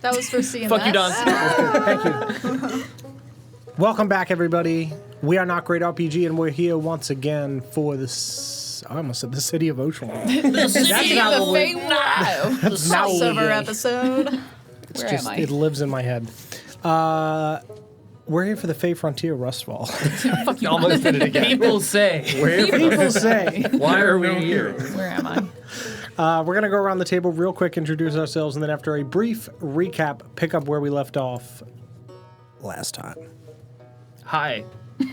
That was for CMS. Fuck you, Don. Thank you. Welcome back, everybody. We are Not Great RPG, and we're here once again for this. I almost said the city of Ocean. The city of the Fey Crossover episode. Where am I? It lives in my head. We're here for the Fey Frontier RUSTFall. Fuck you, almost did it again. People say. People say. Why are we here? Where am I? We're going to go around the table real quick, introduce ourselves, and then after a brief recap, pick up where we left off last time. Hi.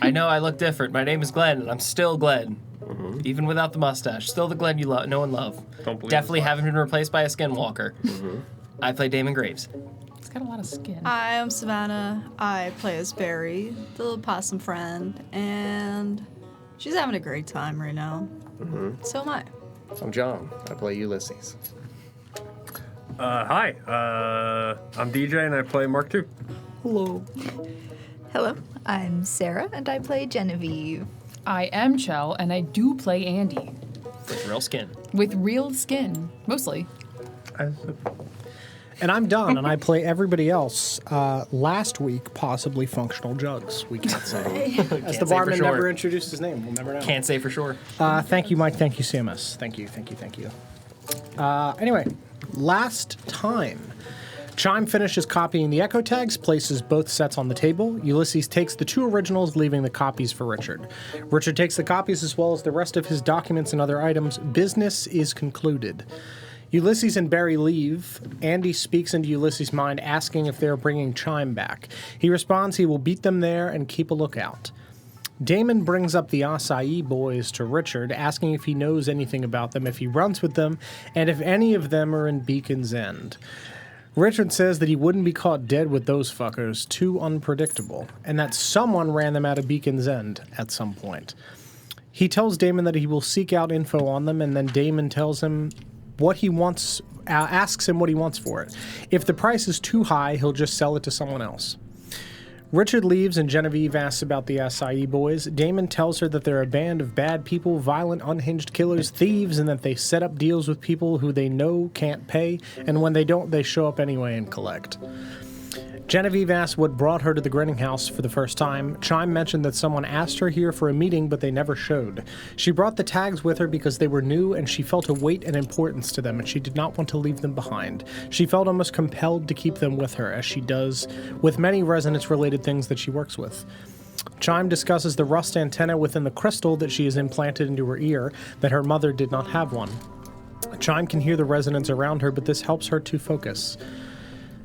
I know I look different. My name is Glenn, and I'm still Glenn. Mm-hmm. Even without the mustache. Still the Glenn you know and love. Definitely haven't been replaced by a skinwalker. Mm-hmm. I play Damon Graves. He's got a lot of skin. Hi, I'm Savannah. I play as Barry, the little possum friend, and she's having a great time right now. Mm-hmm. So am I. I'm John. I play Ulysses. Hi. I'm DJ, and I play Mark II. Hello. Hello, I'm Sarah, and I play Genevieve. I am Chell, and I do play Andy. With real skin. With real skin, mostly. And I'm Don, and I play everybody else. Last week, possibly functional jugs. We can't say. As the barman never introduced his name, we'll never know. Can't say for sure. Thank you, Mike. Thank you, CMS. Thank you. Anyway, last time, Chime finishes copying the echo tags, places both sets on the table. Ulysses takes the two originals, leaving the copies for Richard. Richard takes the copies as well as the rest of his documents and other items. Business is concluded. Ulysses and Barry leave. Andy speaks into Ulysses' mind, asking if they are bringing Chime back. He responds he will beat them there and keep a lookout. Damon brings up the acai boys to Richard, asking if he knows anything about them, if he runs with them, and if any of them are in Beacon's End. Richard says that he wouldn't be caught dead with those fuckers, too unpredictable, and that someone ran them out of Beacon's End at some point. He tells Damon that he will seek out info on them, and then Damon tells him what he wants, asks him what he wants for it. If the price is too high, he'll just sell it to someone else. Richard leaves, and Genevieve asks about the acai boys. Damon tells her that they're a band of bad people, violent, unhinged killers, thieves, and that they set up deals with people who they know can't pay, and when they don't, they show up anyway and collect. Genevieve asks what brought her to the Grinning House for the first time. Chime mentioned that someone asked her here for a meeting, but they never showed. She brought the tags with her because they were new, and she felt a weight and importance to them, and she did not want to leave them behind. She felt almost compelled to keep them with her, as she does with many resonance-related things that she works with. Chime discusses the rust antenna within the crystal that she has implanted into her ear, that her mother did not have one. Chime can hear the resonance around her, but this helps her to focus.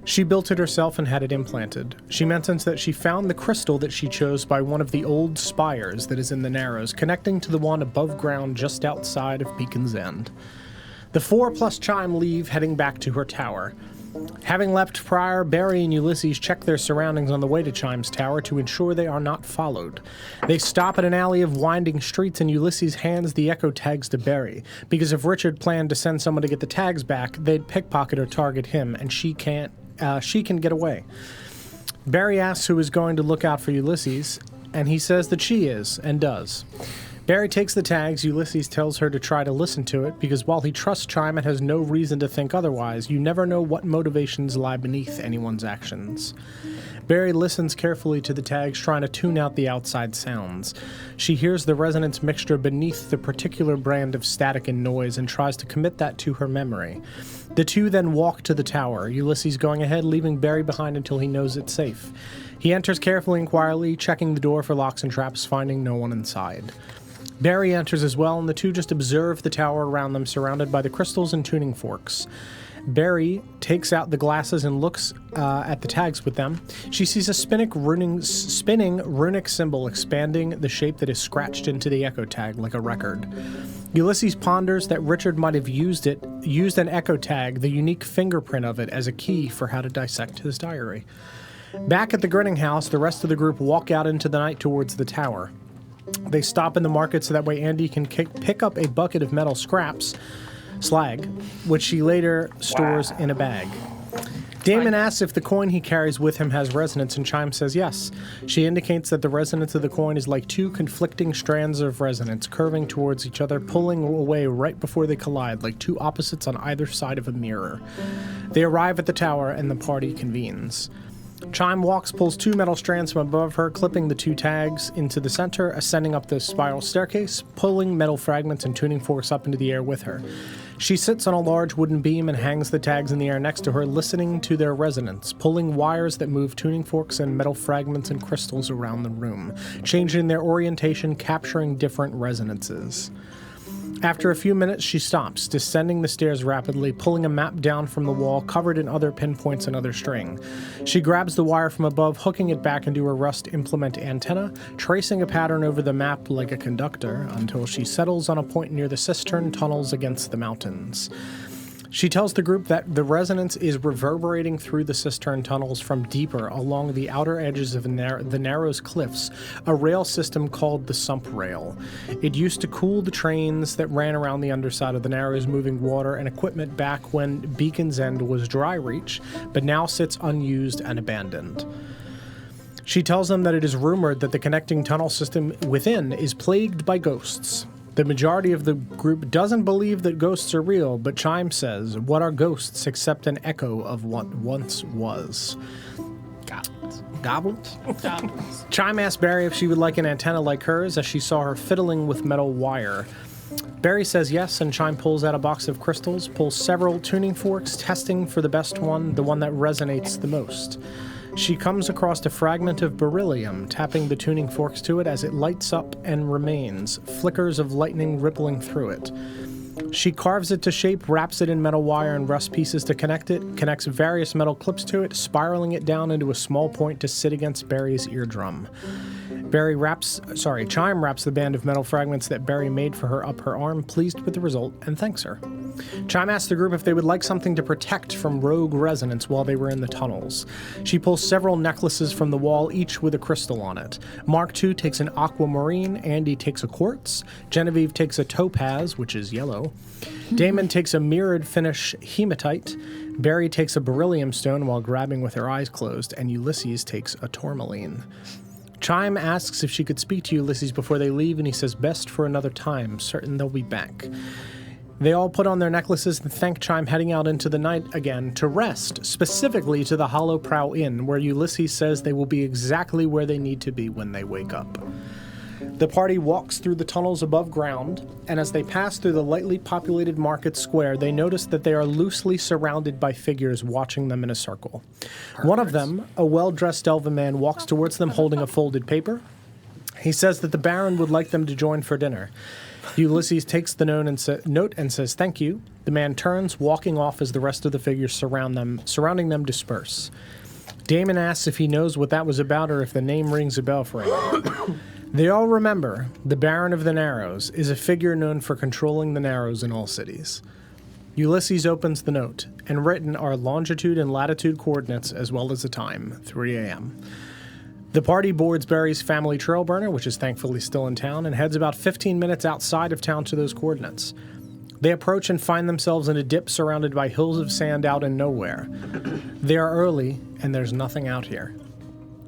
She built it herself and had it implanted. She mentions that she found the crystal that she chose by one of the old spires that is in the Narrows, connecting to the one above ground just outside of Beacon's End. The four plus Chime leave, heading back to her tower. Having left prior, Barry and Ulysses check their surroundings on the way to Chime's tower to ensure they are not followed. They stop at an alley of winding streets, and Ulysses hands the echo tags to Barry, because if Richard planned to send someone to get the tags back, they'd pickpocket or target him, and she can get away. Barry asks who is going to look out for Ulysses, and he says that she is, and does. Barry takes the tags. Ulysses tells her to try to listen to it, because while he trusts Chime and has no reason to think otherwise, you never know what motivations lie beneath anyone's actions. Barry listens carefully to the tags, trying to tune out the outside sounds. She hears the resonance mixture beneath the particular brand of static and noise and tries to commit that to her memory. The two then walk to the tower, Ulysses going ahead, leaving Barry behind until he knows it's safe. He enters carefully and quietly, checking the door for locks and traps, finding no one inside. Barry enters as well, and the two just observe the tower around them, surrounded by the crystals and tuning forks. Barry takes out the glasses and looks at the tags with them. She sees a spinning runic symbol expanding the shape that is scratched into the echo tag like a record. Ulysses ponders that Richard might have used an echo tag, the unique fingerprint of it, as a key for how to dissect his diary. Back at the Grinning House, the rest of the group walk out into the night towards the tower. They stop in the market so that way Andy can pick up a bucket of metal scraps, slag, which she later stores in a bag. Damon asks if the coin he carries with him has resonance, and Chime says yes. She indicates that the resonance of the coin is like two conflicting strands of resonance curving towards each other, pulling away right before they collide, like two opposites on either side of a mirror. They arrive at the tower, and the party convenes. Chime pulls two metal strands from above her, clipping the two tags into the center, ascending up the spiral staircase, pulling metal fragments and tuning forks up into the air with her. She sits on a large wooden beam and hangs the tags in the air next to her, listening to their resonance, pulling wires that move tuning forks and metal fragments and crystals around the room, changing their orientation, capturing different resonances. After a few minutes, she stops, descending the stairs rapidly, pulling a map down from the wall, covered in other pinpoints and other string. She grabs the wire from above, hooking it back into her rust implement antenna, tracing a pattern over the map like a conductor, until she settles on a point near the cistern tunnels against the mountains. She tells the group that the resonance is reverberating through the cistern tunnels from deeper along the outer edges of the Narrows cliffs, a rail system called the Sump Rail. It used to cool the trains that ran around the underside of the Narrows, moving water and equipment back when Beacon's End was dry reach, but now sits unused and abandoned. She tells them that it is rumored that the connecting tunnel system within is plagued by ghosts. The majority of the group doesn't believe that ghosts are real, but Chime says, what are ghosts except an echo of what once was? Goblins? Chime asks Barry if she would like an antenna like hers, as she saw her fiddling with metal wire. Barry says yes, and Chime pulls out a box of crystals, pulls several tuning forks, testing for the best one, the one that resonates the most. She comes across a fragment of beryllium, tapping the tuning forks to it as it lights up and remains, flickers of lightning rippling through it. She carves it to shape, wraps it in metal wire and rust pieces to connect it, connects various metal clips to it, spiraling it down into a small point to sit against Barry's eardrum. Chime wraps the band of metal fragments that Barry made for her up her arm, pleased with the result, and thanks her. Chime asks the group if they would like something to protect from rogue resonance while they were in the tunnels. She pulls several necklaces from the wall, each with a crystal on it. Mark II takes an aquamarine, Andy takes a quartz, Genevieve takes a topaz, which is yellow, Damon takes a mirrored finish hematite, Barry takes a beryllium stone while grabbing with her eyes closed, and Ulysses takes a tourmaline. Chime asks if she could speak to Ulysses before they leave, and he says best for another time, certain they'll be back. They all put on their necklaces and thank Chime, heading out into the night again to rest, specifically to the Hollow Prow Inn, where Ulysses says they will be exactly where they need to be when they wake up. The party walks through the tunnels above ground, and as they pass through the lightly populated market square, they notice that they are loosely surrounded by figures watching them in a circle. Perfect. One of them, a well-dressed elven man, walks towards them holding a folded paper. He says that the Baron would like them to join for dinner. Ulysses takes the note and says thank you. The man turns, walking off as the rest of the figures surrounding them disperse. Damon asks if he knows what that was about or if the name rings a bell for him. They all remember the Baron of the Narrows is a figure known for controlling the Narrows in all cities. Ulysses opens the note, and written are longitude and latitude coordinates as well as the time, 3 a.m. The party boards Barry's family trail burner, which is thankfully still in town, and heads about 15 minutes outside of town to those coordinates. They approach and find themselves in a dip surrounded by hills of sand out in nowhere. They are early, and there's nothing out here.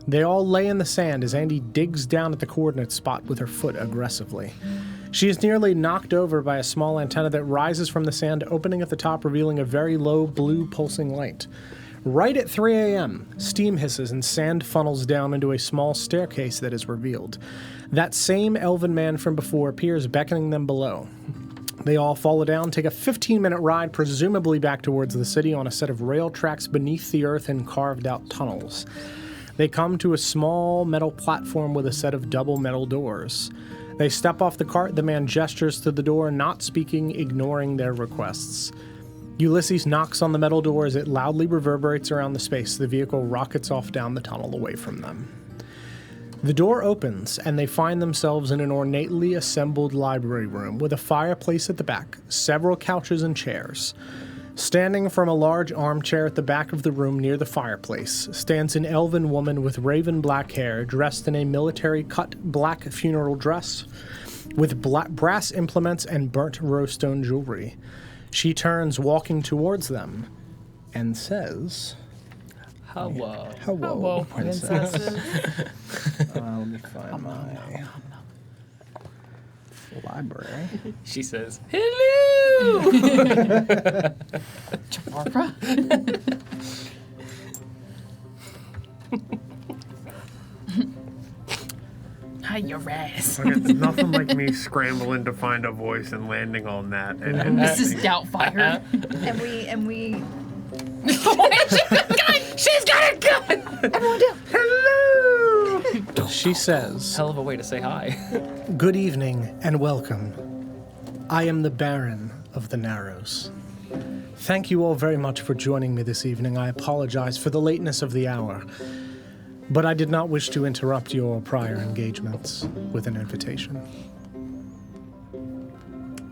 They all lay in the sand as Andy digs down at the coordinate spot with her foot aggressively. She is nearly knocked over by a small antenna that rises from the sand, opening at the top, revealing a very low blue pulsing light. Right at 3 a.m., steam hisses and sand funnels down into a small staircase that is revealed. That same elven man from before appears, beckoning them below. They all follow down, take a 15-minute ride, presumably back towards the city, on a set of rail tracks beneath the earth in carved-out tunnels. They come to a small metal platform with a set of double metal doors. They step off the cart. The man gestures to the door, not speaking, ignoring their requests. Ulysses knocks on the metal door as it loudly reverberates around the space. The vehicle rockets off down the tunnel away from them. The door opens, and they find themselves in an ornately assembled library room with a fireplace at the back, several couches and chairs. Standing from a large armchair at the back of the room near the fireplace stands an elven woman with raven black hair, dressed in a military-cut black funeral dress with brass implements and burnt rose-stone jewelry. She turns, walking towards them, and says, Hello. Hello, princess. Let me find my library. She says, hello! Barbara. Hi, your ass. Okay, nothing like me scrambling to find a voice and landing on that. And Mrs. Doubtfire. And we She's got a gun! everyone down. hello! She says, Hell of a way to say hi. "Good evening and welcome. I am the Baron of the Narrows. Thank you all very much for joining me this evening. I apologize for the lateness of the hour, but I did not wish to interrupt your prior engagements with an invitation."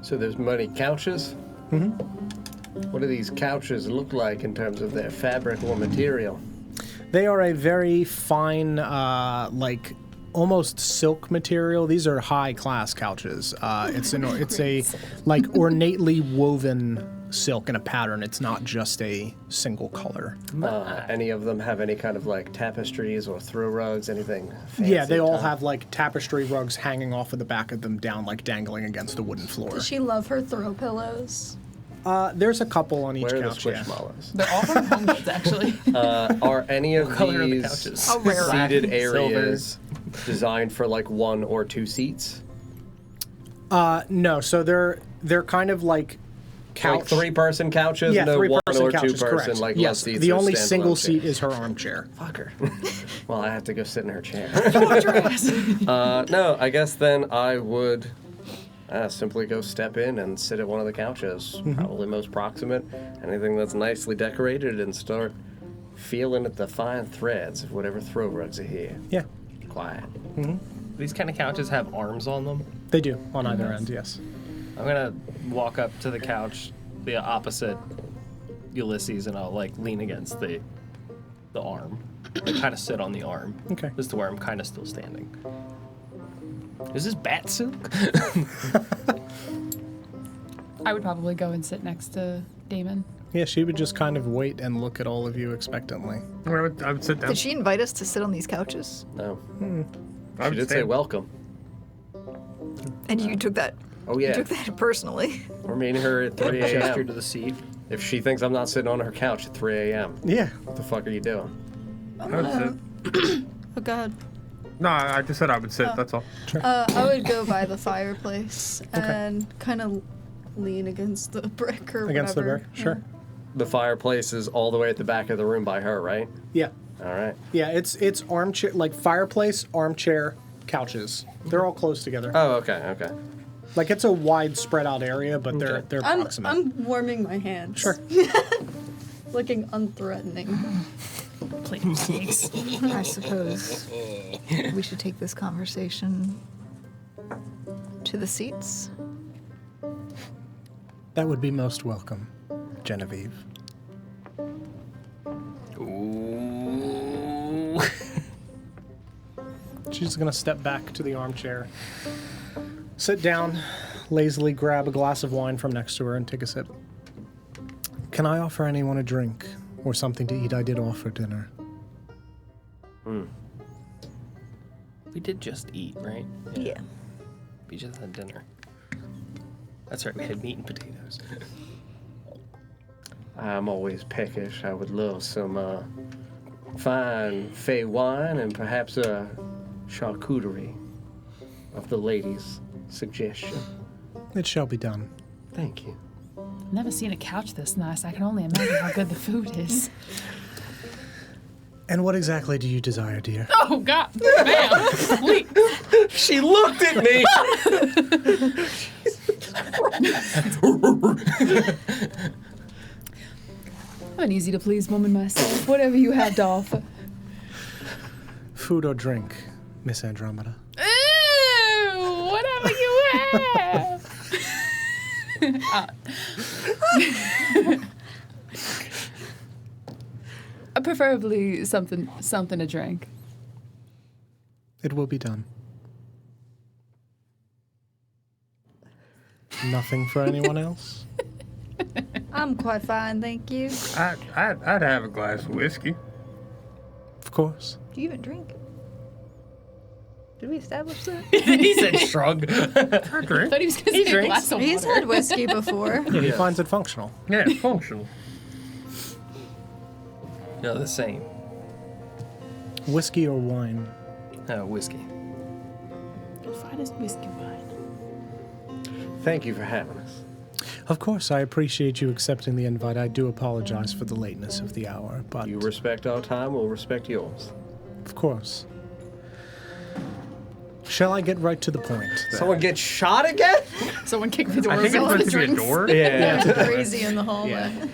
So there's many couches? Mm-hmm. What do these couches look like in terms of their fabric or material? They are a very fine, like almost silk material. These are high-class couches. It's a like ornately woven silk in a pattern. It's not just a single color. Any of them have any kind of like tapestries or throw rugs, anything fancy? Yeah, they all have like tapestry rugs hanging off of the back of them down, like dangling against the wooden floor. Does she love her throw pillows? There's a couple on each Where are the couch. Yeah. squishmallows? They're all from Home Goods, actually. Are any of color are the these couches? How rare. seated Silver. areas designed for like 1 or 2 seats? No, so they're kind of like couch. Like 3-person couches? Yeah, no 1 3-person or couches, 2-person correct. like yes, love seats? the or only standalone single chairs? seat is her armchair. Fucker. Well, I have to go sit in her chair. Fortress. No, I guess then I would simply go step in and sit at one of the couches, probably most proximate, anything that's nicely decorated, and start feeling at the fine threads of whatever throw rugs are here. Yeah, Quiet. These kind of couches have arms on them. they do on either end. Yes. I'm gonna walk up to the couch, the opposite Ulysses, and I'll like lean against the arm, like kind of sit on the arm. Okay. Just to where I'm kind of still standing. Is this bat silk? I would probably go and sit next to Damon. Yeah, she would just kind of wait and look at all of you expectantly. I would sit down. Did she invite us to sit on these couches? No. I She would did say stand. welcome. And you took that. Oh, You yeah. took that personally. We're meeting her at 3 Gesture to a.m. the seat. If she thinks I'm not sitting on her couch at 3 a.m., Yeah. what the fuck are you doing? I would sit. Oh god. No, I just said I would sit, that's all. I would go by the fireplace and kind of lean against the brick or Against the whatever. brick. Sure. The fireplace is all the way at the back of the room by her, right? Yeah. All right. Yeah, it's armchair, like fireplace, armchair, couches. They're all close together. Oh, okay, okay. Like it's a wide spread out area, but they're proximate. I'm warming my hands. Sure. Looking unthreatening. Playing snakes. I suppose we should take this conversation to the seats. That would be most welcome, Genevieve. Ooh. She's gonna step back to the armchair, sit down, lazily grab a glass of wine from next to her and take a sip. Can I offer anyone a drink or something to eat? I did offer dinner. We did just eat, right? Yeah. We just had dinner. That's right, we had meat and potatoes. I'm always peckish. I would love some fine Fey wine and perhaps a charcuterie of the lady's suggestion. It shall be done. Thank you. I've never seen a couch this nice. I can only imagine how good the food is. And what exactly do you desire, dear? Oh, God. Ma'am. Please. She looked at me! I'm an easy to please woman myself. Whatever you have to offer. Food or drink, Miss Andromeda? Ooh, whatever you have. Preferably something to drink. It will be done. Nothing for anyone else? I'm quite fine, thank you. I'd have a glass of whiskey. course. Do you even drink? Did we establish that? He said shrug. I thought he was going to say a drinks. glass of He's water. had whiskey before. Yeah, he finds it functional. Yeah, it's functional. No, the same. Whiskey or wine? Whiskey. The finest whiskey wine. Thank you for having us. Of course, I appreciate you accepting the invite. I do apologize for the lateness of the hour, but You respect our time, we'll respect yours. of course. Shall I get right to the point? then? Someone get shot again? Someone kicked the door I think it's open. supposed to be a door. Yeah. Crazy in the hallway. Yeah.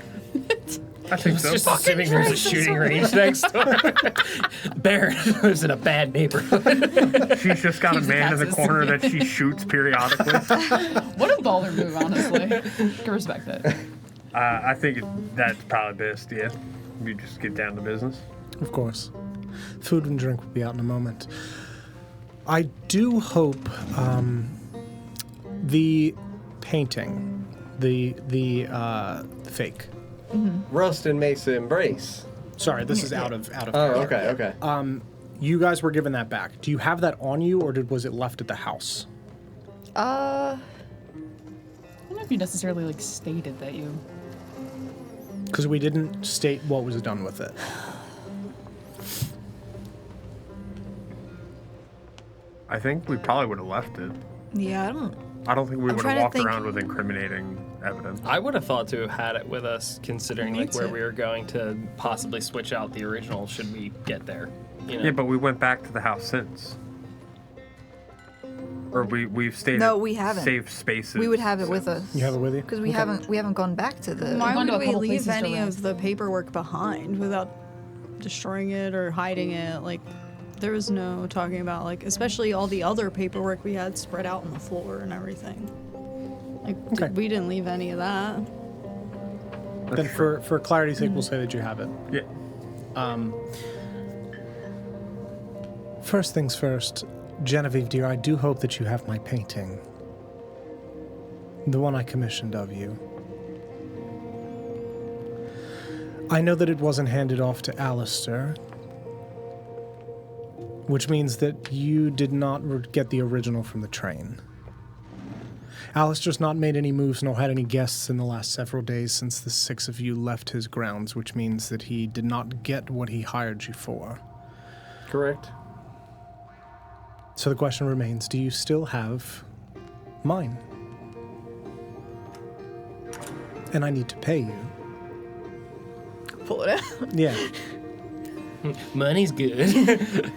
I think It's so. just assuming there's a shooting range next door. Baron lives in a bad neighborhood. She's just got a Keeps the man in the taxes. corner that she shoots periodically. What a baller move, honestly. Can respect that. I think that's probably best, yeah. We just get down to business. Of course. Food and drink will be out in a moment. I do hope the painting, the fake. Rust and Mesa embrace. Sorry, this is out of Oh, okay, okay. You guys were given that back. Do you have that on you, or was it left at the house? I don't know if you necessarily like stated that you. Because we didn't state what was done with it. I think we probably would have left it. Yeah, I don't think we I'm would trying have to walked think. around with incriminating evidence. I would have thought to have had it with us, considering Me like where too. we were going to possibly switch out the original should we get there. You know? Yeah, but we went back to the house since. Or we've stayed No, at we haven't. safe spaces. we would have it with us. You have it with you? Because we haven't gone back to the. Why gone to would a we couple leave places to any rest. of the paperwork behind without destroying it or hiding it? Like, there was no talking about, like, especially all the other paperwork we had spread out on the floor and everything. Like, Okay. we didn't leave any of that. Then for clarity's sake, we'll say that you have it. Yeah. First things first, Genevieve, dear, I do hope that you have my painting. The one I commissioned of you. I know that it wasn't handed off to Alistair, which means that you did not get the original from the train. Alistair's not made any moves nor had any guests in the last several days since the 6 of you left his grounds, which means that he did not get what he hired you for. Correct. So the question remains, do you still have mine? And I need to pay you. Pull it out. Yeah. Money's good.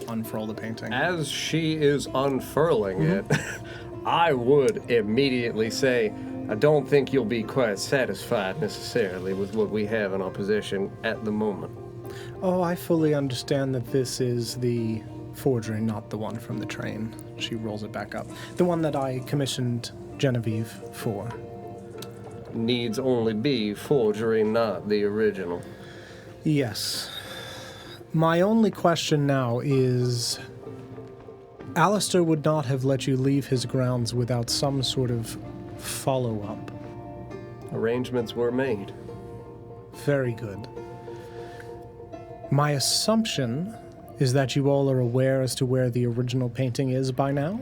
Unfurl the painting. As she is unfurling it, I would immediately say, I don't think you'll be quite satisfied necessarily with what we have in our possession at the moment. Oh, I fully understand that this is the forgery, not the one from the train. She rolls it back up. The one that I commissioned Genevieve for. Needs only be forgery, not the original. Yes. My only question now is, Alistair would not have let you leave his grounds without some sort of follow-up. Arrangements were made. Very good. My assumption is that you all are aware as to where the original painting is by now?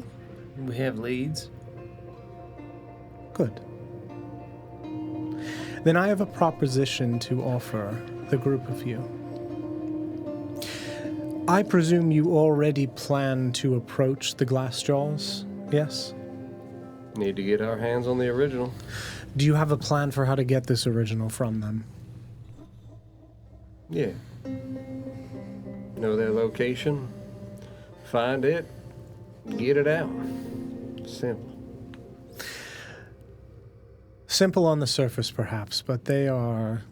We have leads. Good. Then I have a proposition to offer the group of you. I presume you already plan to approach the glass jaws, yes? Need to get our hands on the original. Do you have a plan for how to get this original from them? Yeah. Know their location, find it, get it out. Simple. Simple on the surface, perhaps, but they are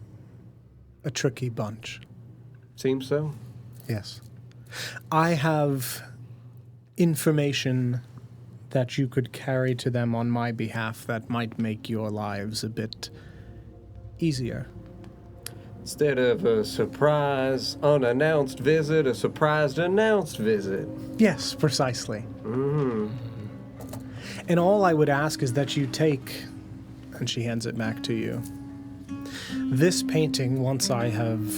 a tricky bunch. Seems so. Yes. I have information that you could carry to them on my behalf that might make your lives a bit easier. Instead of a surprise unannounced visit, a surprised announced visit. Yes, precisely. And all I would ask is that you take, and she hands it back to you, This painting, once I have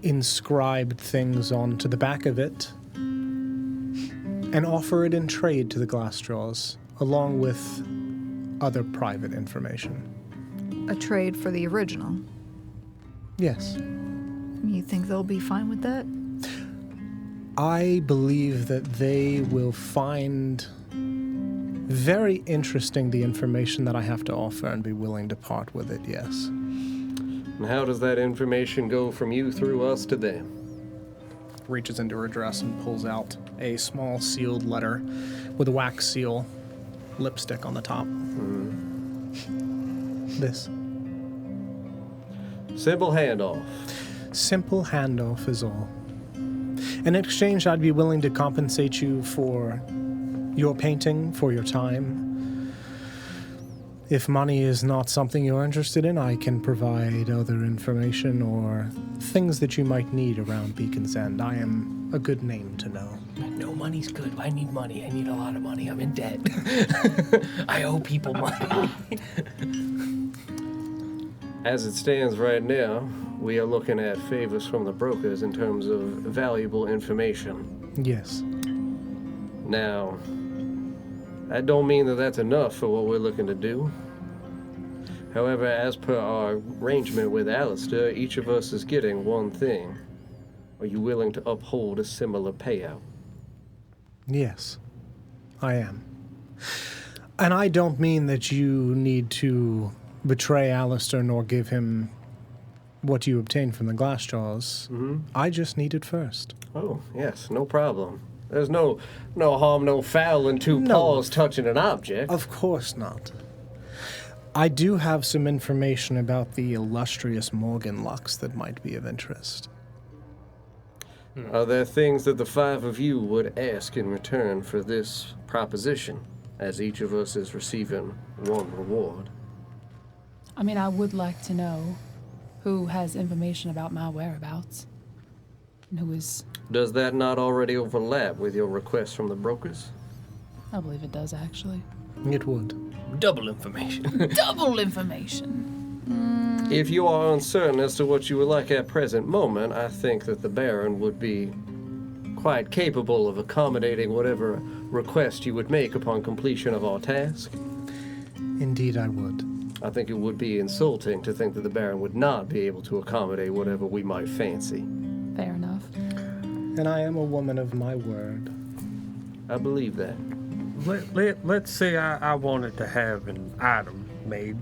inscribed things onto the back of it and offer it in trade to the Glassjaws, along with other private information. A trade for the original. Yes. You think they'll be fine with that? I believe that they will find very interesting the information that I have to offer and be willing to part with it, yes. And how does that information go from you through us to them? Reaches into her dress and pulls out a small sealed letter with a wax seal, lipstick on the top. This. Simple handoff. Simple handoff is all. In exchange, I'd be willing to compensate you for your painting, for your time. If money is not something you're interested in, I can provide other information or things that you might need around Beacon's End. I am a good name to know. No, money's good. I need money. I need a lot of money. I'm in debt. I owe people money. As it stands right now, we are looking at favors from the brokers in terms of valuable information. Yes. Now, that don't mean that that's enough for what we're looking to do. However, as per our arrangement with Alistair, each of us is getting one thing. Are you willing to uphold a similar payout? Yes, I am. And I don't mean that you need to betray Alistair nor give him what you obtained from the Glassjaws. I just need it first. Oh, yes, no problem. There's no harm, no foul in two paws touching an object. Of course not. I do have some information about the illustrious Morgan Lux that might be of interest. Are there things that the five of you would ask in return for this proposition, as each of us is receiving one reward? I mean, I would like to know who has information about my whereabouts and who is... Does that not already overlap with your request from the brokers? I believe it does, actually. It would. Double information. Double information. If you are uncertain as to what you would like at present moment, I think that the Baron would be quite capable of accommodating whatever request you would make upon completion of our task. Indeed, I would. I think it would be insulting to think that the Baron would not be able to accommodate whatever we might fancy. Fair enough. And I am a woman of my word. I believe that. Let's say I wanted to have an item made.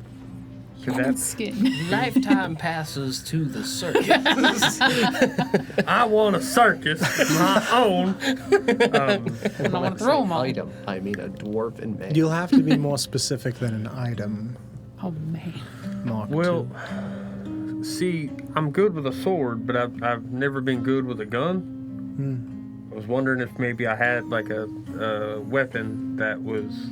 Human skin. Lifetime passes to the circus. I want a circus, my own. And I want to throw them all. Item. I mean a dwarven man. You'll have to be more specific than an item, Oh, man. Mark. Well, see, I'm good with a sword, but I've never been good with a gun. I was wondering if maybe I had like a weapon that was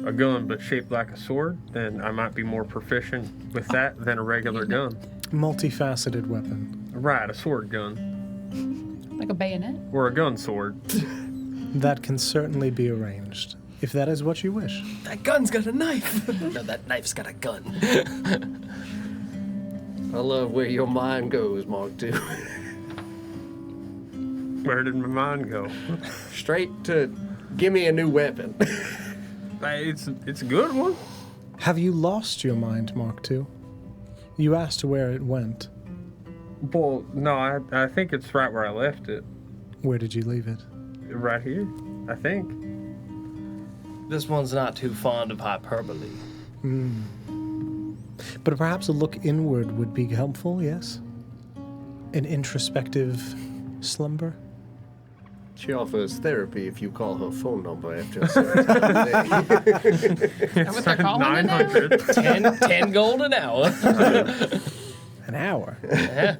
a gun but shaped like a sword, then I might be more proficient with that than a regular gun. Multifaceted weapon. Right, a sword gun. Like a bayonet? Or a gun sword. That can certainly be arranged, if that is what you wish. That gun's got a knife. No, that knife's got a gun. I love where your mind goes, Mark II. Where did my mind go? Straight to give me a new weapon. It's a good one. Have you lost your mind, Mark II? You asked where it went. Well, no, I think it's right where I left it. Where did you leave it? Right here, I think. This one's not too fond of hyperbole. But perhaps a look inward would be helpful, yes? An introspective slumber? She offers therapy if you call her phone number after a certain time of day. Is that what they're calling it now? 10 gold an hour. An hour? Yeah.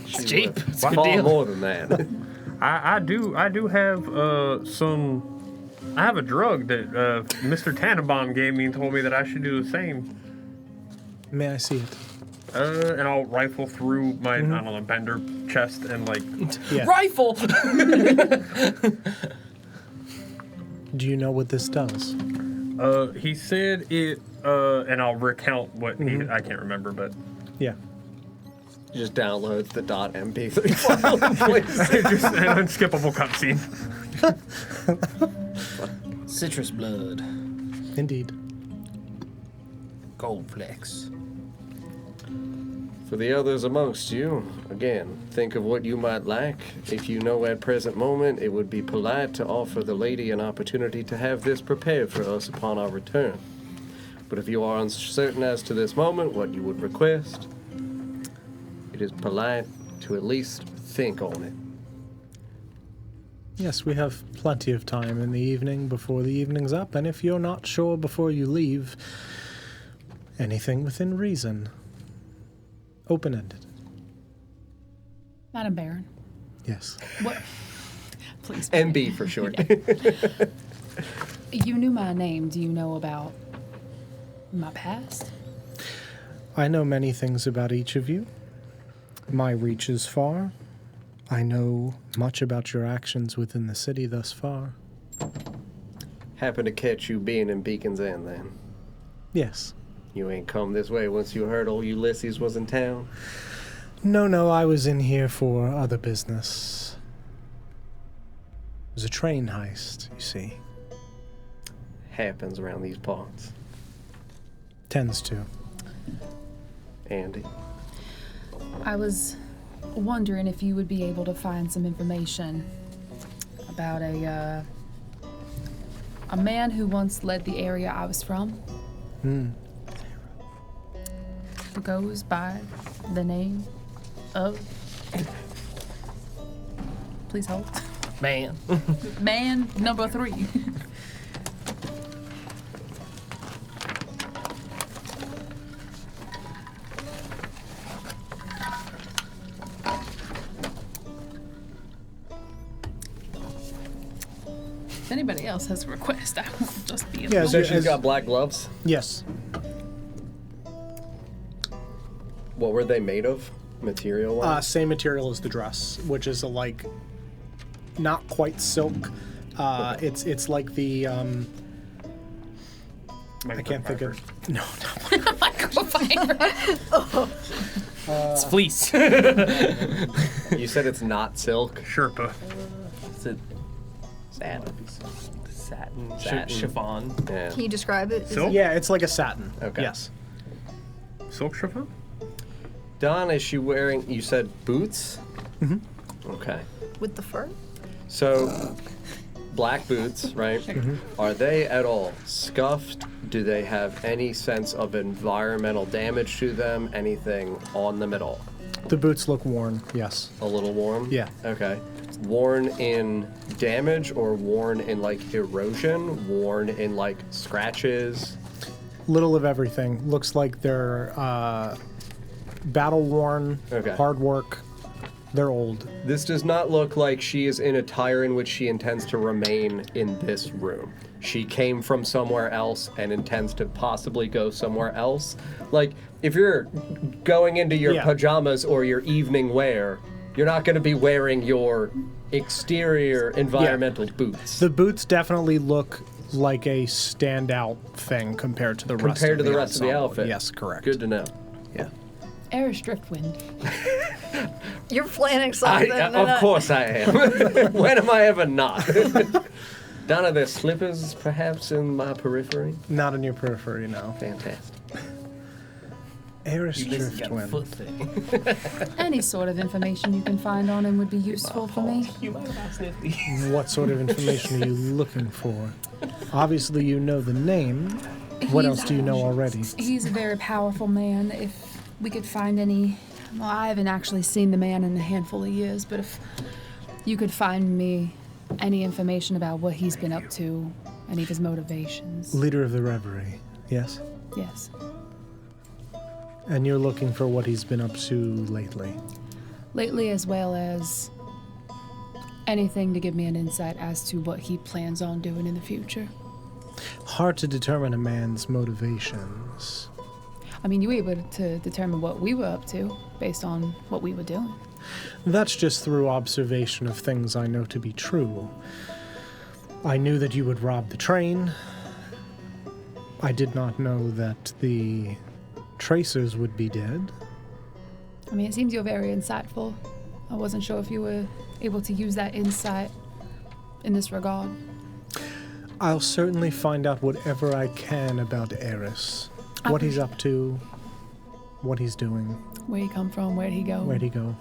It's cheap. It's a good Far deal. more than that. I do have some. I have a drug that Mr. Tannenbaum gave me and told me that I should do the same. May I see it? And I'll rifle through my I don't know, bender chest and like. Yeah. Rifle! Do you know what this does? He said it And I'll recount what I can't remember, but Yeah. Just downloads the .mp3 file and plays it. just an unskippable cutscene. Citrus blood. Indeed. Gold flecks. For the others amongst you, again, think of what you might lack. If you know at present moment, it would be polite to offer the lady an opportunity to have this prepared for us upon our return. But if you are uncertain as to this moment, what you would request, it is polite to at least think on it. Yes, we have plenty of time in the evening before the evening's up, and if you're not sure before you leave, anything within reason. Open-ended. Madam Baron. Yes. What? Please. MB for short. You knew my name. Do you know about my past? I know many things about each of you. My reach is far. I know much about your actions within the city thus far. Happened to catch you being in Beacon's End then. Yes. You ain't come this way once you heard old Ulysses was in town? No, I was in here for other business. It was a train heist, you see. Happens around these parts. Tends to. Andy. I was wondering if you would be able to find some information about a man who once led the area I was from. Who goes by the name of... Please hold. Man. Man number 3. If anybody else has a request, I will just be Yeah, So as- she's got black gloves. Yes. What were they made of? Material-wise? Same material as the dress, which is not quite silk. It's like the I can't think of no. It's fleece. You said it's not silk? Sherpa. Is it Satin. satin? Satin. Chiffon. Yeah. Can you describe it? Is Silk? it- Yeah, it's like a satin. Okay. Yes. Silk chiffon? Don, is she wearing, you said boots? Mm-hmm. Okay. With the fur? So, black boots, right? Are they at all scuffed? Do they have any sense of environmental damage to them? Anything on them at all? The boots look worn. Yes. A little worn? Yeah. Okay. Worn in damage or worn in like erosion? Worn in like scratches? Little of everything. Looks like they're battle worn. Okay. Hard work. They're old. This does not look like she is in attire in which she intends to remain in this room. She came from somewhere else and intends to possibly go somewhere else. Like, if you're going into your Yeah. pajamas or your evening wear, you're not going to be wearing your exterior environmental boots. The boots definitely look like a standout thing compared to the rest. Compared of to the rest of the ensemble. outfit. Yes, correct. Good to know. Yeah. Eris Driftwind. You're planning something. Of course I am. When am I ever not? Donna, there's slippers perhaps in my periphery? Not in your periphery, no. Fantastic. Eris You just got a Driftwind. foot thing. Any sort of information you can find on him would be useful for me. You might have asked Nifty. What sort of information are you looking for? Obviously, you know the name. What He's- else do you know already? He's a very powerful man. If we could find any... Well, I haven't actually seen the man in a handful of years, but if you could find me any information about what he's been up to, any of his motivations. Leader of the Reverie, yes? Yes. And you're looking for what he's been up to lately. Lately, as well as anything to give me an insight as to what he plans on doing in the future. Hard to determine a man's motivations. I mean, you were able to determine what we were up to based on what we were doing. That's just through observation of things I know to be true. I knew that you would rob the train. I did not know that the tracers would be dead. I mean, it seems you're very insightful. I wasn't sure if you were able to use that insight in this regard. I'll certainly find out whatever I can about Eris. What he's up to, what he's doing. Where he come from, where'd he go? Where'd he go?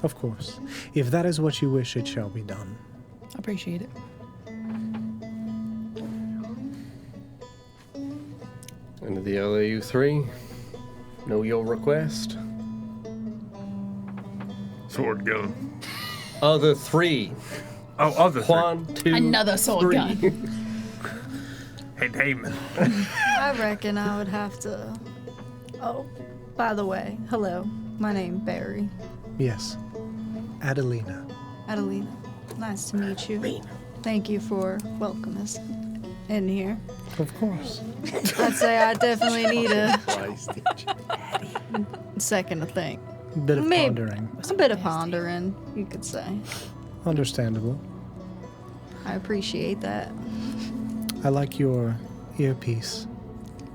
Of course. If that is what you wish, it shall be done. I appreciate it. And the other you three, know your request? Sword gun. Other three. Oh, other three. 1, 2, Another sword 3. gun. Hey, Damon. I reckon I would have to. Oh, by the way, hello. My name Barry. Yes. Adelina. Adelina. Nice to meet you. Thank you for welcoming us in here. Of course. I'd say I definitely need a second to think. Bit of Maybe. pondering. A bit of pondering, you could say. Understandable. I appreciate that. I like your earpiece.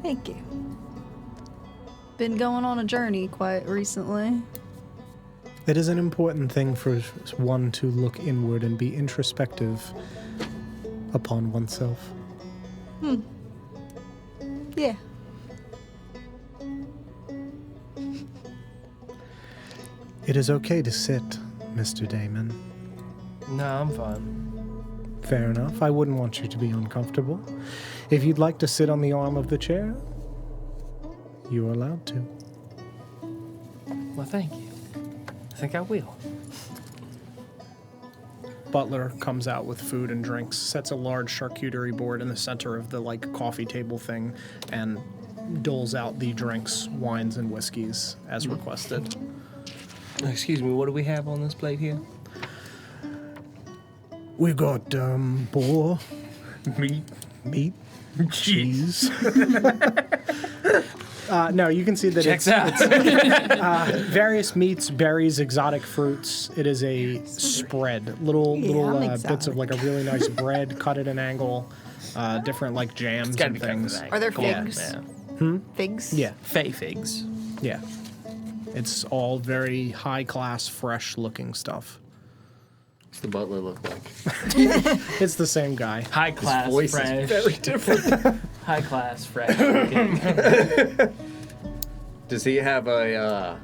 Thank you. Been going on a journey quite recently. It is an important thing for one to look inward and be introspective upon oneself. Yeah. It is okay to sit, Mr. Damon. No, I'm fine. Fair enough. I wouldn't want you to be uncomfortable. If you'd like to sit on the arm of the chair, you are allowed to. Well, thank you. I think I will. Butler comes out with food and drinks, sets a large charcuterie board in the center of the coffee table thing, and doles out the drinks, wines, and whiskeys as requested. Excuse me, what do we have on this plate here? We've got boar, meat, cheese. No, you can see that Checks it's various meats, berries, exotic fruits. It is a spread, little I'm bits of a really nice bread cut at an angle, different jams Gotta and be kind of things. nice. Are there Come on, figs? man. Figs? Yeah, Fey figs. yeah. It's all very high class, fresh looking stuff. What's the butler look like? It's the same guy. High class, Voice fresh. is very different. High class, fresh looking. Does he have a,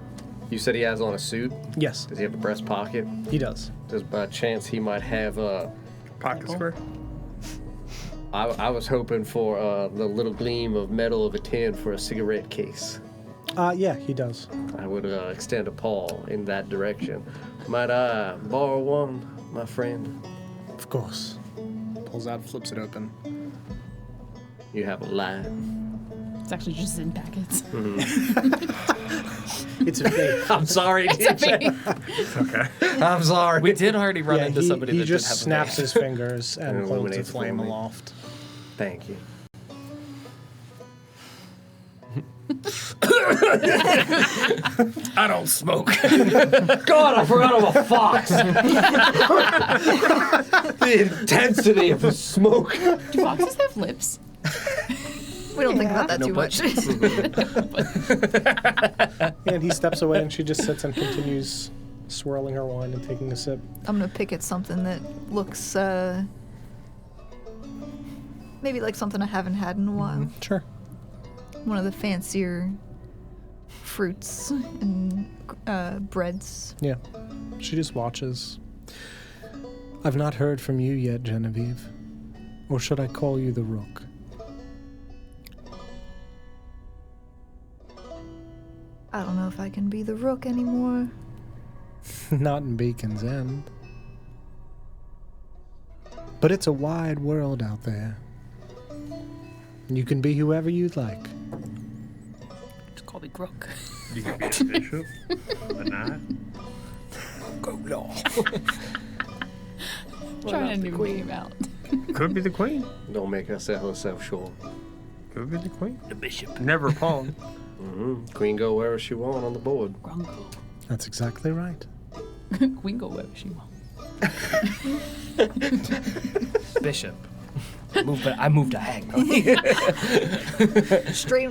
you said he has on a suit? Yes, Does he have a breast pocket? he does. Does by chance he might have a, Pocket square. I was hoping for the little gleam of metal of a tin for a cigarette case. Yeah, he does. I would extend a paw in that direction. Might I borrow one, my friend? Of course. Pulls out, flips it open. You have a lie. It's actually just in packets. It's a fake. I'm sorry, DJ. Okay. I'm sorry. We did already run into somebody he that just did have snaps a his fingers and And holds a illuminates the flame family. aloft. Thank you. I don't smoke. God, I forgot I'm a fox. The intensity of the smoke. Do foxes have lips? We don't think about that No too much. And he steps away and she just sits and continues swirling her wine and taking a sip. I'm gonna pick at something that looks, maybe like something I haven't had in a while. Sure. One of the fancier fruits and breads. Yeah. She just watches. I've not heard from you yet, Genevieve. Or should I call you the Rook? I don't know if I can be the rook anymore. Not in Beacon's End. But it's a wide world out there. You can be whoever you'd like. Just call me Grook. You can be the bishop, the knight. Trying a new name out. Could be the queen. Don't make her sell herself short. Could be the queen. The bishop. Never a pawn. Queen go wherever she want on the board. Grungo. That's exactly right. Queen go wherever she wants. Bishop. I moved diagonally. Straight,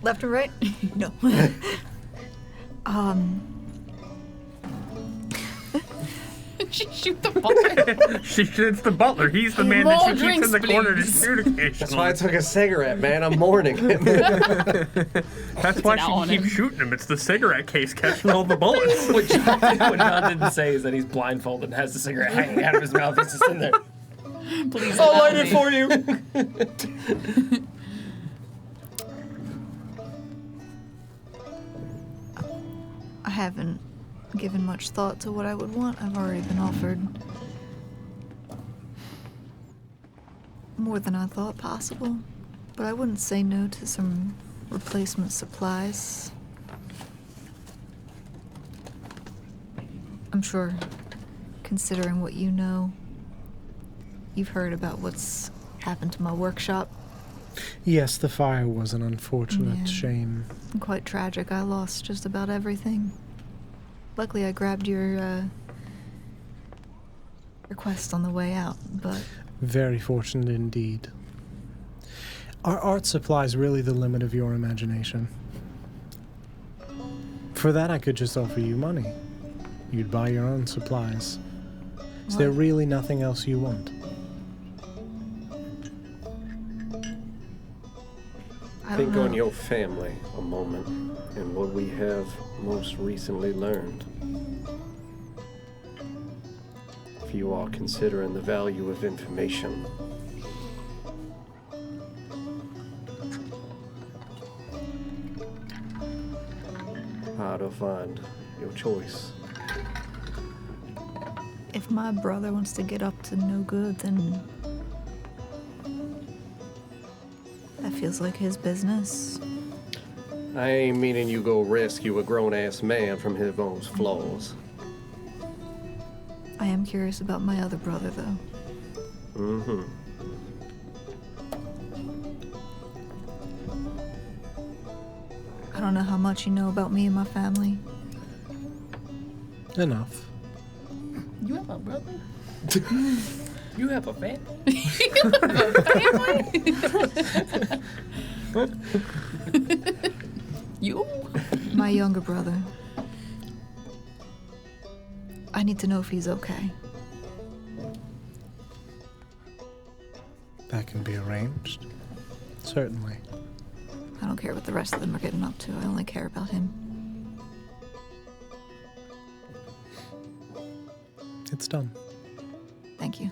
left and right? No. She shoot the butler. It's the butler. He's the man that she keeps in the corner to shoot occasionally. That's why I took a cigarette, man. I'm mourning him. That's why she keeps shooting him. It's the cigarette case catching all the bullets. What John didn't say is that he's blindfolded and has the cigarette hanging out of his mouth. He's just in there. Please I'll allow light it me. for you. I haven't given much thought to what I would want. I've already been offered more than I thought possible, but I wouldn't say no to some replacement supplies. I'm sure, considering what you know, you've heard about what's happened to my workshop. Yes, the fire was an unfortunate Yeah. shame. Quite tragic. I lost just about everything. Luckily, I grabbed your request on the way out, but Very fortunate indeed. Are art supplies really the limit of your imagination? For that, I could just offer you money. You'd buy your own supplies. Is there What? really nothing else you want? I don't Think know. on your family a moment and what we have most recently learned. If you are considering the value of information, how to find your choice. If my brother wants to get up to no good, then that feels like his business. I ain't meaning you go rescue a grown-ass man from his own flaws. I am curious about my other brother, though. Mm-hmm. I don't know how much you know about me and my family. Enough. You have a brother? You have a fan? You? My younger brother. I need to know if he's okay. That can be arranged. Certainly. I don't care what the rest of them are getting up to. I only care about him. It's done. Thank you.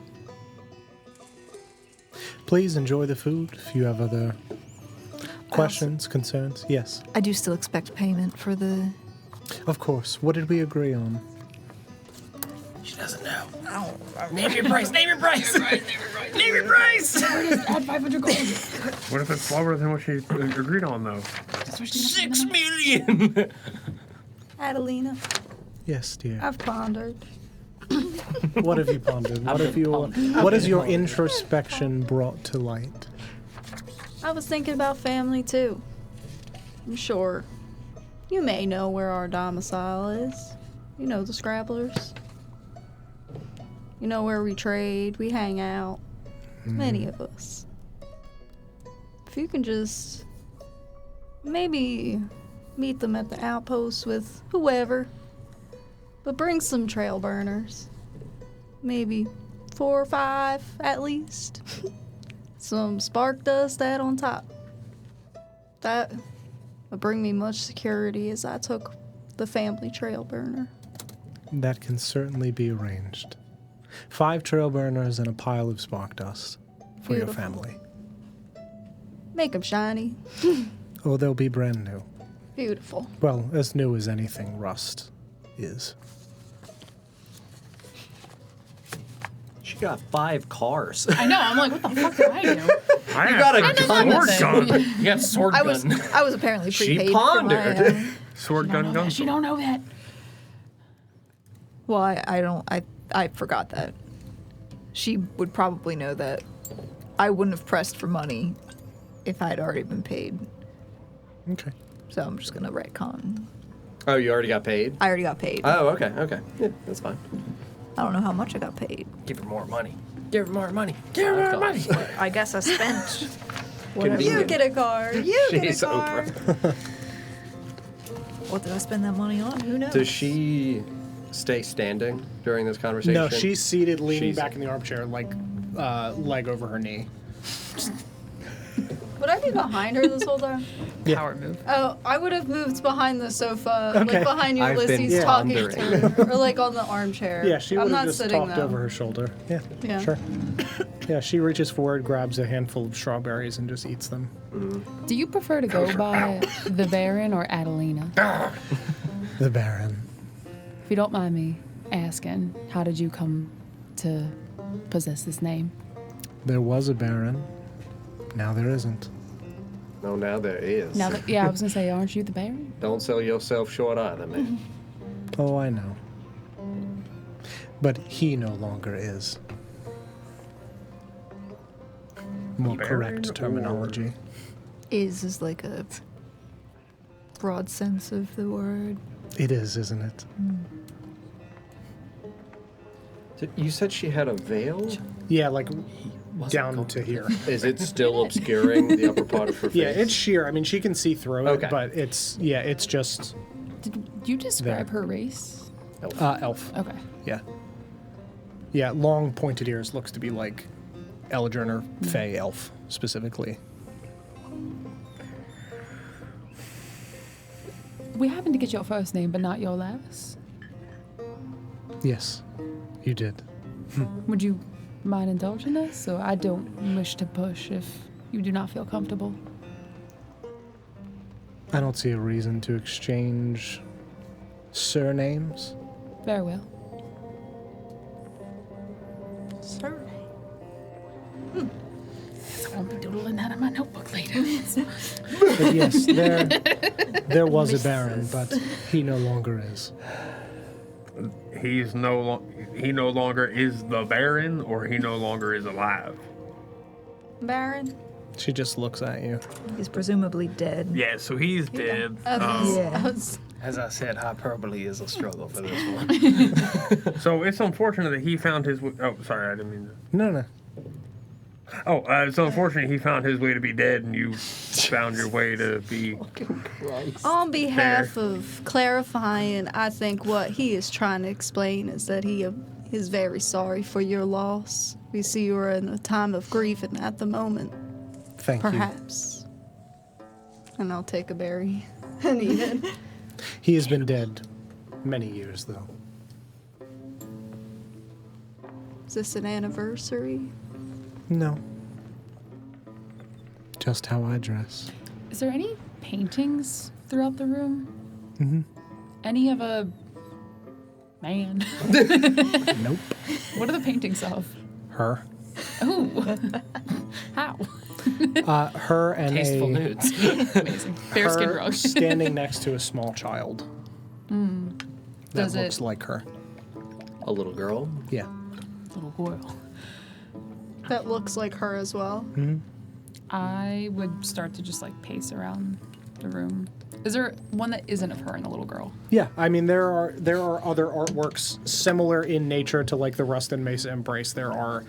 Please enjoy the food. If you have other questions, concerns, yes. I do still expect payment for the... Of course. What did we agree on? She doesn't know. Name your price. Name your price. Name your price. Add 500 gold. What if it's lower than what she agreed on, though? $6 million. Adelina, Yes, dear. I've pondered. What have you pondered? What has your introspection brought to light? I was thinking about family too. I'm sure you may know where our domicile is. You know the Scrabblers. You know where we trade, we hang out. Many of us. If you can just maybe meet them at the outpost with whoever, but bring some trail burners. Maybe 4 or 5 at least. Some spark dust add on top. That would bring me much security as I took the family trail burner. That can certainly be arranged. 5 trail burners and a pile of spark dust for your Beautiful. family. Make them shiny. Oh, they'll be brand new. Beautiful. Well, as new as anything rust is. She got 5 cars. I know. I'm like, what the fuck did I do? I got a sword gun. gun. You got sword I gun. was apparently She prepaid pondered. for my... Sword gun gun. She don't know that. Well, I forgot that. She would probably know that. I wouldn't have pressed for money if I'd already been paid. Okay. So I'm just gonna retcon. Oh, you already got paid? I already got paid. Oh, okay. Yeah, that's fine. I don't know how much I got paid. Give her more money. Give him our money. Give him our money. I guess I spent. You get a car. You get a She's car. Oprah. What did I spend that money on? Who knows? Does she stay standing during this conversation? No, she's seated, leaning She's- back in the armchair, like leg over her knee. Would I be behind her this whole time? Yeah. Power move. Oh, I would have moved behind the sofa, Okay. like behind I've been Ulysses, talking to pondering. her, or like on the armchair. Yeah, she I'm would have not just sitting talked though. over her shoulder. Yeah, Yeah. sure. Yeah, she reaches forward, grabs a handful of strawberries, and just eats them. Do you prefer to go by the Baron or Adelina? The Baron. If you don't mind me asking, how did you come to possess this name? There was a Baron. Now there isn't. No, now there is. Now that, yeah, I was gonna say, aren't you the Baron? Don't sell yourself short either, man. Oh, I know. But he no longer is. More Baron correct or- terminology. Is like a broad sense of the word. It is, isn't it? You said she had a veil? Yeah, like Wasn't down going to here. Is it still obscuring the upper part of her face? Yeah, it's sheer. I mean, she can see through Okay. it, but it's just Did you describe There. her race? elf. Okay. Yeah. Yeah, long pointed ears looks to be like Eldrin or Fey elf specifically. We happened to get your first name, but not your last. Yes, you did. Would you mind indulging us? So I don't wish to push if you do not feel comfortable. I don't see a reason to exchange surnames. Very well. Sir. I'll be doodling that in my notebook later. But yes, there was a Baron, but he no longer is. He no longer is the Baron, or he no longer is alive. Baron? She just looks at you. He's presumably dead. Yeah, so he's dead. Yeah. As I said, hyperbole is a struggle for this one. So it's unfortunate that he found his. Oh, sorry, I didn't mean to. No. Oh, it's unfortunate he found his way to be dead, and you found your way to be. On behalf of clarifying, I think what he is trying to explain is that he is very sorry for your loss. We see you are in a time of grief and at the moment, Thank you. perhaps. And I'll take a berry and eat it. He has been dead many years, though. Is this an anniversary? No. Just how I dress. Is there any paintings throughout the room? Mm-hmm. Any of a man? Nope. What are the paintings of? Her. Ooh. How? Her and Tasteful a nudes. Amazing. Bearskin her rug. standing next to a small child. That Does looks it- like her. A little girl? Yeah. Little girl. That looks like her as well. I would start to just like pace around the room. Is there one that isn't of her and the little girl? Yeah, I mean there are other artworks similar in nature to like the Rust and Mesa Embrace. There are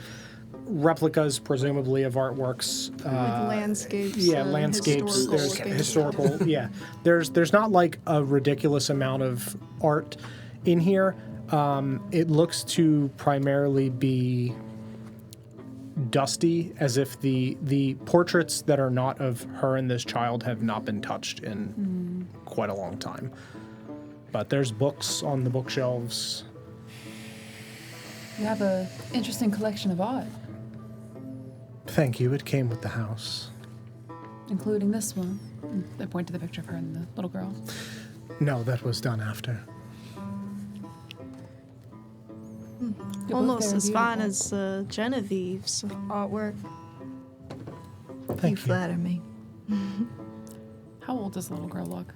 replicas, presumably, of artworks. With landscapes. Yeah, and landscapes. historical There's things. historical. Yeah, there's not like a ridiculous amount of art in here. It looks to primarily be dusty, as if the portraits that are not of her and this child have not been touched in quite a long time. But there's books on the bookshelves. You have a interesting collection of art, Thank you. It came with the house. including this one. I point to the picture of her and the little girl. No, that was done after. You're both Almost very as fine beautiful. as Genevieve's artwork. You Thank you. flatter me. How old does the little girl look?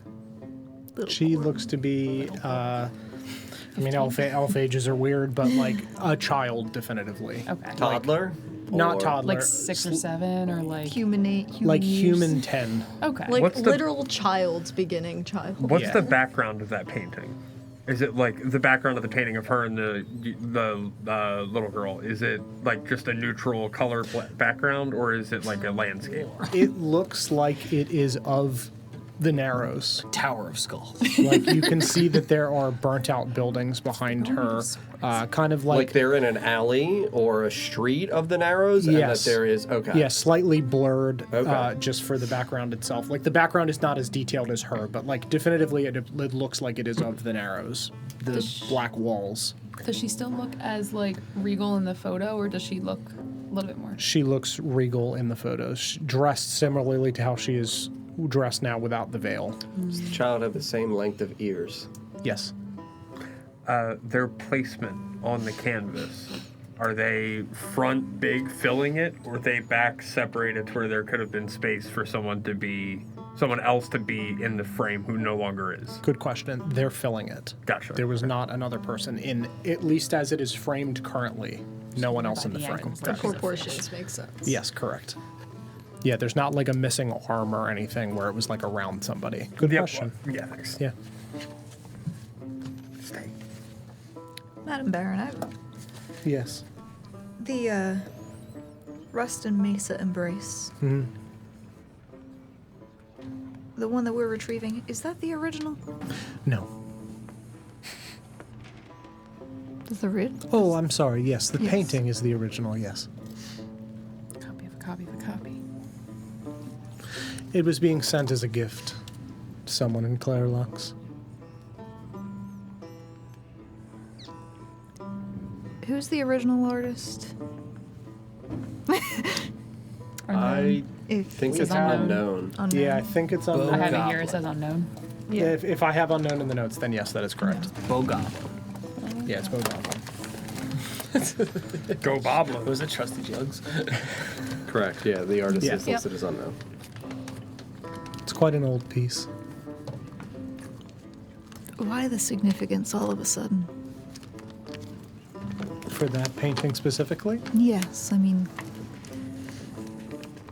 She looks to be, I mean, elf ages are weird, but like a child, definitively. Okay. Toddler? Not Or- toddler. Like 6 or 7 or like. Human Like years. human 10. Okay. Like What's the- literal child's beginning child. What's Yeah. the background of that painting? Is it like the background of the painting of her and the little girl? Is it like just a neutral color background, or is it like a landscape? It looks like it is of the Narrows. Tower of Skulls. Like you can see that there are burnt out buildings behind her, kind of Like they're in an alley or a street of the Narrows, and that Yes. there is yeah, slightly blurred, Okay. just for the background itself. Like the background is not as detailed as her, but like definitively it looks like it is of the Narrows. The black walls. Does she still look as like regal in the photo, or does she look a little bit more? She looks regal in the photos, dressed similarly to how she is dressed now without the veil. Does the child have the same length of ears? Yes. Their placement on the canvas, are they front big filling it, or are they back separated to where there could have been space for someone else to be in the frame who no longer is? Good question. They're filling it. Gotcha. There was not another person in, at least as it is framed currently. No one else in the frame. The proportions make sense. Yes, correct. Yeah, there's not like a missing arm or anything where it was like around somebody. Good question. Yeah, thanks. Yeah. Madam Baron, Yes. the Rust and Mesa embrace. Mhm. The one that we're retrieving, is that the original? No. The rid? Oh, I'm sorry. Yes, the Yes. painting is the original. Yes. Copy of a copy of a copy. It was being sent as a gift to someone in Clairlux. Who's the original artist? I If think Says it's unknown. unknown. Yeah, I think it's unknown. I have it Goblin. here. It says unknown. Yeah. If I have unknown in the notes, then yes, that is correct. Bogoblin. Yeah, it's Bogoblin. Go Boblin. Was it Trusty Jugs? Correct. Yeah, the artist Yeah. is listed as unknown. It's quite an old piece. Why the significance all of a sudden? For that painting specifically? Yes, I mean,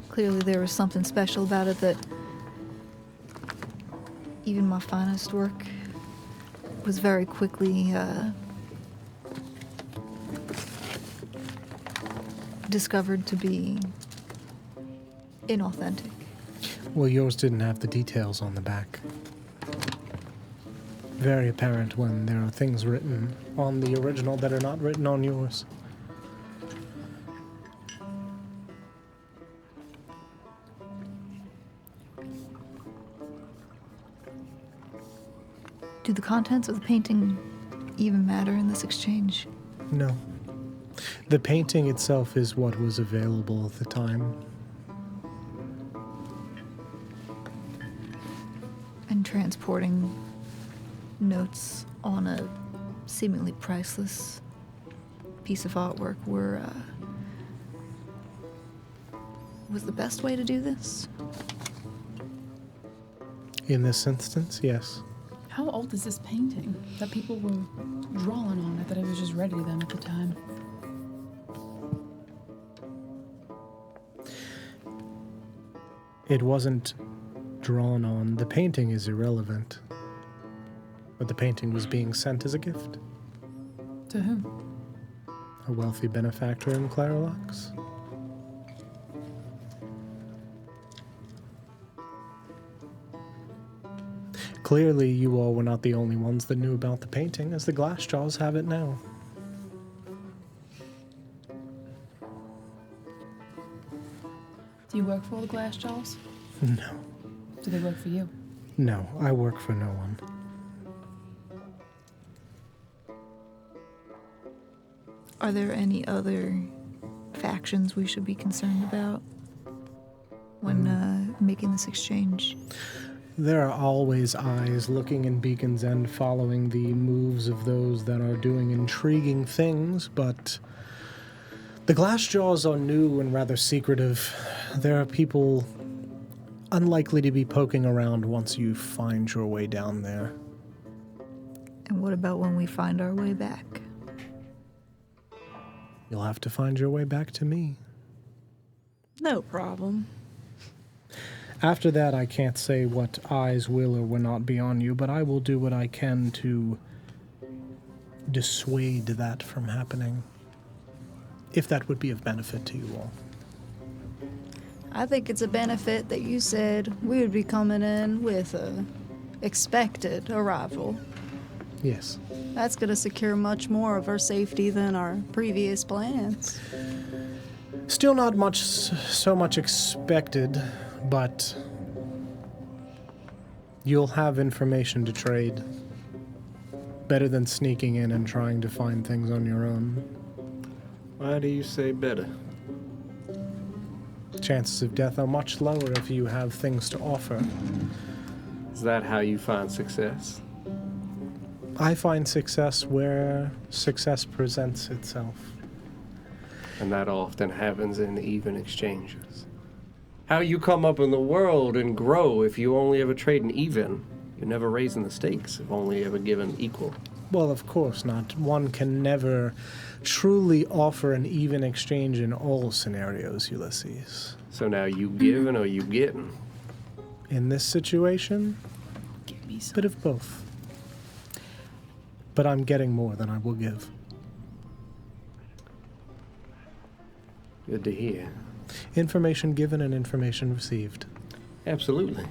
clearly there was something special about it that even my finest work was very quickly discovered to be inauthentic. Well, yours didn't have the details on the back. Very apparent when there are things written on the original that are not written on yours. Do the contents of the painting even matter in this exchange? No. The painting itself is what was available at the time. And transporting notes on a seemingly priceless piece of artwork was the best way to do this? In this instance, yes. How old is this painting that people were drawing on it, that it was just ready to them at the time? It wasn't drawn on. The painting is irrelevant. But the painting was being sent as a gift. To whom? A wealthy benefactor in Clairlux. Clearly, you all were not the only ones that knew about the painting, as the Glassjaws have it now. Do you work for all the Glassjaws? No. Do they work for you? No, I work for no one. Are there any other factions we should be concerned about when making this exchange? There are always eyes looking in Beacon's End, following the moves of those that are doing intriguing things, but the Glassjaws are new and rather secretive. There are people unlikely to be poking around once you find your way down there. And what about when we find our way back? You'll have to find your way back to me. No problem. After that, I can't say what eyes will or will not be on you, but I will do what I can to dissuade that from happening, if that would be of benefit to you all. I think it's a benefit that you said we would be coming in with a expected arrival. Yes. That's going to secure much more of our safety than our previous plans. Still not so much expected, but you'll have information to trade. Better than sneaking in and trying to find things on your own. Why do you say better? Chances of death are much lower if you have things to offer. Is that how you find success? I find success where success presents itself. And that often happens in even exchanges. How you come up in the world and grow if you only ever trade in even. You're never raising the stakes if only ever given equal. Well, of course not. One can never truly offer an even exchange in all scenarios, Ulysses. So now you giving or you getting? In this situation, Give me some. bit of both. But I'm getting more than I will give. Good to hear. Information given and information received. Absolutely.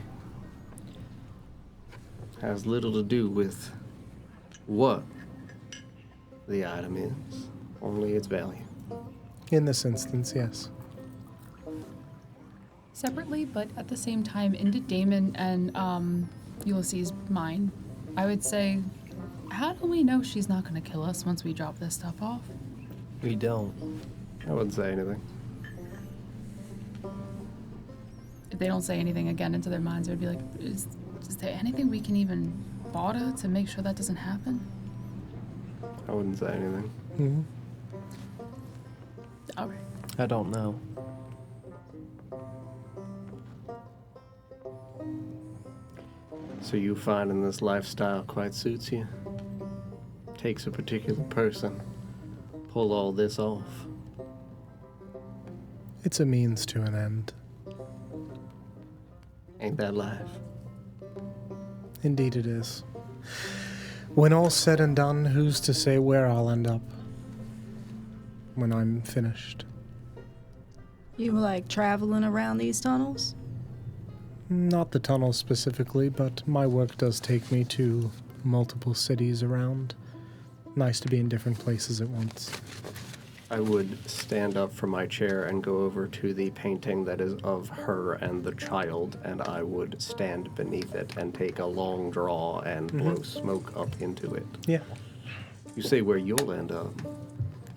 Has little to do with what the item is, only its value. In this instance, yes. Separately, but at the same time, into Damon and Ulysses' mind, I would say, how do we know she's not going to kill us once we drop this stuff off? We don't. I wouldn't say anything. If they don't say anything again into their minds, it would be like, is there anything we can even barter to make sure that doesn't happen? I wouldn't say anything. Mm-hmm. All right. I don't know. So you finding this lifestyle quite suits you? Takes a particular person. Pull all this off. It's a means to an end. Ain't that life? Indeed it is. When all's said and done, who's to say where I'll end up when I'm finished? You like traveling around these tunnels? Not the tunnels specifically, but my work does take me to multiple cities around. Nice to be in different places at once. I would stand up from my chair and go over to the painting that is of her and the child, and I would stand beneath it and take a long draw and blow smoke up into it. Yeah. You say where you'll end up.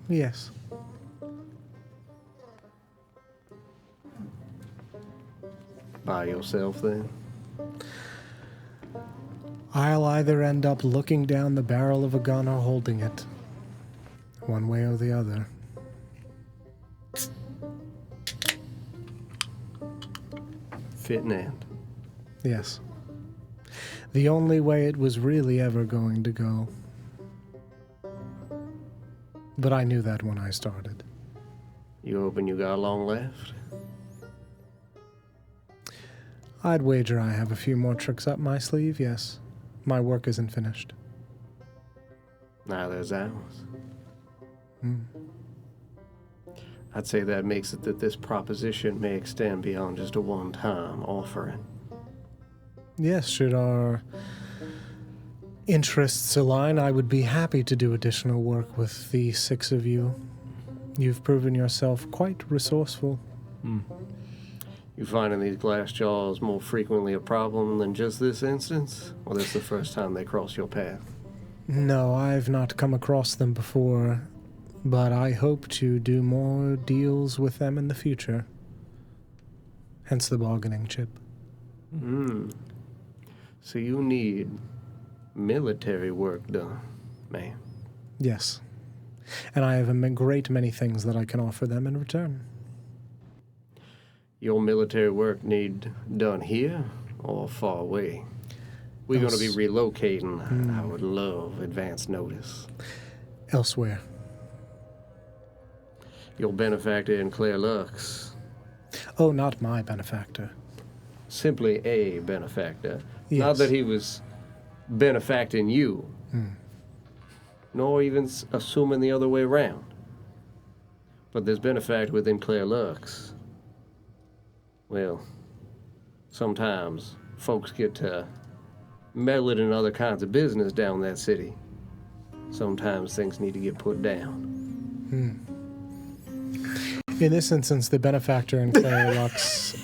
Yes. By yourself, then? I'll either end up looking down the barrel of a gun or holding it. One way or the other. Fitting end. Yes. The only way it was really ever going to go. But I knew that when I started. You hoping you got long left? I'd wager I have a few more tricks up my sleeve, yes. My work isn't finished. Neither is ours. Mm. I'd say that makes it that this proposition may extend beyond just a one-time offering. Yes, should our interests align, I would be happy to do additional work with the 6 of you. You've proven yourself quite resourceful. You finding these glass jaws more frequently a problem than just this instance? Or this the first time they cross your path? No, I've not come across them before, but I hope to do more deals with them in the future. Hence the bargaining chip. So you need military work done, man. Yes. And I have a great many things that I can offer them in return. Your military work need done here or far away? We're going to be relocating. I would love advance notice. Elsewhere. Your benefactor in Claire Lux. Oh, not my benefactor. Simply a benefactor. Yes. Not that he was benefacting you. nor even assuming the other way around. But there's been a fact within Claire Lux. Well, sometimes folks get to meddling in other kinds of business down that city. Sometimes things need to get put down. In this instance, the benefactor in Claire Lux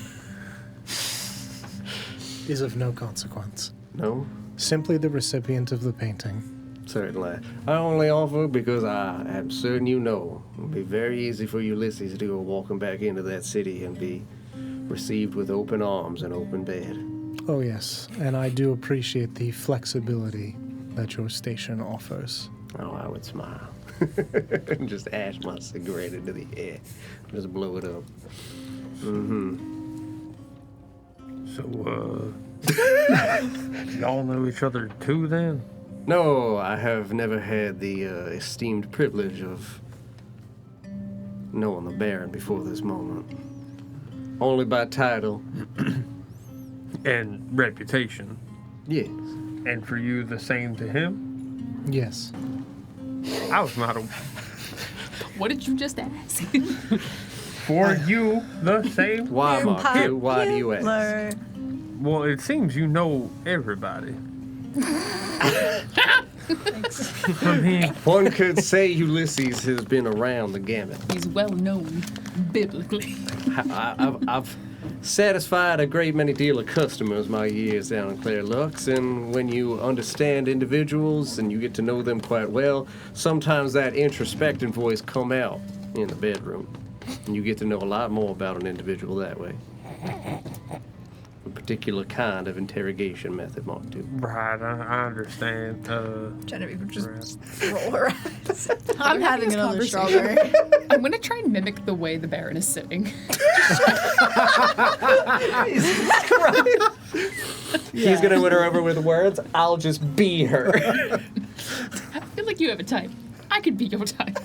is of no consequence. No? Simply the recipient of the painting. Certainly. I only offer because I am certain you know it'll be very easy for Ulysses to go walking back into that city and be received with open arms and open bed. Oh, yes. And I do appreciate the flexibility that your station offers. Oh, I would smile. And just ash my cigarette into the air. Just blow it up. So, y'all know each other too then? No, I have never had the esteemed privilege of knowing the Baron before this moment. Only by title. And reputation. Yes. And for you, the same to him? Yes. I was not a... What did you just ask? For you, the same? Why, Mark? Why do you ask? Well, it seems you know everybody. I mean, One could say Ulysses has been around the gamut. He's well known biblically. I've satisfied a great many deal of customers my years down in Claire Lux, and when you understand individuals and you get to know them quite well, sometimes that introspective voice come out in the bedroom, and you get to know a lot more about an individual that way. A particular kind of interrogation method, Mark, too. right, I understand. Genevieve would just roll her eyes. I'm having another strawberry. I'm gonna try and mimic the way the Baron is sitting. He's gonna win her over with words. I'll just be her. I feel like you have a type. I could be your type.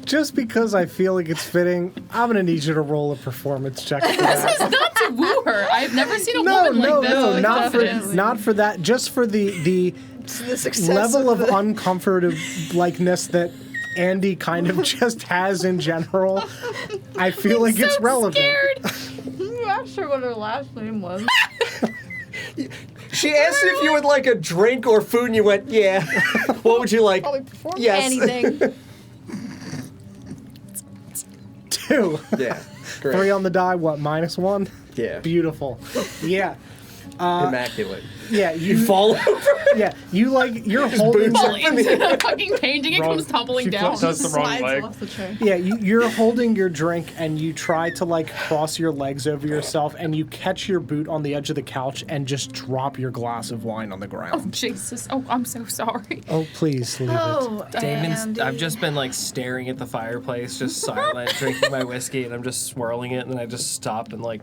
Just because I feel like it's fitting, I'm going to need you to roll a performance check for that. This is not to woo her. I've never seen a woman like this. No, with confidence. not for that. Just for the level of uncomfortableness that Andy kind of just has in general. I feel like it's relevant. Scared. I'm not sure what her last name was. She asked if you would like a drink or food, and you went, yeah. What would you like? Probably perform Yes. anything. 2. Yeah. Great. 3 on the die, what, -1? Yeah. Beautiful. Yeah. Immaculate. Yeah, You fall over. Yeah, you're holding. Fall into the fucking painting. It comes tumbling she down. flips us the wrong Slides leg. off the tray. Yeah, you're holding your drink and you try to like cross your legs over yourself and you catch your boot on the edge of the couch and just drop your glass of wine on the Oh, ground. Jesus. Oh, I'm so sorry. Oh, please leave it. Oh, Damon's. Andy. I've just been like staring at the fireplace, just silent, drinking my whiskey, and I'm just swirling it, and then I just stop and like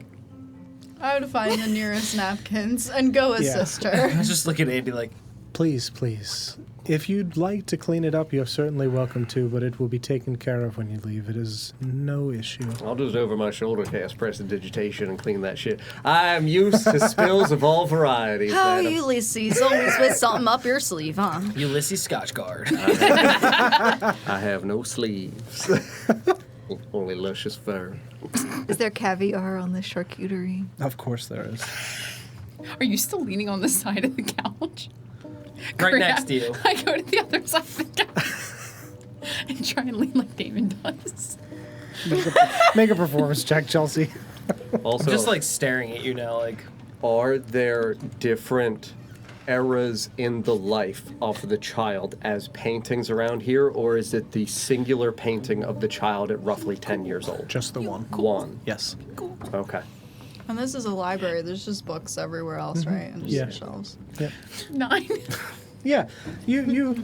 I would find the nearest napkins and go assist her. I just look at Andy like, Please, please. If you'd like to clean it up, you're certainly welcome to, but it will be taken care of when you leave. It is no issue. I'll just over my shoulder cast prestidigitation and clean that shit. I'm used to spills of all varieties. How madam. Ulysses, always with something up your sleeve, huh? Ulysses Scotch Guard. I have no sleeves. Only luscious fur. Is there caviar on the charcuterie? Of course there is. Are you still leaning on the side of the couch? Right next to you. I go to the other side of the couch and try and lean like Damon does. Make a performance check, Chelsea. Also, Just like staring at you now, like are there different eras in the life of the child as paintings around here, or is it the singular painting of the child at roughly 10 years old? Just the one. One. Yes. Okay. And this is a library. There's just books everywhere else, right? And just Yeah. shelves. 9. Yeah. You're doing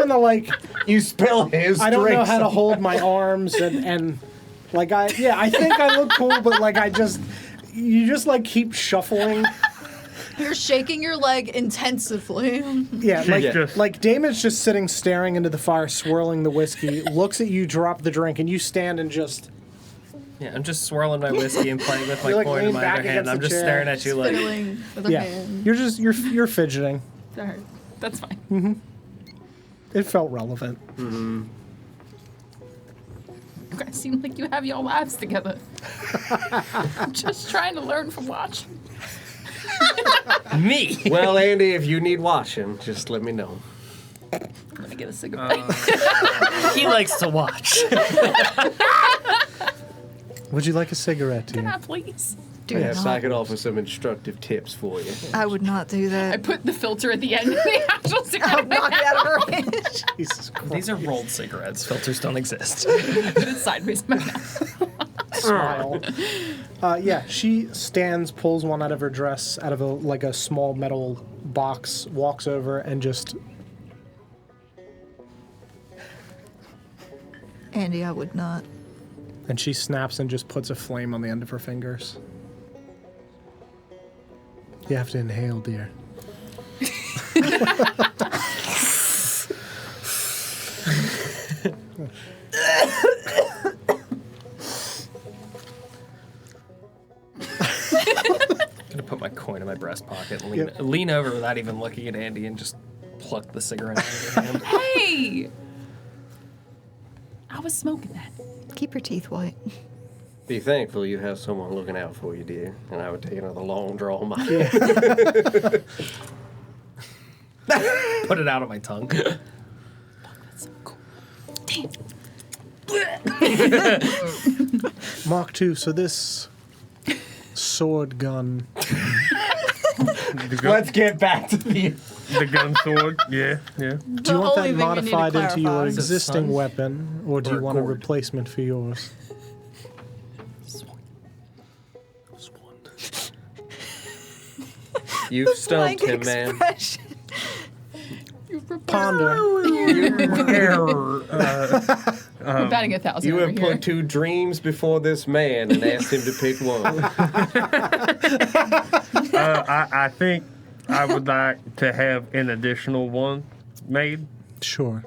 the like, You spill his I don't know drinks. how to hold my arms and like I think I look cool, but like you just like keep shuffling. You're shaking your leg intensively. Yeah, like just- like Damon's just sitting staring into the fire, swirling the whiskey, looks at you, drop the drink, and you stand and just yeah, I'm just swirling my whiskey and playing with my You, like, coin in lean my back other hand. against I'm the just chair. staring at you like Fiddling with a yeah. hand. You're fidgeting. Sorry. That's fine. It felt relevant. You guys seem like you have your lives together. I'm just trying to learn from watching. Me. Well, Andy, if you need watching, just let me know. Let me get a cigarette. He likes to watch. Would you like a cigarette, Can dear? I please? Do Yes, not. I could offer some instructive tips for you. I would not do I that. put the filter at the end of the actual I'll cigarette. knock it out of her hand. Jesus Christ. These are rolled cigarettes. Filters don't exist. Put it sideways in my mouth. Smile. Yeah, she stands, pulls one out of her dress, out of a small metal box, walks over, and just... Andy, I would not. And she snaps and just puts a flame on the end of her fingers. You have to inhale, dear. I'm gonna put my coin in my breast pocket and lean over without even looking at Andy and just pluck the cigarette out of her hand. Hey! I was smoking that. Keep your teeth white. Be thankful you have someone looking out for you, dear. And I would take another long draw on my Put it out on my tongue. That's so cool. Damn. Mark II, so this sword gun... Let's get back to the... The gun sword. Yeah. Do you The want only that thing we need to modified into your clarify. Is it existing sun? weapon, or do Or you want a gourd? replacement for yours? You've stumped him, Blank man. expression. Ponder. Error. We're batting 1,000 You over have here. put two dreams before this man and asked him to pick one. I think I would like to have an additional one made. Sure.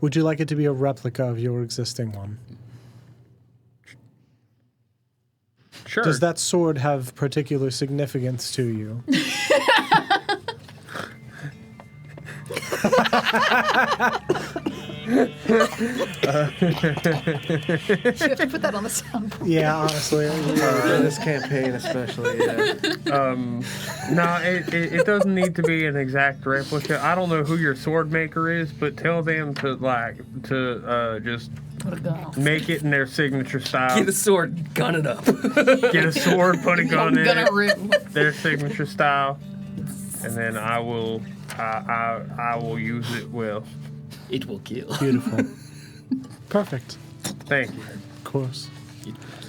Would you like it to be a replica of your existing one? Sure. Does that sword have particular significance to you? You have to put that on the soundboard. Yeah, honestly. For this campaign especially, yeah. No, it doesn't need to be an exact replica. I don't know who your sword maker is, but tell them to just Put a gun on. make it in their signature style. Get a sword, gun it up. Get a sword, put a gun in it, Gunaroo. their signature style, and then I will use it well. It will kill. Beautiful. Perfect. Thank you. Of course.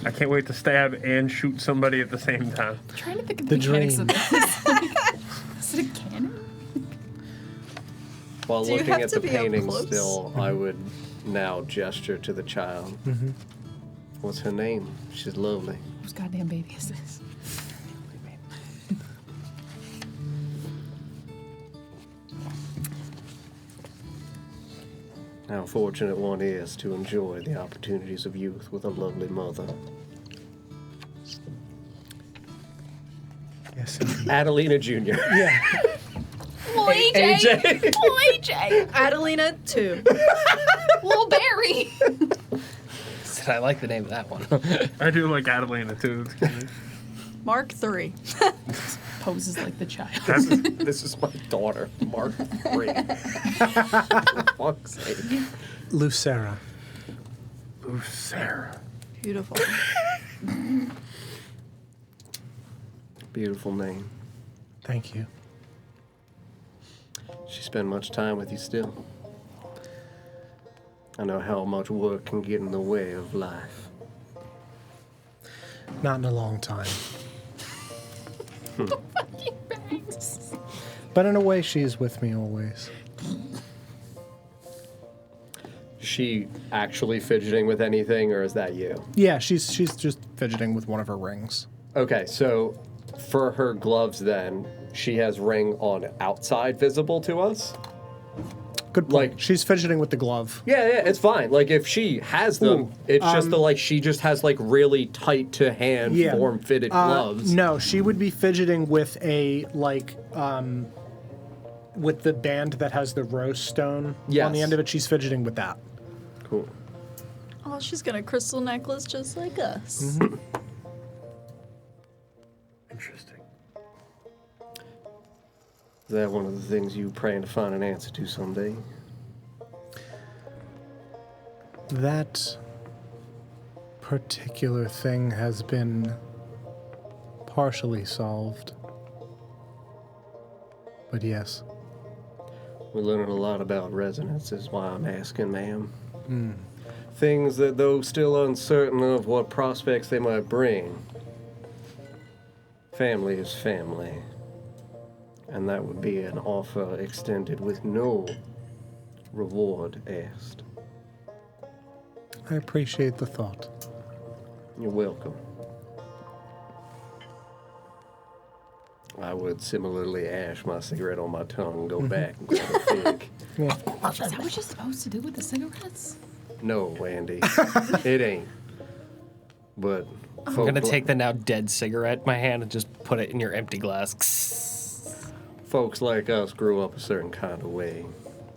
I can't wait to stab and shoot somebody at the same time. I'm trying to think of The the mechanics dream. of this. Is it a cannon? While Do you looking have at to the be up painting close? still, I would now gesture to the child. What's her name? She's lovely. Whose goddamn baby is this? How fortunate one is to enjoy the opportunities of youth with a lovely mother. Yes. Adelina Jr. Yeah. Little AJ. AJ. Little AJ. Adelina 2. Little Barry. Said I like the name of that one. I do like Adelina too. It's good. Mark 3. Poses like the child. This is my daughter, Mark 3. Fuck's sake. Lucera. Ooh, Sarah. Beautiful. Beautiful name. Thank you. She spend much time with you still. I know how much work can get in the way of life. Not in a long time. Bangs. But in a way, she is with me always. She actually fidgeting with anything, or is that you? Yeah, she's just fidgeting with one of her rings. Okay, so for her gloves then, she has ring on outside visible to us? Good point. Like- She's fidgeting with the glove. Yeah, it's fine. Like, if she has them, Ooh, it's just the, like, she just has, like, really tight-to-hand, Yeah. form-fitted gloves. No, she would be fidgeting with a, like, with the band that has the rose stone on Yes. the end of it. She's fidgeting with that. Cool. Oh, she's got a crystal necklace just like us. Interesting. Is that one of the things you praying to find an answer to someday? That particular thing has been partially solved. But yes. We're learning a lot about resonance, is why I'm asking, ma'am. Things that, though still uncertain of what prospects they might bring, family is family. And that would be an offer extended with no reward asked. I appreciate the thought. You're welcome. I would similarly ash my cigarette on my tongue and go back and grab a fig. Yeah. Is that what you're supposed to do with the cigarettes? No, Andy. It ain't. But I'm gonna take the now dead cigarette in my hand and just put it in your empty glass. folks like us grew up a certain kind of way,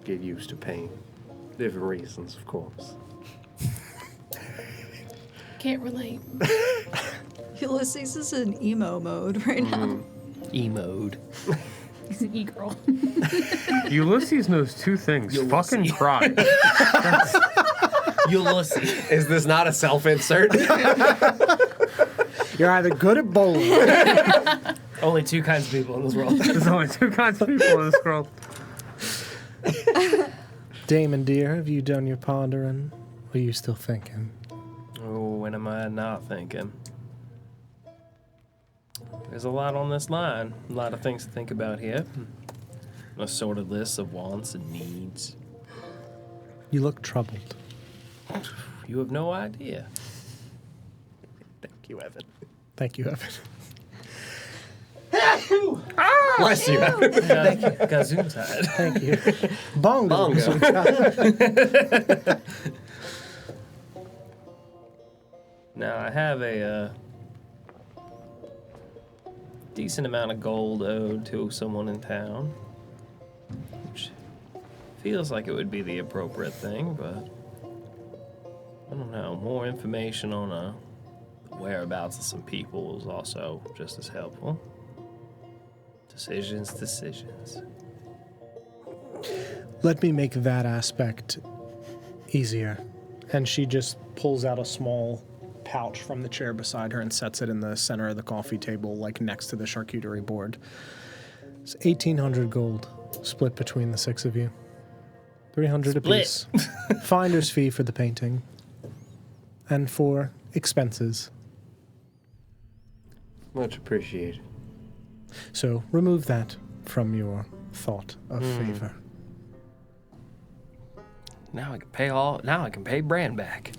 get used to pain. Different reasons, of course. Can't relate. Ulysses is in emo mode right now. E-mode. He's an e-girl. Ulysses knows two things. Fucking cry. Ulysses. Is this not a self-insert? You're either good at bowling. Only two kinds of people in this world. There's only two kinds of people in this world. Damon, dear, have you done your pondering? Or are you still thinking? Oh, when am I not thinking? There's a lot on this line. A lot of things to think about here. A sorted list of wants and needs. You look troubled. You have no idea. Thank you, Evan. Thank you, Evan. Bless you. Gazoonside. Thank you. Bongo. Now, I have a decent amount of gold owed to someone in town, which feels like it would be the appropriate thing, but I don't know. More information on the whereabouts of some people is also just as helpful. Decisions. Let me make that aspect easier. And she just pulls out a small pouch from the chair beside her and sets it in the center of the coffee table, like next to the charcuterie board. It's 1,800 gold, split between the six of you. 300 apiece. Finder's fee for the painting. And for expenses. Much appreciated. So remove that from your thought of favor. Now I can pay Bran back.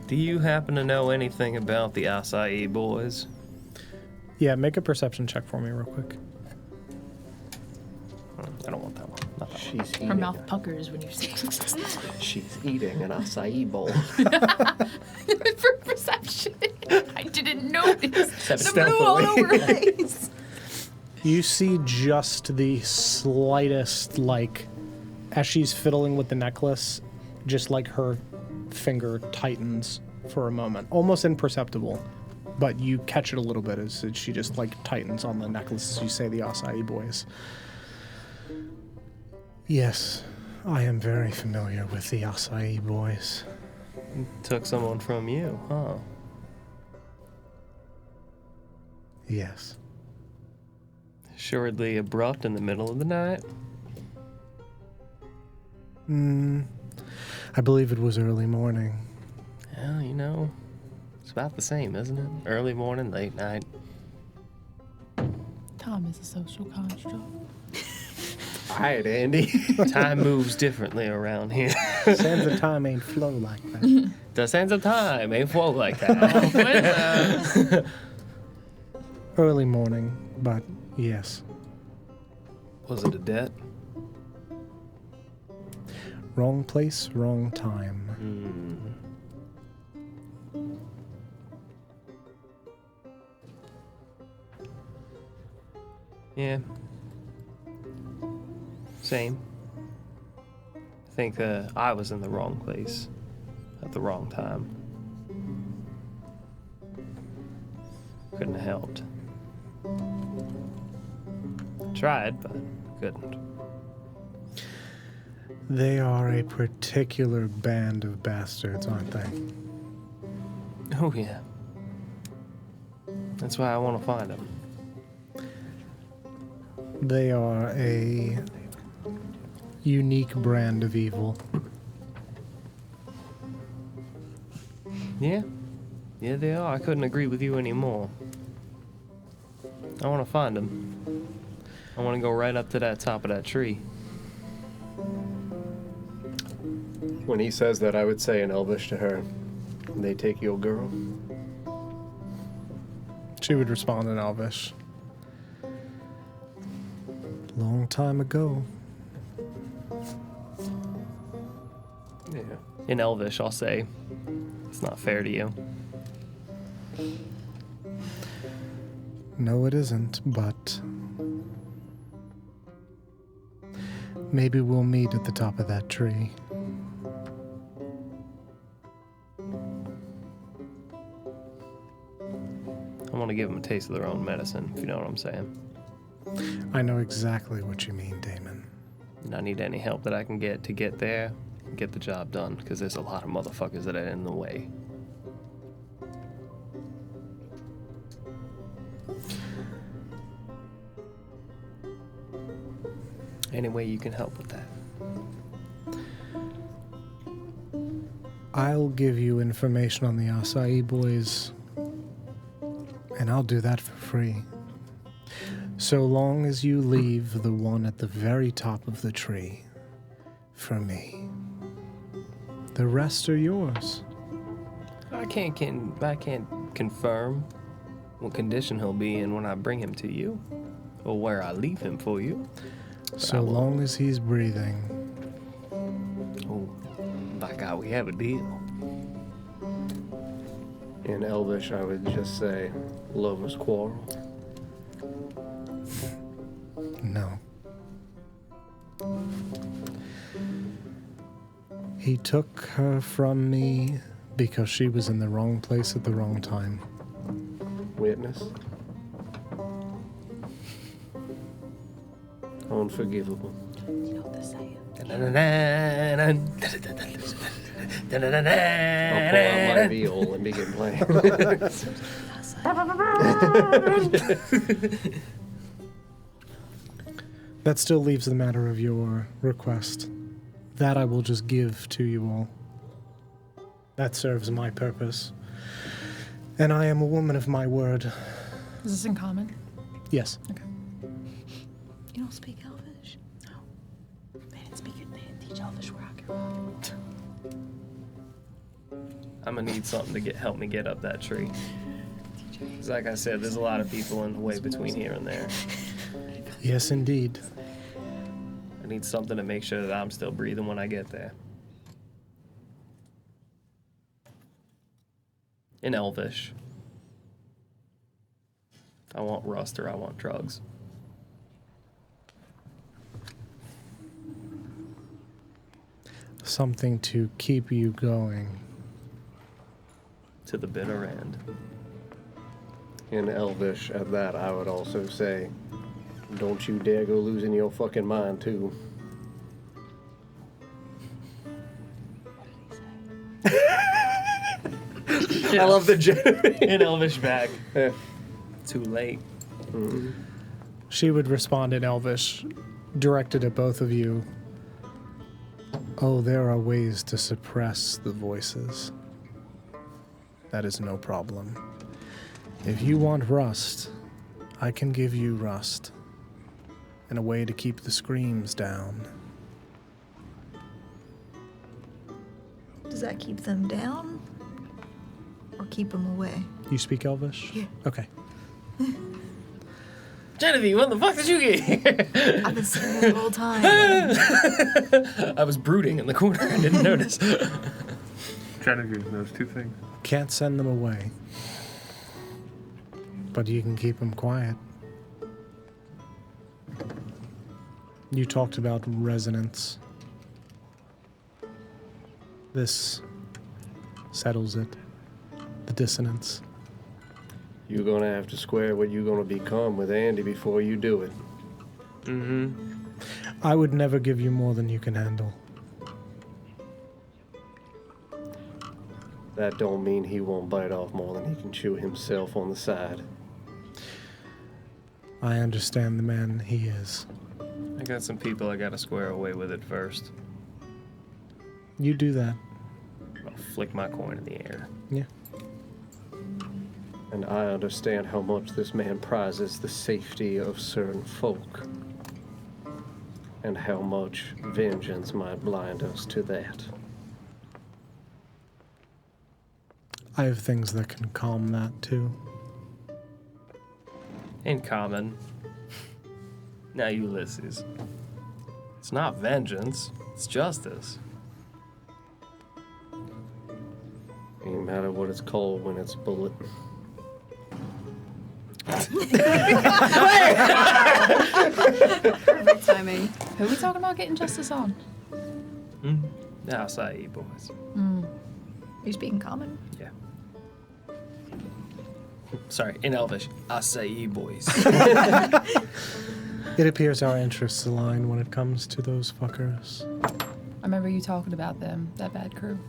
Do you happen to know anything about the acai boys? Yeah, make a perception check for me real quick. I don't want that one. Not that one. She's eating. Her mouth puckers when you say She's eating an acai bowl. for perception. I didn't notice. The Stealthily. blue all over her face. You see just the slightest, like, as she's fiddling with the necklace, just like her finger tightens for a moment. Almost imperceptible, but you catch it a little bit as she just, like, tightens on the necklace as you say the acai boys. Yes, I am very familiar with the acai boys. Took someone from you, huh? Yes. Assuredly abrupt in the middle of the night. I believe it was early morning. Well, you know, it's about the same, isn't it? Early morning, late night. Time is a social construct. All right, Andy. Time moves differently around here. Sands of time ain't flow like that. The sands of time ain't flow like that. Early morning, but yes. Was it a debt? Wrong place, wrong time. Yeah. Same. I think I was in the wrong place at the wrong time. Couldn't have helped. Tried, but couldn't. They are a particular band of bastards, aren't they? Oh, yeah. That's why I want to find them. They are a unique brand of evil. Yeah. Yeah, they are. I couldn't agree with you anymore. I want to find them. I want to go right up to that top of that tree. When he says that, I would say in Elvish to her, "They take your girl?" She would respond in Elvish. Long time ago. Yeah. In Elvish, I'll say, it's not fair to you. No, it isn't, but maybe we'll meet at the top of that tree. I want to give them a taste of their own medicine, if you know what I'm saying. I know exactly what you mean, Damon. And I need any help that I can get to get there and get the job done, because there's a lot of motherfuckers that are in the way. Any way you can help with that? I'll give you information on the Acai boys, and I'll do that for free. So long as you leave the one at the very top of the tree for me. The rest are yours. I can't confirm what condition he'll be in when I bring him to you, or where I leave him for you. So long as he's breathing. Oh, by God, we have a deal. In Elvish, I would just say, "Lovers quarrel." No. He took her from me because she was in the wrong place at the wrong time. Witness. Unforgivable. You know what they're saying. I'll pull out my viol and begin playing. That still leaves the matter of your request. That I will just give to you all. That serves my purpose. And I am a woman of my word. Is this in common? Yes. Okay. You don't speak Elvish? No. They didn't speak it. They didn't teach Elvish where I grew up. I'm gonna need something to help me get up that tree. 'Cause like I said, there's a lot of people in the way between here and there. Yes, indeed. I need something to make sure that I'm still breathing when I get there. In Elvish. I want rust or I want drugs. Something to keep you going. To the bitter end. In Elvish, at that, I would also say, "Don't you dare go losing your fucking mind, too." I love the In Elvish back. Yeah. Too late. She would respond in Elvish, directed at both of you. Oh, there are ways to suppress the voices. That is no problem. If you want rust, I can give you rust. And a way to keep the screams down. Does that keep them down? Or keep them away? You speak Elvish? Yeah. Okay. Genevieve, when the fuck did you get here? I've been sitting here the whole time. I was brooding in the corner and didn't notice. Genevieve knows two things. Can't send them away. But you can keep them quiet. You talked about resonance. This settles it. The dissonance. You're gonna have to square what you're gonna become with Andy before you do it. I would never give you more than you can handle. That don't mean he won't bite off more than he can chew himself on the side. I understand the man he is. I got some people I gotta square away with it first. You do that. I'll flick my coin in the air. Yeah. And I understand how much this man prizes the safety of certain folk. And how much vengeance might blind us to that. I have things that can calm that too. In common. Now, Ulysses. It's not vengeance, it's justice. Ain't matter what it's called when it's bullet. Perfect timing. Who are we talking about getting justice on? Now, say, boys. You speaking common? Yeah. Sorry, in Elvish. I say ye boys. It appears our interests align when it comes to those fuckers. I remember you talking about them, that bad crew.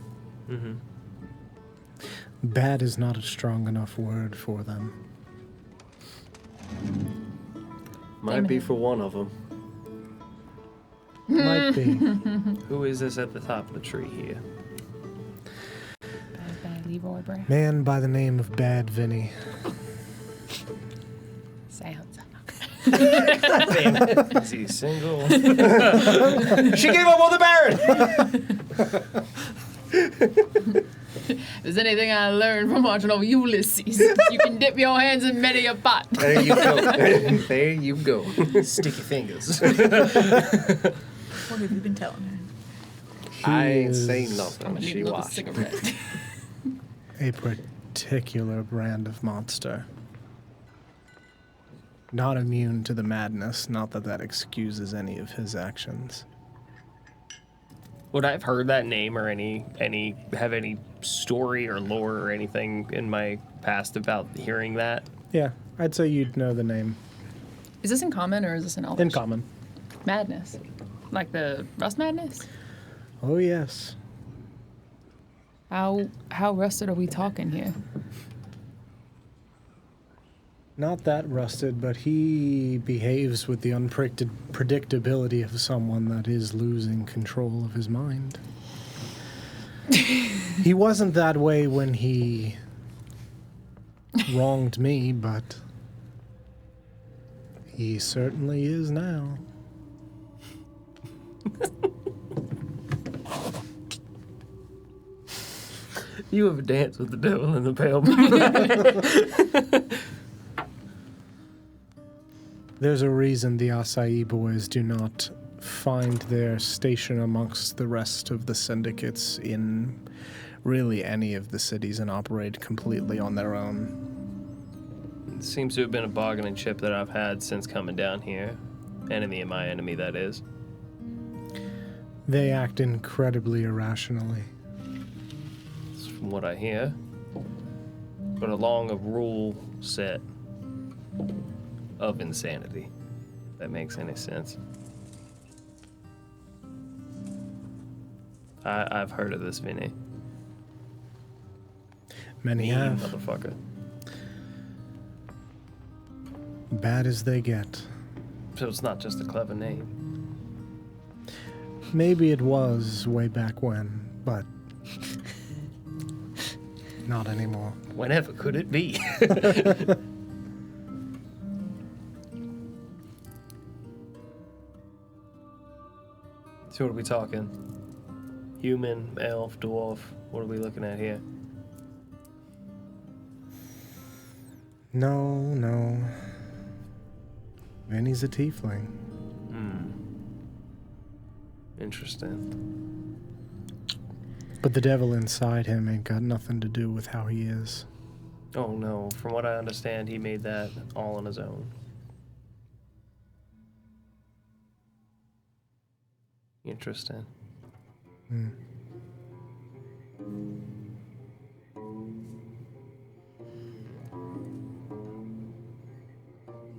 Bad is not a strong enough word for them. Might be for one of them. Might be. Who is this at the top of the tree here? Bad Leroy Brown. Man by the name of Bad Vinny. Sounds. Damn it. Is he single? She gave up on the Baron! If there's anything I learned from watching over Ulysses, you can dip your hands in many a pot. There you go. There you go. Sticky fingers. What have you been telling her? I ain't is saying I'm nothing. gonna need She another watched. cigarette. a particular brand of monster. Not immune to the madness, not that that excuses any of his actions. Would I have heard that name or have any story or lore or anything in my past about hearing that? Yeah, I'd say you'd know the name. Is this in common or is this in Elvish? In common. Madness. Like the Rust Madness? Oh, yes. How rusted are we talking here? Not that rusted, but he behaves with the unpredictability of someone that is losing control of his mind. He wasn't that way when he wronged me, but he certainly is now. You have a dance with the devil in the pale. There's a reason the Acai boys do not find their station amongst the rest of the syndicates in really any of the cities and operate completely on their own. It seems to have been a bargaining chip that I've had since coming down here. Enemy of my enemy, that is. They act incredibly irrationally. That's from what I hear. But along a rule set of insanity. If that makes any sense. I've heard of this, Vinny. Many Mean have. motherfucker. Bad as they get. So it's not just a clever name. Maybe it was way back when, but not anymore. Whenever could it be? So what are we talking? Human, elf, dwarf? What are we looking at here? No. And he's a tiefling. Interesting. But the devil inside him ain't got nothing to do with how he is. Oh no, from what I understand, he made that all on his own. Interesting.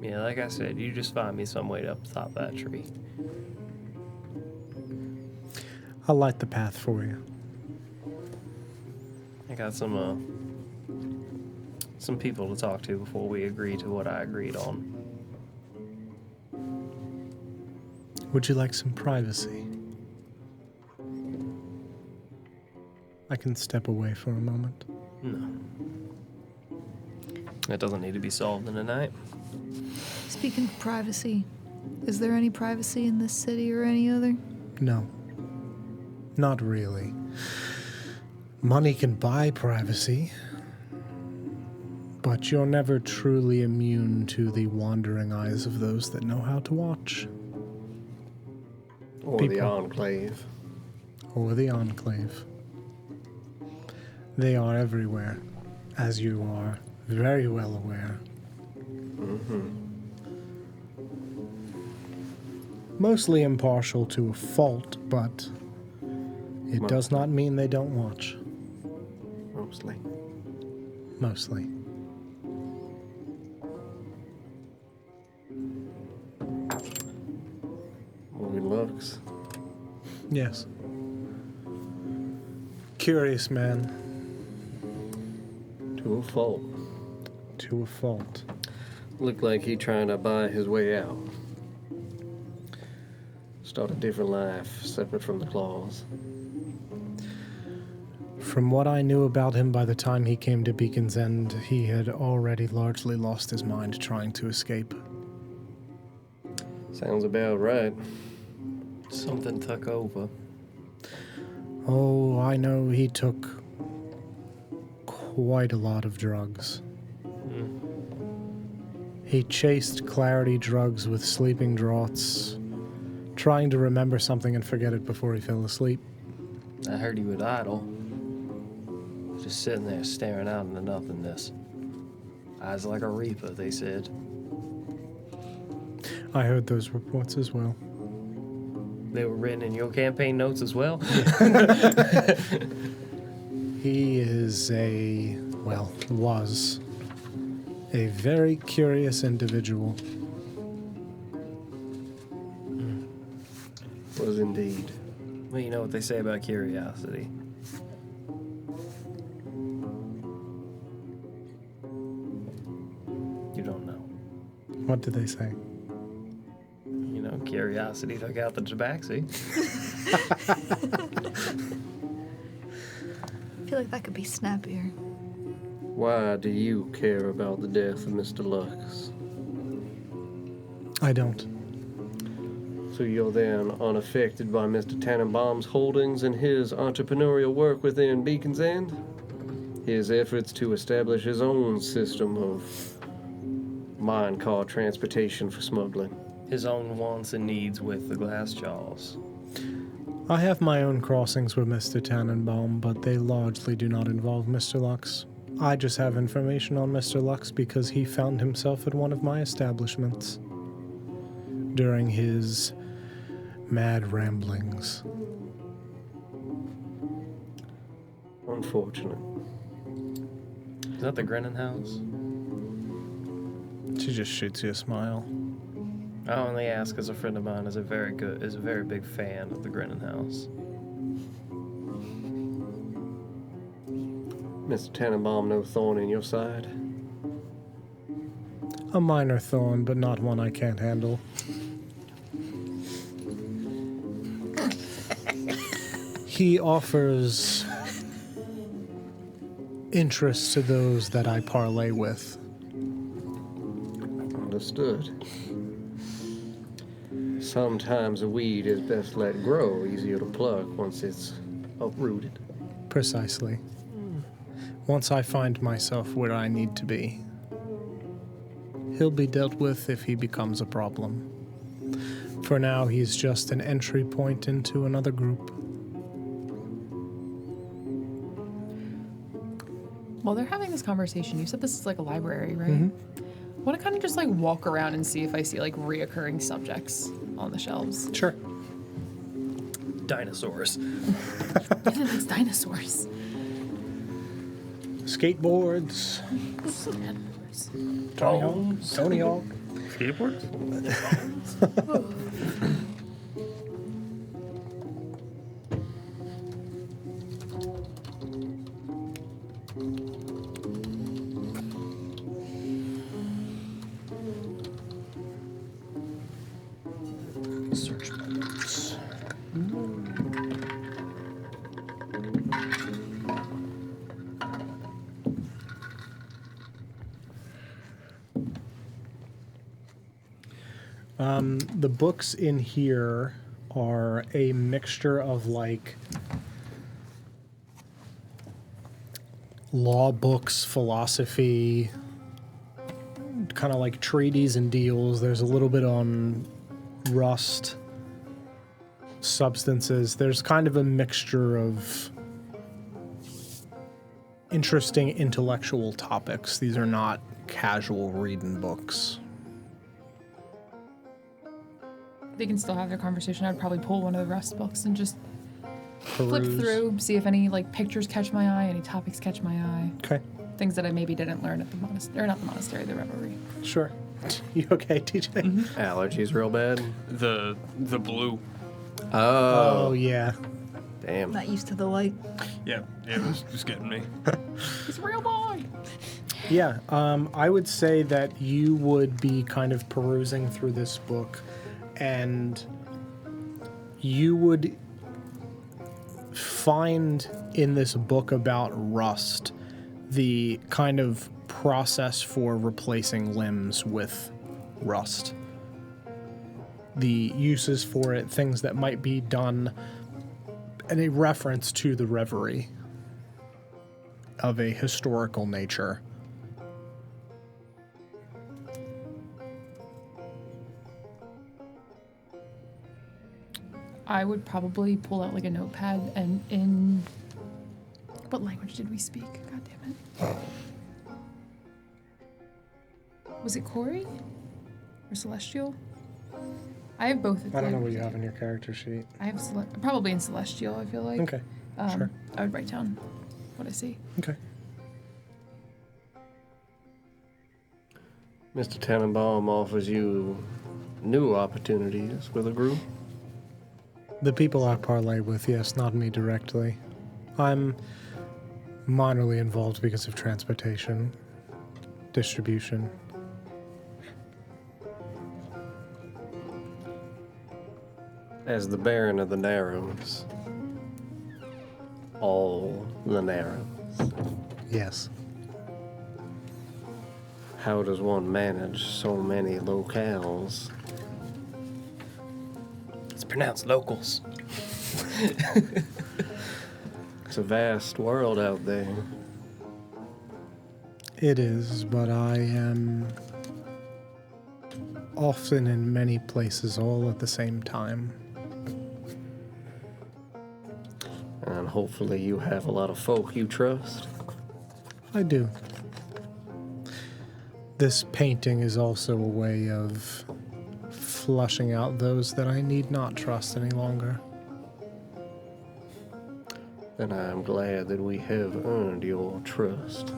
Yeah, like I said, you just find me some way up the top of that tree. I'll light the path for you. I got some people to talk to before we agree to what I agreed on. Would you like some privacy? I can step away for a moment. No. That doesn't need to be solved in a night. Speaking of privacy, is there any privacy in this city or any other? No. Not really. Money can buy privacy, but you're never truly immune to the wandering eyes of those that know how to watch. Or the Enclave. Or the Enclave. They are everywhere, as you are very well aware. Mostly impartial to a fault, but it does not mean they don't watch. Mostly. Mostly. More good looks. Yes. Curious man. To a fault. To a fault. Looked like he trying to buy his way out. Start a different life, separate from the claws. From what I knew about him by the time he came to Beacon's End, he had already largely lost his mind trying to escape. Sounds about right. Something took over. Oh, I know he took quite a lot of drugs. He chased clarity drugs with sleeping draughts, trying to remember something and forget it before he fell asleep. I heard he would idle. Just sitting there staring out into nothingness. Eyes like a reaper, they said. I heard those reports as well. They were written in your campaign notes as well? He is was a very curious individual. Was indeed. Well, you know what they say about curiosity. You don't know. What did they say? You know, curiosity took out the tabaxi. I feel like that could be snappier. Why do you care about the death of Mr. Lux? I don't. So you're then unaffected by Mr. Tannenbaum's holdings and his entrepreneurial work within Beacon's End? His efforts to establish his own system of mine-car transportation for smuggling. His own wants and needs with the glass jaws. I have my own crossings with Mr. Tannenbaum, but they largely do not involve Mr. Lux. I just have information on Mr. Lux because he found himself at one of my establishments during his mad ramblings. Unfortunate. Is that the Grinning House? She just shoots you a smile. I only ask because a friend of mine is a very big fan of the Grinning House. Mr. Tannenbaum, no thorn in your side? A minor thorn, but not one I can't handle. He offers interest to those that I parlay with. Understood. Sometimes a weed is best let grow, easier to pluck once it's uprooted. Precisely. Once I find myself where I need to be, He'll be dealt with if he becomes a problem. For now, he's just an entry point into another group. While they're having this conversation, you said this is like a library, right? I want to kind of just like walk around and see if I see like reoccurring subjects on the shelves. Sure. Dinosaurs. It's dinosaurs. Skateboards. Tony Hawk. Skateboards? Search moments. The books in here are a mixture of like law books, philosophy, kind of like treaties and deals. There's a little bit on rust, substances. There's kind of a mixture of interesting intellectual topics. These are not casual reading books. They can still have their conversation. I'd probably pull one of the rest books and just flip Peruse. through, see if any like pictures catch my eye, any topics catch my eye. Okay, Things that I maybe didn't learn at the monastery, or not the monastery, the revelry. sure. You okay, TJ? Allergies real bad. The blue. Oh, yeah. Damn. Not used to the light. Yeah, it was just getting me. It's a real boy. Yeah, I would say that you would be kind of perusing through this book, and you would find in this book about rust the kind of process for replacing limbs with rust. The uses for it, things that might be done, and a reference to the reverie of a historical nature. I would probably pull out like a notepad and in what language did we speak? God damn it. Was it Corey or Celestial? I have both. I don't know what you have in your character sheet. I have probably in Celestial. I feel like. Okay, sure. I would write down what I see. Okay. Mr. Tannenbaum offers you new opportunities with a group. The people I parlay with, yes, not me directly. I'm minorly involved because of transportation, distribution. As the Baron of the Narrows. All the Narrows. Yes. How does one manage so many locales? It's pronounced locals. It's a vast world out there. It is, but I am often in many places all at the same time. And hopefully you have a lot of folk you trust. I do. This painting is also a way of flushing out those that I need not trust any longer. And I'm glad that we have earned your trust.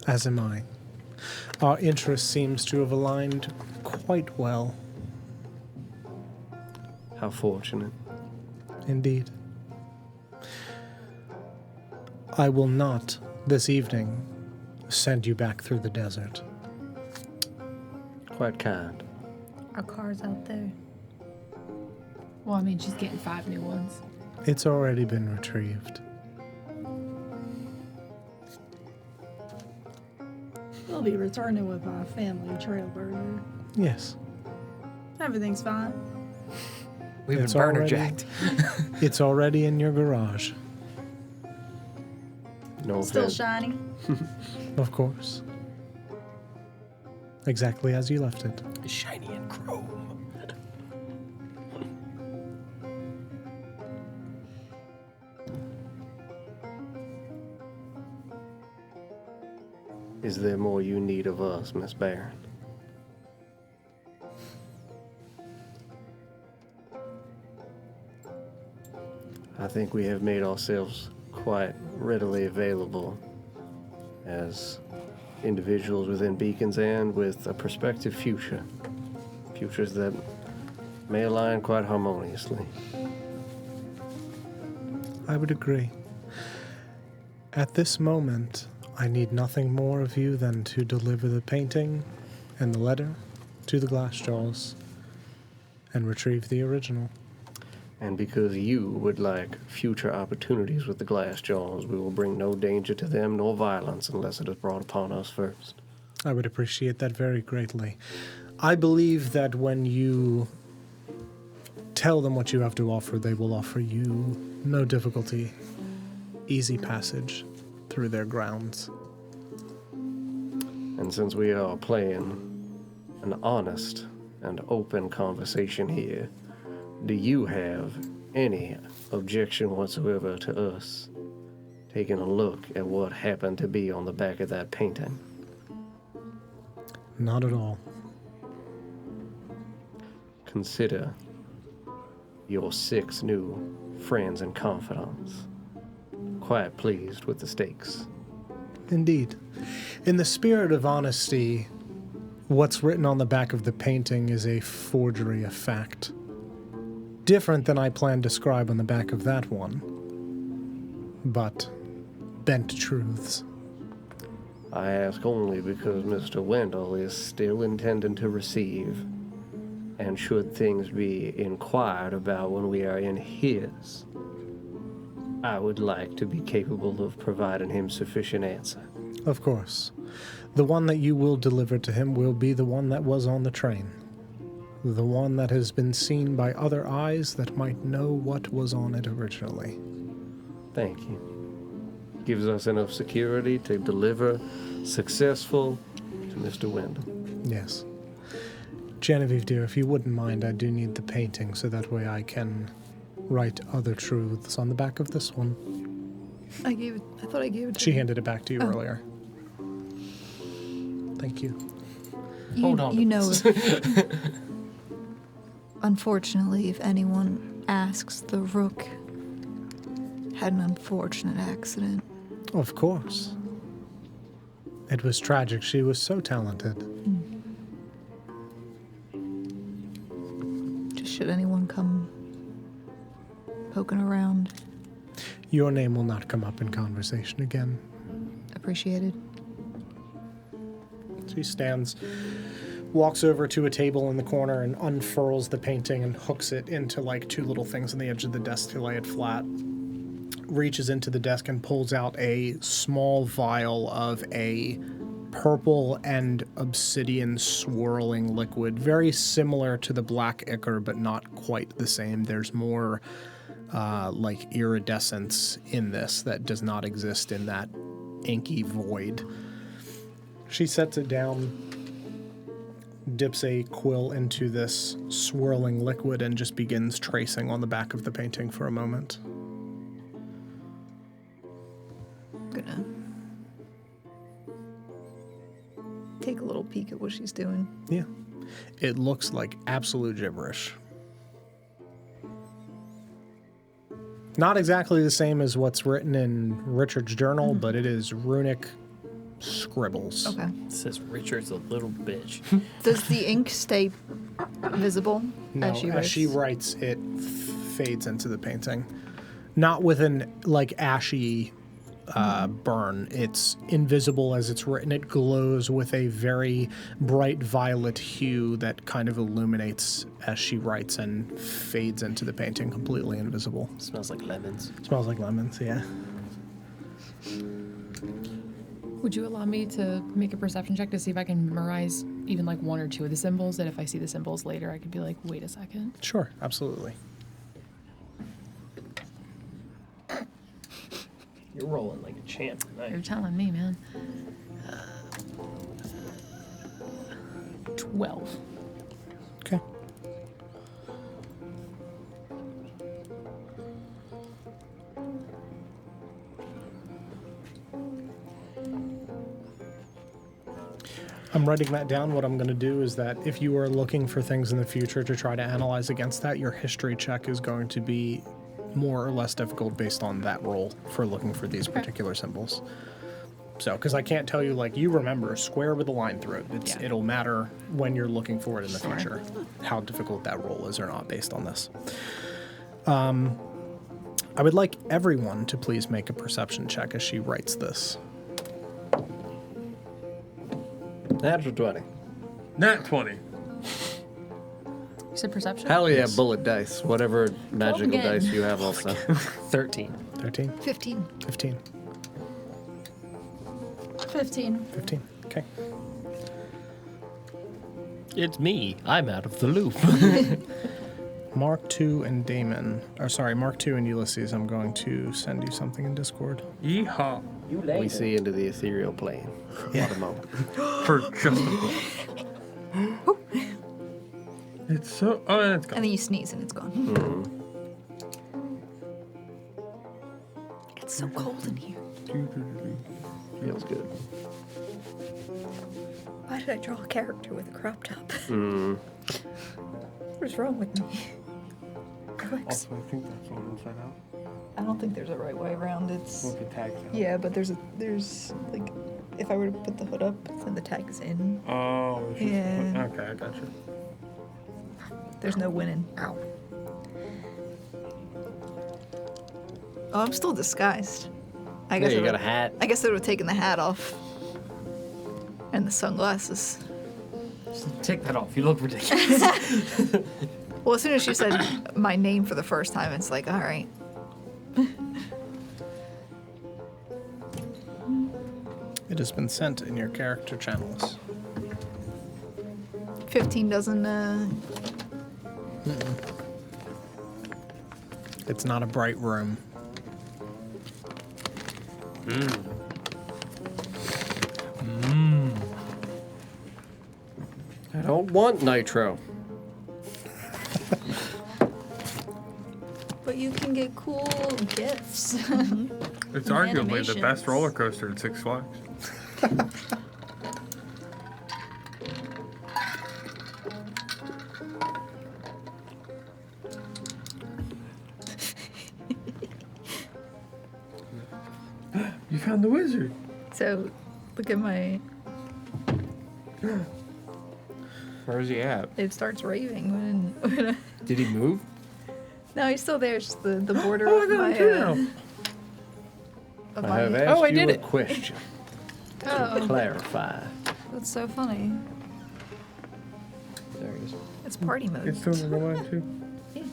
As am I. Our interest seems to have aligned quite well, How fortunate. indeed. I will not, this evening, send you back through the desert. Quite kind. Our car's out there. Well, I mean, she's getting 5 new ones. It's already been retrieved. We'll be returning with my family trail burger. Yes. Everything's fine. We've been It's burner already- jacked. It's already in your garage, No Still offense. shiny. of course. Exactly as you left it. Shiny and chrome. Is there more you need of us, Miss Baron? I think we have made ourselves quite readily available as individuals within Beacons and with a prospective future. Futures that may align quite harmoniously. I would agree. At this moment, I need nothing more of you than to deliver the painting and the letter to the Glassjaws and retrieve the original. And because you would like future opportunities with the Glassjaws, we will bring no danger to them nor violence unless it is brought upon us first. I would appreciate that very greatly. I believe that when you tell them what you have to offer, they will offer you no difficulty, easy passage through their grounds. And since we are playing an honest and open conversation here, do you have any objection whatsoever to us taking a look at what happened to be on the back of that painting? Not at all. Consider your 6 new friends and confidants quite pleased with the stakes. Indeed. In the spirit of honesty, what's written on the back of the painting is a forgery of fact. Different than I plan to scribe on the back of that one, but bent truths. I ask only because Mr. Wendell is still intending to receive, and should things be inquired about when we are in his, I would like to be capable of providing him sufficient answer. Of course. The one that you will deliver to him will be the one that was on the train. The one that has been seen by other eyes that might know what was on it originally. Thank you. Gives us enough security to deliver successful to Mr. Wendell. Yes. Genevieve, dear, if you wouldn't mind, I do need the painting so that way I can write other truths on the back of this one. I thought I gave it to She you. handed it back to you earlier. Thank you. Hold on. You know, unfortunately, if anyone asks, the Rook had an unfortunate accident. Of course. It was tragic. She was so talented. Just should anyone come poking around, Your name will not come up in conversation again. appreciated. She stands, walks over to a table in the corner and unfurls the painting and hooks it into like 2 little things on the edge of the desk to lay it flat. Reaches into the desk and pulls out a small vial of a purple and obsidian swirling liquid, very similar to the black ichor, but not quite the same. There's more like iridescence in this that does not exist in that inky void. She sets it down, dips a quill into this swirling liquid, and just begins tracing on the back of the painting for a moment. I'm gonna take a little peek at what she's doing. Yeah. It looks like absolute gibberish. Not exactly the same as what's written in Richard's journal, but it is runic scribbles. Okay. It says Richard's a little bitch. Does the ink stay visible No, as she writes? as she writes, it fades into the painting. Not with an like ashy burn. It's invisible as it's written. It glows with a very bright violet hue that kind of illuminates as she writes and fades into the painting, completely invisible. Smells like lemons. Smells like lemons, yeah. Would you allow me to make a perception check to see if I can memorize even like 1 or 2 of the symbols? And if I see the symbols later, I could be like, wait a second. Sure, absolutely. You're rolling like a champ You're tonight. telling me, man. well. Okay. I'm writing that down. What I'm going to do is that if you are looking for things in the future to try to analyze against that, your history check is going to be more or less difficult based on that roll for looking for these particular symbols. So, because I can't tell you, like, you remember square with a line through it. It'll matter when you're looking for it in the future, how difficult that roll is or not based on this. I would like everyone to please make a perception check as she writes this. Natural 20. Nat 20. You said perception? Hell yeah, bullet dice. Whatever magical again. dice you have also. 13. 13? 15. 15. 15. 15. Okay. It's me. I'm out of the loop. Mark II and Damon, Mark II and Ulysses, I'm going to send you something in Discord. Yeehaw. We see into the ethereal plane. What a moment. For just a It's so... Oh, it's And gone. then you sneeze and it's gone. It's so cold in here. Feels good. Why did I draw a character with a crop top? What is wrong with me? Alex? Also, I think that's on inside out. I don't think there's a right way around. It's With the tags out. yeah, but there's like if I were to put the hood up, then the tag is in. Oh, it's just Yeah. Okay, I got you. There's no winning. Ow. Oh, I'm still disguised. I Yeah, guess you I got a would've- hat. I guess I would have taken the hat off. And the sunglasses. Take that off. You look ridiculous. Well, as soon as she said my name for the first time, it's like, all right. It has been sent in your character channels. 15 doesn't, It's not a bright room. I don't want nitro. But you can get cool gifts. It's arguably the best Animations. roller coaster at Six Flags. You found the wizard. so look at my, Where's he at? it starts raving when Did he move? no, he's still there. It's just the border Oh, I of got my, him too now. of I have my, asked I you did a it. question to Oh, clarify. that's so funny. There he is. it's party mode. It's doing it on mine too. Yeah.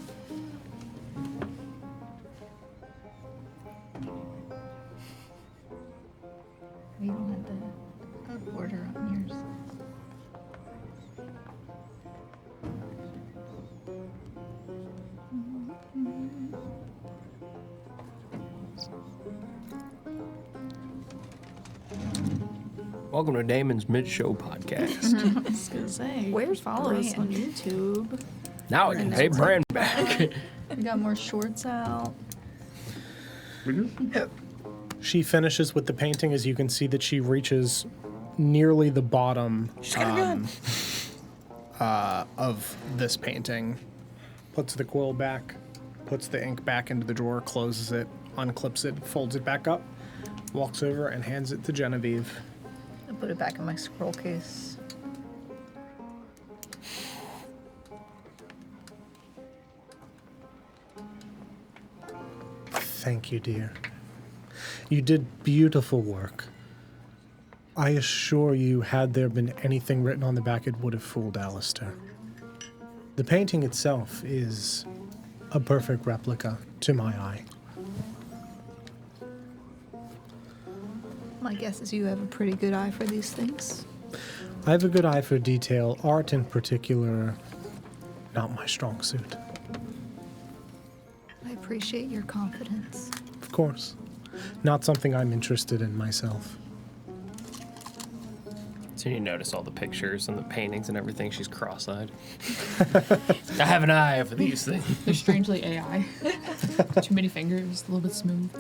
You don't have the border on yours. Welcome to Damon's Mid-Show Podcast. I was gonna say, Where's follow us on Brian? YouTube. Now I can pay Brand back. We got more shorts out. We do? She finishes with the painting as you can see that she reaches nearly the bottom of this painting. Puts the quill back, puts the ink back into the drawer, closes it, unclips it, folds it back up, walks over and hands it to Genevieve. I put it back in my scroll case. Thank you, dear. You did beautiful work. I assure you, had there been anything written on the back, it would have fooled Alistair. The painting itself is a perfect replica to my eye. My guess is you have a pretty good eye for these things. I have a good eye for detail, art in particular, not my strong suit. I appreciate your confidence. Of course. Not something I'm interested in myself. So you notice all the pictures and the paintings and everything. She's cross-eyed. I have an eye for these things. They're strangely AI. Too many fingers, a little bit smooth.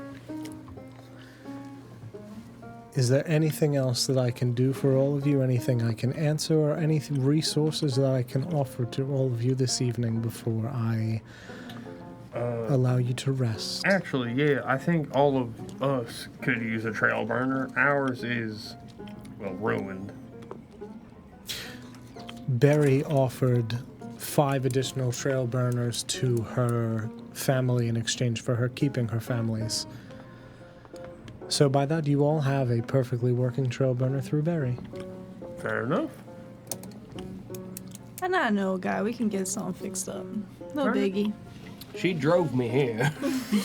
Is there anything else that I can do for all of you? Anything I can answer, or any resources that I can offer to all of you this evening before I allow you to rest? Actually, yeah, I think all of us could use a trail burner. Ours is, well, ruined. Barry offered 5 additional trail burners to her family in exchange for her keeping her family's. So by that, you all have a perfectly working trail burner through Barry. Fair enough. And I know a guy, we can get something fixed up. No biggie. She drove me here.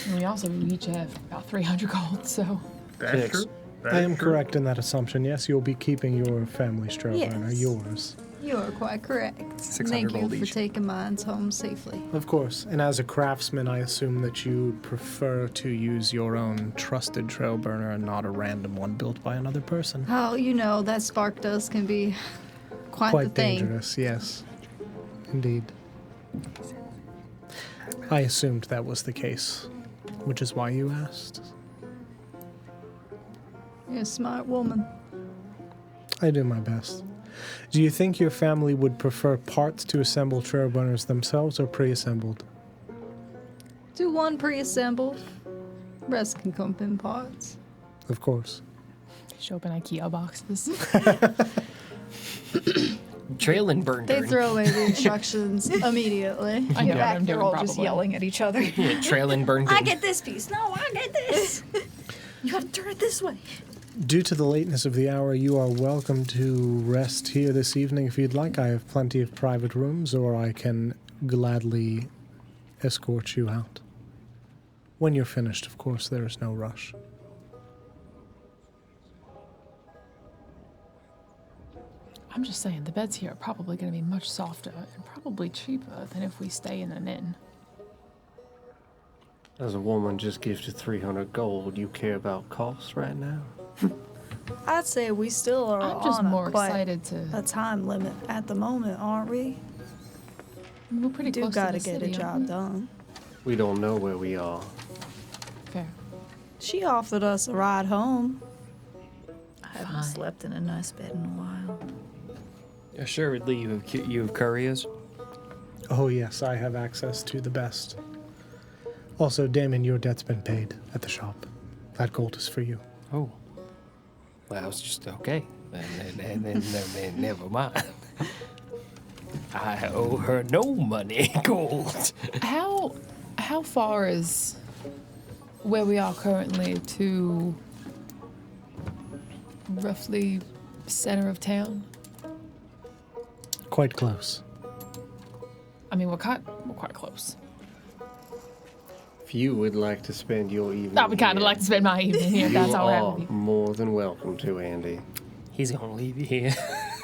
And we also each have about 300 gold, so. That's Six. true. That I is am true. correct in that assumption. Yes, you'll be keeping your family's trail burner, Yes. yours. You are quite correct. 600 Thank you gold for each. taking mine home safely. Of course. And as a craftsman, I assume that you prefer to use your own trusted trail burner and not a random one built by another person. Oh, you know, that spark dust can be quite the Quite thing. dangerous, yes. Indeed. I assumed that was the case, which is why you asked. You're a smart woman. I do my best. Do you think your family would prefer parts to assemble trail burners themselves or pre-assembled? Do one pre-assembled. Rest can come in parts. Of course. Show up in IKEA boxes. Trail and burn. They throw away the instructions immediately. I know what Back I'm there doing, all just probably. yelling at each other. Yeah, trail and burn. I get this piece. No, I get this. You have to turn it this way. Due to the lateness of the hour, you are welcome to rest here this evening if you'd like. I have plenty of private rooms, or I can gladly escort you out. When you're finished, of course, there is no rush. I'm just saying, the beds here are probably going to be much softer and probably cheaper than if we stay in an inn. As a woman just gifted 300 gold, you care about costs right now? I'd say we still are I'm just on more quite excited to. a time limit at the moment, aren't we? We're pretty We do close gotta to the get city, a job aren't we? done. We don't know where we are. Fair. She offered us a ride home. I haven't Fine. slept in a nice bed in a while. Assuredly, you have couriers. Oh, yes, I have access to the best. Also, Damon, your debt's been paid at the shop. That gold is for you. Oh. Well, I was just okay. Then never mind. I owe her no money, gold. How far is where we are currently to roughly center of town? Quite close. I mean, we're quite close. If you would like to spend your evening I would kind of here, like to spend my evening here. you That's all right are with you. more than welcome to, Andy. He's gonna leave you here.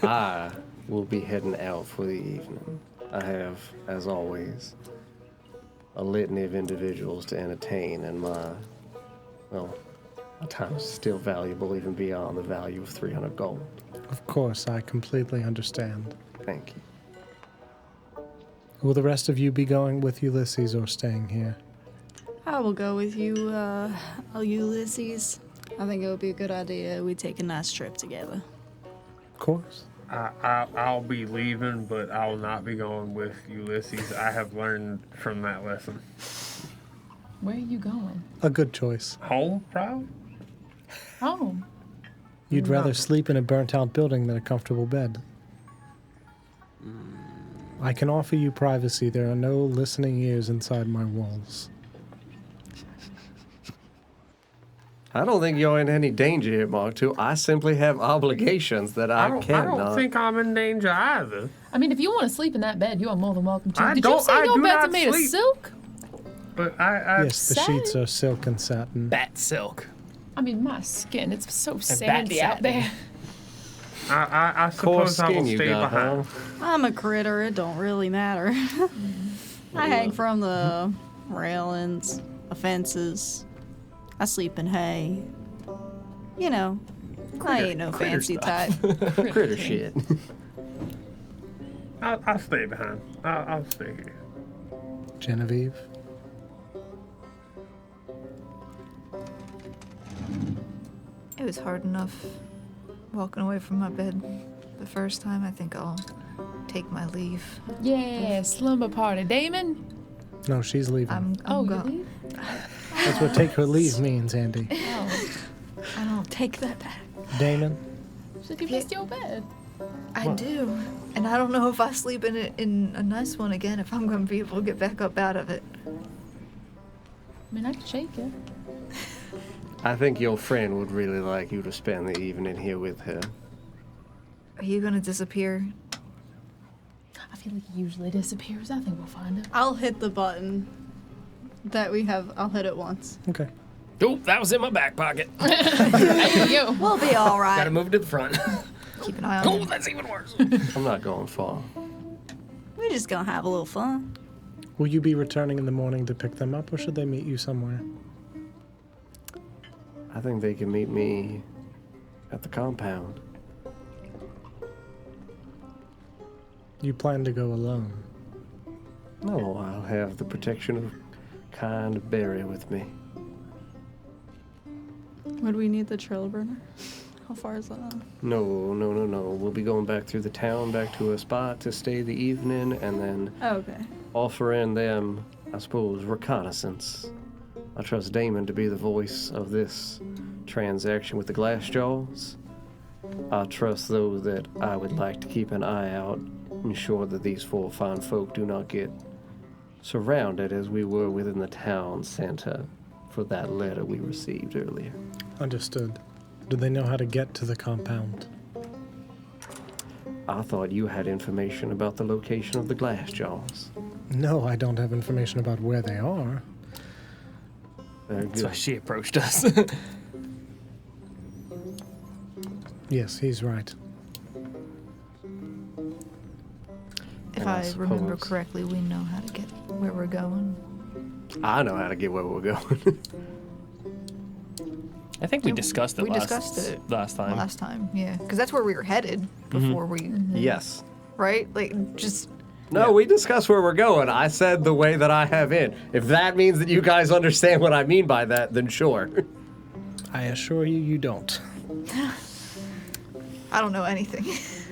I will be heading out for the evening. I have, as always, a litany of individuals to entertain, and my time is still valuable even beyond the value of 300 gold. Of course, I completely understand. Thank you. Will the rest of you be going with Ulysses or staying here? I will go with you, Ulysses. I think it would be a good idea we take a nice trip together. Of course. I'll be leaving, but I will not be going with Ulysses. I have learned from that lesson. Where are you going? A good choice. Home, probably? Home. You'd rather sleep in a burnt-out building than a comfortable bed. I can offer you privacy. There are no listening ears inside my walls. I don't think you're in any danger here, Mark II. I simply have obligations that I I cannot. don't think I'm in danger either. I mean, if you want to sleep in that bed, you are more than welcome to. I Did you don't- say I your do beds are not made sleep. of silk? But I Yes, the sheets are silk and satin. Bat silk. I mean, my skin, it's so bat sandy out satin. there. I Coarse suppose I will skin you stay got, behind. huh? I'm a critter, it don't really matter. I hang from the railings, the fences. I sleep in hay. You know, I ain't no fancy type. Critter shit. I'll stay behind. I'll stay here. Genevieve? It was hard enough walking away from my bed the first time. I think I'll take my leave. Yeah, slumber party. Damon? No, she's leaving. I'm Oh, you going. leave? That's what take her leave means, Andy. Oh. I don't take that back. Damon? So if you missed your bed. I do. And I don't know if I sleep in a nice one again, if I'm going to be able to get back up out of it. I mean, I can shake it. I think your friend would really like you to spend the evening here with her. Are you going to disappear? I feel like he usually disappears. I think we'll find him. I'll hit the button that we have. I'll hit it once. Okay. Oop, that was in my back pocket. Hey, you. We'll be all right. Gotta move to the front. Keep an eye on Oh, him. that's even worse. I'm not going far. We're just gonna have a little fun. Will you be returning in the morning to pick them up, or should they meet you somewhere? I think they can meet me at the compound. You plan to go alone? No, I'll have the protection of kind Barry with me. Would we need the trail burner? How far is that? No. We'll be going back through the town, back to a spot to stay the evening, and then Oh, okay. offering them, I suppose, reconnaissance. I trust Damon to be the voice of this transaction with the glass jaws. I trust those that I would like to keep an eye out, ensure that these four fine folk do not get surrounded as we were within the town center for that letter we received earlier. Understood. Do they know how to get to the compound? I thought you had information about the location of the glass jaws. No, I don't have information about where they are. Very That's why good. she approached us. Yes, he's right. If And I I remember suppose- correctly, we know how to get where we're going. I know how to get where we're going. I think we discussed it We last discussed it last time. last time, yeah. Because that's where we were headed before we, Yes. right? Like, just, No, we discussed where we're going. I said the way that I have in. If that means that you guys understand what I mean by that, then sure. I assure you, you don't. I don't know anything.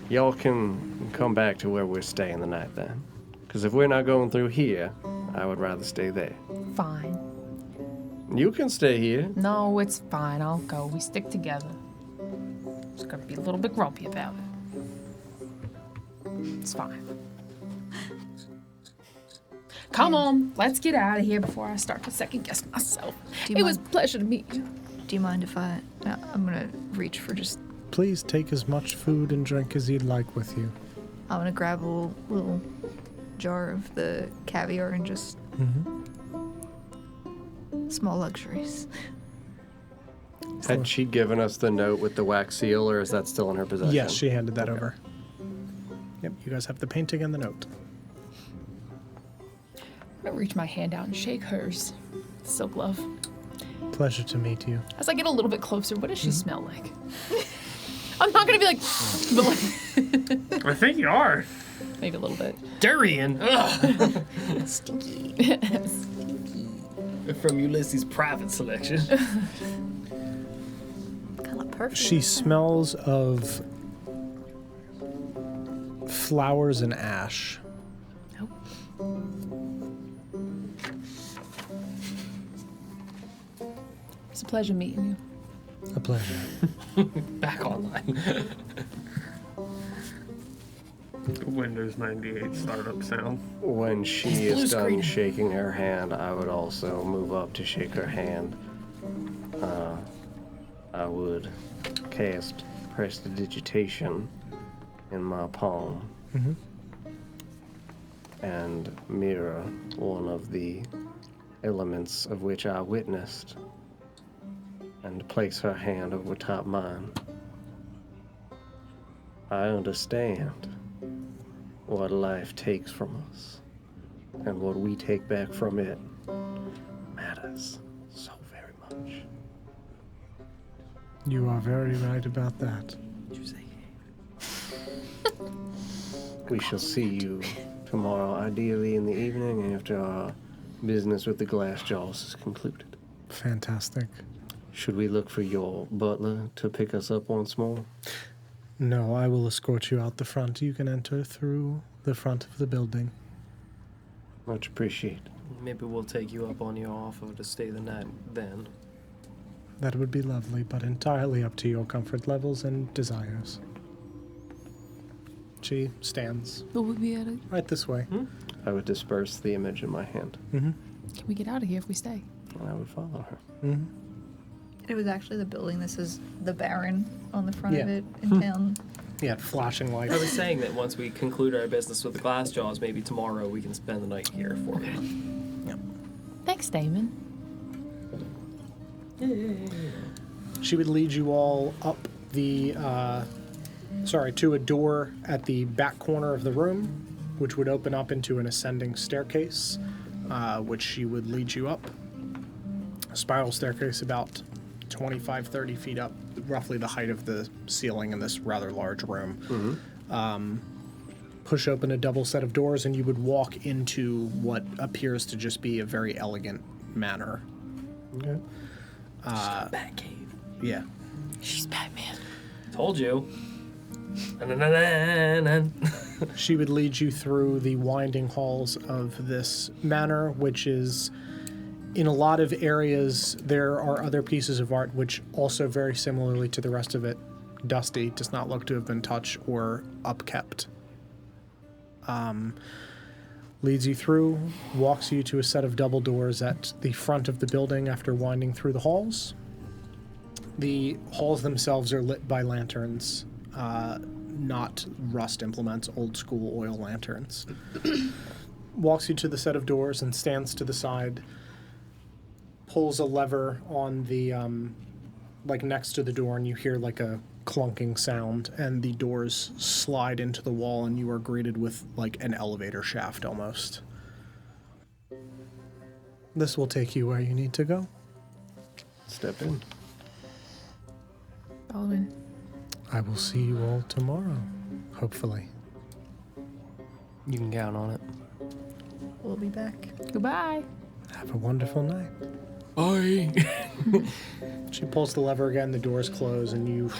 Y'all can come back to where we're staying the night then. Because if we're not going through here, I would rather stay there. Fine. You can stay here. No, it's fine. I'll go. We stick together. Just gonna be a little bit grumpy about it. It's fine. Come on, let's get out of here before I start to second guess myself. Do you It was a mind- pleasure to meet you. Do you mind if I'm gonna reach for just, Please take as much food and drink as you'd like with you. I'm gonna grab a little jar of the caviar and just small luxuries. Had she given us the note with the wax seal, or is that still in her possession? Yes, she handed that over. Yep, you guys have the painting and the note. I'm gonna reach my hand out and shake hers. Silk glove. Pleasure to meet you. As I get a little bit closer, what does she smell like? I'm not gonna be like, but like I think you are. maybe a little bit. Durian. Ugh. Stinky. From Ulysses' private selection. Kind of perfect. She smells of flowers and ash. It's a pleasure meeting you. A pleasure. Back online. Windows 98 startup sound. When she Blue is done screen. shaking her hand, I would also move up to shake her hand. I would cast Prestidigitation in my palm and mirror one of the elements of which I witnessed and place her hand over top mine. I understand what life takes from us, and what we take back from it matters so very much. You are very right about that. We shall see you tomorrow, ideally in the evening, after our business with the glass jaws is concluded. Fantastic. Should we look for your butler to pick us up once more? No, I will escort you out the front. You can enter through the front of the building. Much appreciated. Maybe we'll take you up on your offer to stay the night then. That would be lovely, but entirely up to your comfort levels and desires. She stands But we'll be at it. right this way. I would disperse the image in my hand, Can we get out of here if we stay? and I would follow her. It was actually the building. This is the Baron on the front of Yeah. it in town. Yeah, flashing lights. I was saying that once we conclude our business with the glass jaws, maybe tomorrow we can spend the night here for you. Thanks, Damon. She would lead you all up the, to a door at the back corner of the room, which would open up into an ascending staircase, which she would lead you up. A spiral staircase about 25, 30 feet up, roughly the height of the ceiling in this rather large room. Push open a double set of doors, and you would walk into what appears to just be a very elegant manor. Okay. Batcave. Yeah. She's Batman. Told you. She would lead you through the winding halls of this manor, which is, in a lot of areas, there are other pieces of art which also very similarly to the rest of it, dusty, does not look to have been touched or upkept. Leads you through, walks you to a set of double doors at the front of the building after winding through the halls. The halls themselves are lit by lanterns, not rust implements, old school oil lanterns. Walks you to the set of doors and stands to the side, pulls a lever on the, next to the door, and you hear like a clunking sound, and the doors slide into the wall, and you are greeted with like an elevator shaft almost. This will take you where you need to go. Step in. Follow in. I will see you all tomorrow, hopefully. You can count on it. We'll be back. Goodbye. Have a wonderful night. Bye. She pulls the lever again, the doors close, and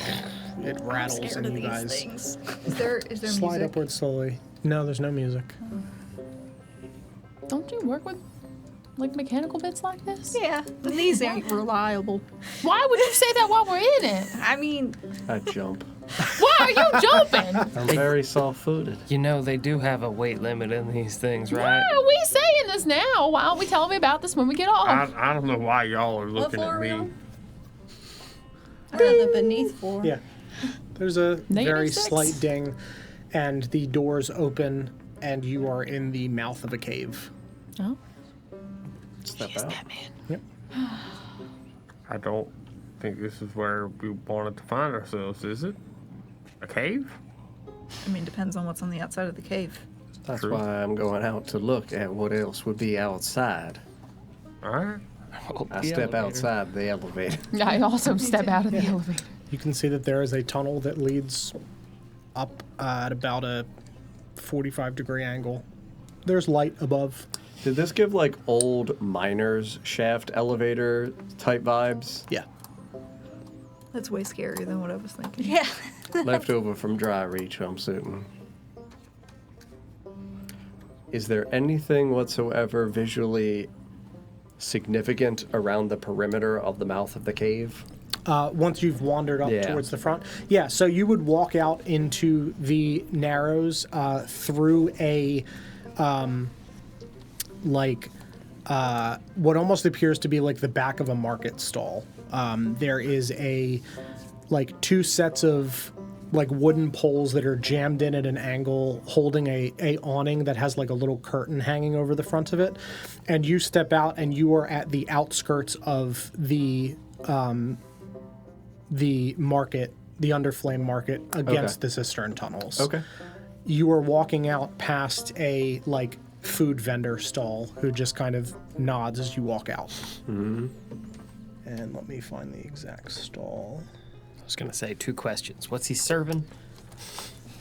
it rattles, and you guys Is there slide music? upward slowly. No, there's no music. Don't you work with, mechanical bits like this? Yeah, but these ain't reliable. Why would you say that while we're in it? I mean, I jump. Why are you jumping? I'm very soft-footed. You know, they do have a weight limit in these things, Why right? are we saying this now? Why aren't we telling me about this when we get off? I don't know why y'all are looking floor at are we me. on? I had the beneath floor. Yeah. There's a very -6. slight ding, and the doors open, and you are in the mouth of a cave. Oh, Step out. Yep. I don't think this is where we wanted to find ourselves, is it? A cave? I mean, depends on what's on the outside of the cave. That's True. why I'm going out to look at what else would be outside. All right. I step outside the elevator. I also step out of the elevator. You can see that there is a tunnel that leads up at about a 45-degree angle. There's light above. Did this give like old miners shaft elevator type vibes? Yeah. That's way scarier than what I was thinking. Yeah. Left over from Dry Reach, I'm certain. Is there anything whatsoever visually significant around the perimeter of the mouth of the cave? Once you've wandered up Yeah. towards the front. Yeah, so you would walk out into the Narrows through a, what almost appears to be like the back of a market stall. There is two sets of wooden poles that are jammed in at an angle, holding a awning that has like a little curtain hanging over the front of it. And you step out, and you are at the outskirts of the market, the Underflame market, against the cistern tunnels. Okay. You are walking out past a food vendor stall who just kind of nods as you walk out. Mm-hmm. And let me find the exact stall. was going to say 2 questions. What's he serving?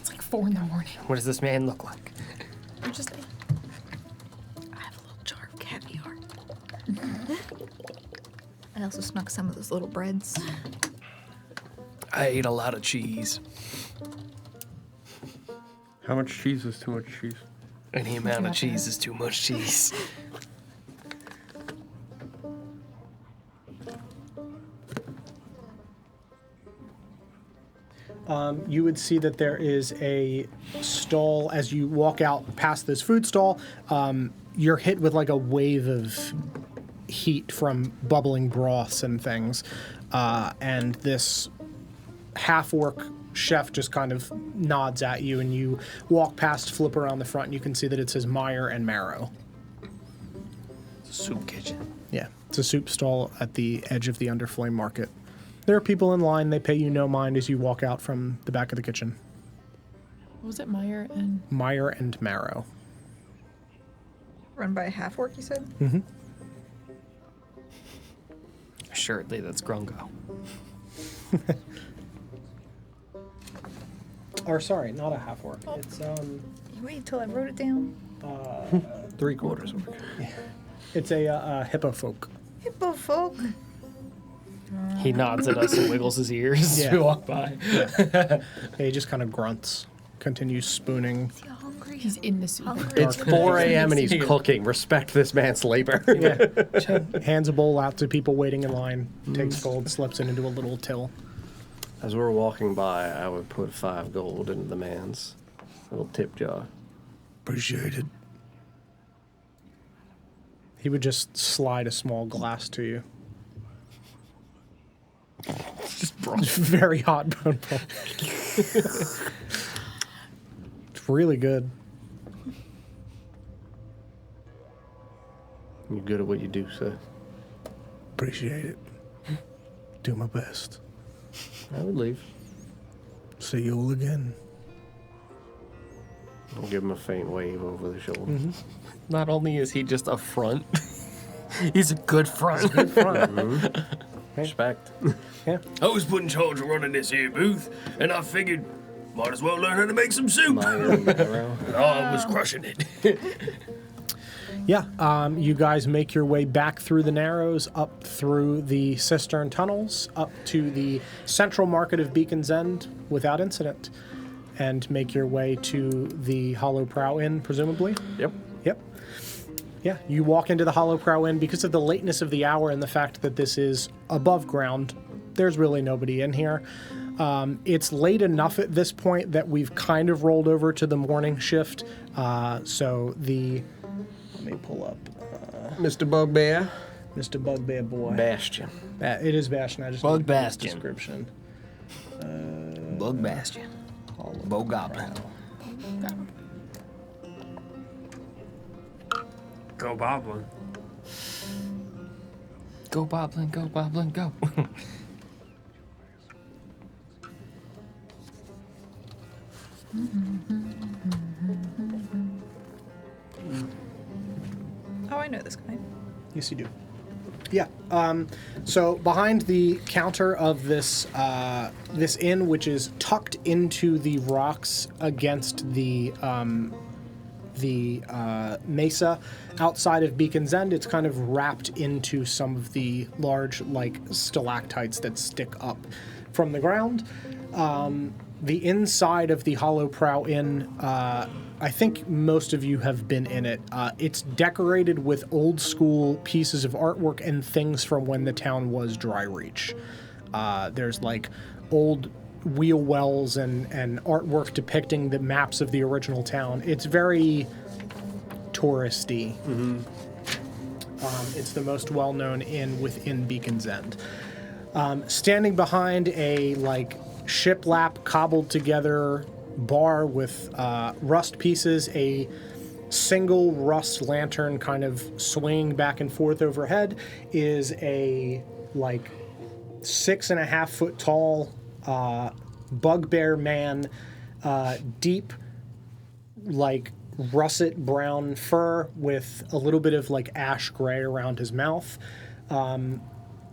It's like 4 in the morning. What does this man look like? I'm just. I have a little jar of caviar. I also snuck some of those little breads. I ate a lot of cheese. How much cheese is too much cheese? Any amount of cheese is too much cheese. You would see that there is a stall as you walk out past this food stall. You're hit with like a wave of heat from bubbling broths and things. And this half-orc chef just kind of nods at you, and you walk past, flip around the front, and you can see that it says Mire and Marrow. Soup kitchen. Yeah, it's a soup stall at the edge of the Underflame Market. There are people in line. They pay you no mind as you walk out from the back of the kitchen. What was it, Meyer and? Mire and Marrow. Run by a half-orc, you said? Mm-hmm. Assuredly, that's Grungo. Or sorry, not a half-orc. It's Wait till I wrote it down. 3/4 orc. it's a hippo folk. Hippo folk. He nods at us and wiggles his ears as Yeah. we walk by. He just kind of grunts, continues spooning. Is he hungry? He's in the soup. Hungry. It's 4 a.m. and he's cooking. Respect this man's labor. Yeah. Hands a bowl out to people waiting in line, takes gold, slips it into a little till. As we're walking by, I would put 5 gold into the man's little tip jar. Appreciate it. He would just slide a small glass to you. Just broth. Very hot bone broth. It's really good. You're good at what you do, sir. Appreciate it. Do my best. I would leave. See you all again. I'll give him a faint wave over the shoulder. Not only is he just a front, he's a good front. Respect. Yeah. I was put in charge of running this here booth, and I figured might as well learn how to make some soup. I was crushing it. Yeah, you guys make your way back through the Narrows, up through the cistern tunnels, up to the central market of Beacon's End without incident, and make your way to the Hollow Prow Inn, presumably? Yep. Yep. Yeah, you walk into the Hollow Prow Inn because of the lateness of the hour and the fact that this is above ground. There's really nobody in here. It's late enough at this point that we've kind of rolled over to the morning shift. Let me pull up Mr. Bugbear. Mr. Bugbear Boy. Bastion. It is Bastion. I just Bug need the Bastion. description. Bug Bastion. Bo Goblin. Go Boblin. Go Boblin, go Boblin, go. Oh, I know this guy. Yes, you do. Yeah. So behind the counter of this this inn, which is tucked into the rocks against the mesa outside of Beacon's End, it's kind of wrapped into some of the large, like, stalactites that stick up from the ground. The inside of the Hollow Prow Inn, I think most of you have been in it. It's decorated with old school pieces of artwork and things from when the town was Dry Reach. There's like old wheel wells and artwork depicting the maps of the original town. It's very touristy. It's the most well-known inn within Beacon's End. Standing behind a like shiplap cobbled together bar with rust pieces, a single rust lantern kind of swinging back and forth overhead, is a like 6.5 foot tall bugbear man, deep like russet brown fur with a little bit of like ash gray around his mouth.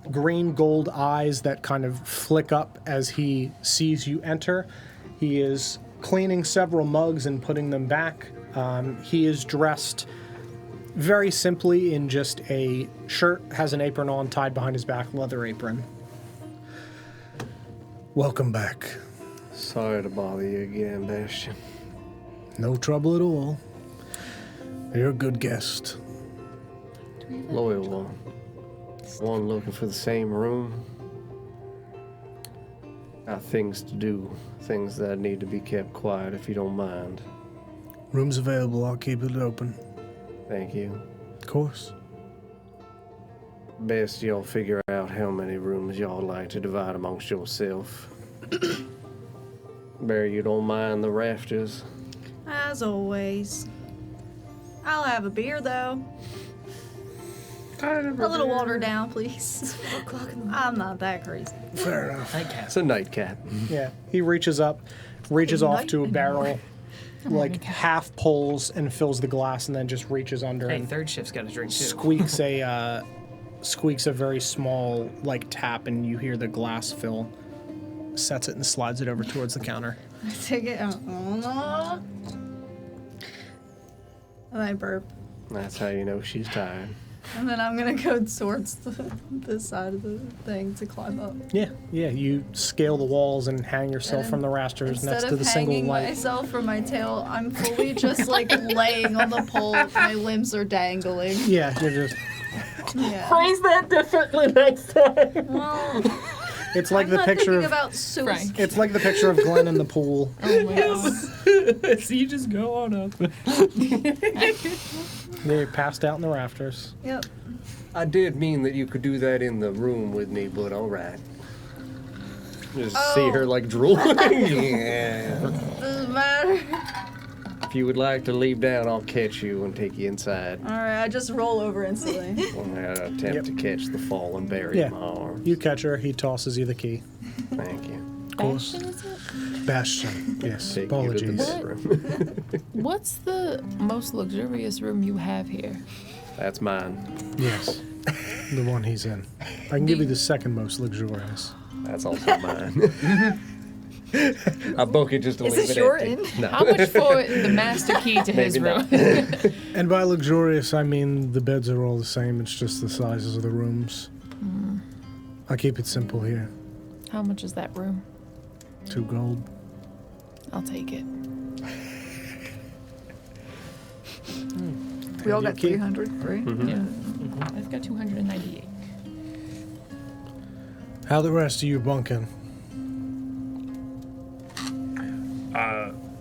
green gold eyes that kind of flick up as he sees you enter. He is cleaning several mugs and putting them back. He is dressed very simply in just a shirt, has an apron on, tied behind his back, leather apron. Welcome back. Sorry to bother you again, Bastion. No trouble at all. You're a good guest. Loyal one. One looking for the same room. Got things to do. Things that need to be kept quiet, if you don't mind. Room's available. I'll keep it open. Thank you. Of course. Best y'all figure out how many rooms y'all like to divide amongst yourself. Barry, you don't mind the rafters? As always. I'll have a beer, though. A little watered down, please. I'm not that crazy. Fair enough. It's a nightcap. Yeah. He reaches off to a Night barrel, like half pulls and fills the glass, and then just reaches under Hey, and third shift's got a drink too. squeaks a very small like tap, and you hear the glass fill. Sets it and slides it over towards the counter. I take it. And I burp. That's how you know she's tired. And then I'm gonna go towards this side of the thing to climb up. Yeah. You scale the walls and hang yourself from the rafters next to the single Instead of hanging light. myself from my tail, I'm fully just like laying on the pole. My limbs are dangling. Yeah, you're just. Yeah. Phrase that differently next time. Well, It's like I'm the not picture thinking of. about suicide. Frank. It's like the picture of Glenn in the pool. Oh my god. So you just go on up. They passed out in the rafters. Yep. I did mean that you could do that in the room with me, but all right. Just see her like drooling. Yeah. Doesn't matter. If you would like to leave down, I'll catch you and take you inside. All right, I just roll over instantly. When I attempt to catch the fallen Barry Yeah. in my arms. You catch her. He tosses you the key. Thank you. Of course. Bastion, is it? Bastion. Yes. Take you to Apologies. the bedroom. What's the most luxurious room you have here? That's mine. Yes. The one he's in. I can give you the second most luxurious. That's also mine. I book it just to Is leave this it your empty. inn? No. How much for the master key to his Maybe room? not. And by luxurious, I mean the beds are all the same. It's just the sizes of the rooms. I keep it simple here. How much is that room? 2 gold. I'll take it. We all you got keep- 300, right? Yeah. I've got 298. How the rest of you bunking?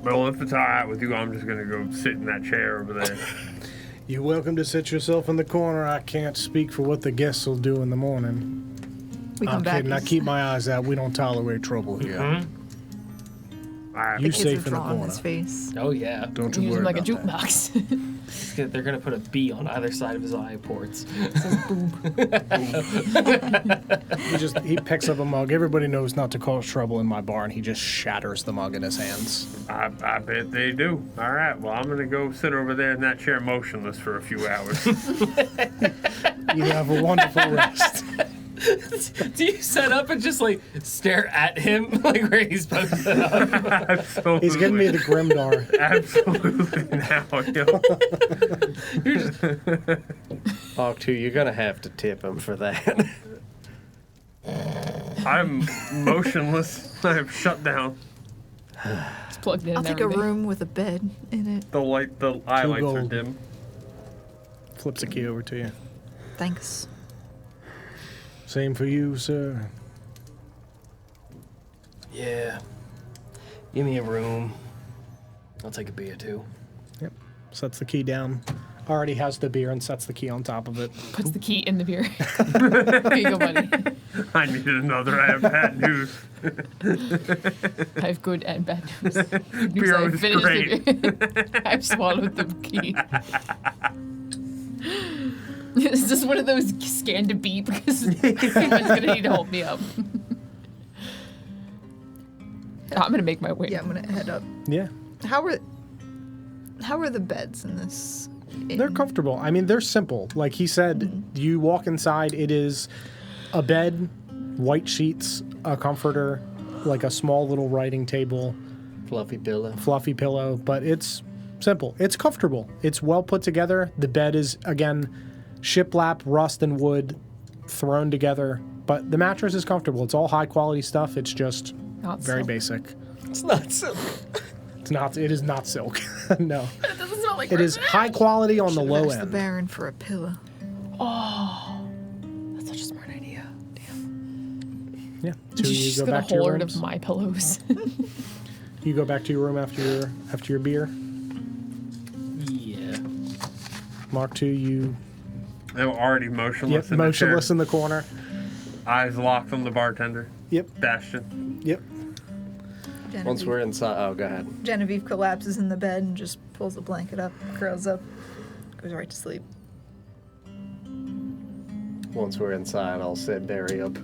Well, if it's all right with you, I'm just gonna go sit in that chair over there. You're welcome to sit yourself in the corner. I can't speak for what the guests will do in the morning. We come I'm back. kidding. I keep my eyes out. We don't tolerate trouble here. All right. You the kids safe are in the drawing corner. his face. Oh yeah. Don't you Use worry him like a about that. jukebox. They're gonna put a B on either side of his eye ports. He picks up a mug. Everybody knows not to cause trouble in my bar, and he just shatters the mug in his hands. I bet they do. All right. Well, I'm gonna go sit over there in that chair motionless for a few hours. You have a wonderful rest. Do you set up and just like stare at him like where he's posted up? Absolutely. He's giving me the Grimdar. Absolutely now, yo. Hawk 2, you're going to have to tip him for that. I'm motionless. I'm shut down. It's plugged in. I'll and take a everything. room with a bed in it. The eye lights are gold. dim. Flips a key over to you. Thanks. Same for you, sir. Yeah. Give me a room. I'll take a beer too. Yep. Sets the key down. Already has the beer and sets the key on top of it. Puts the key in the beer. Here you go, buddy. I needed another. I have bad news. I have good and bad news. Good news, Beer I was finished great. the beer. I've swallowed the key. Is this one of those scan to beep? Because someone's gonna need to hold me up. I'm gonna make my way. Yeah, I'm gonna head up. Yeah. How are the beds in this? They're comfortable. I mean, they're simple. Like he said, you walk inside, it is A bed, white sheets, a comforter, like a small little writing table, Fluffy pillow, but it's simple. It's comfortable. It's well put together. The bed is, again, shiplap, rust, and wood thrown together, but the mattress is comfortable. It's all high quality stuff. It's just Not very silk. basic. It's not silk. It is not silk. No. It doesn't smell like It is high quality on the low Ask the end. Baron for a pillow. That's such a smart idea. Damn. Yeah. Two, you Just go got a back to your hoard rooms. of my pillows. You go back to your room after your beer. Yeah. Mark 2, you I'm already motionless in motionless the in the corner. chair. Eyes locked on the bartender. Yep. Bastion. Yep. Once we're inside, oh, go ahead. Genevieve collapses in the bed and just pulls the blanket up, curls up, goes right to sleep. Once we're inside, I'll set Barry up,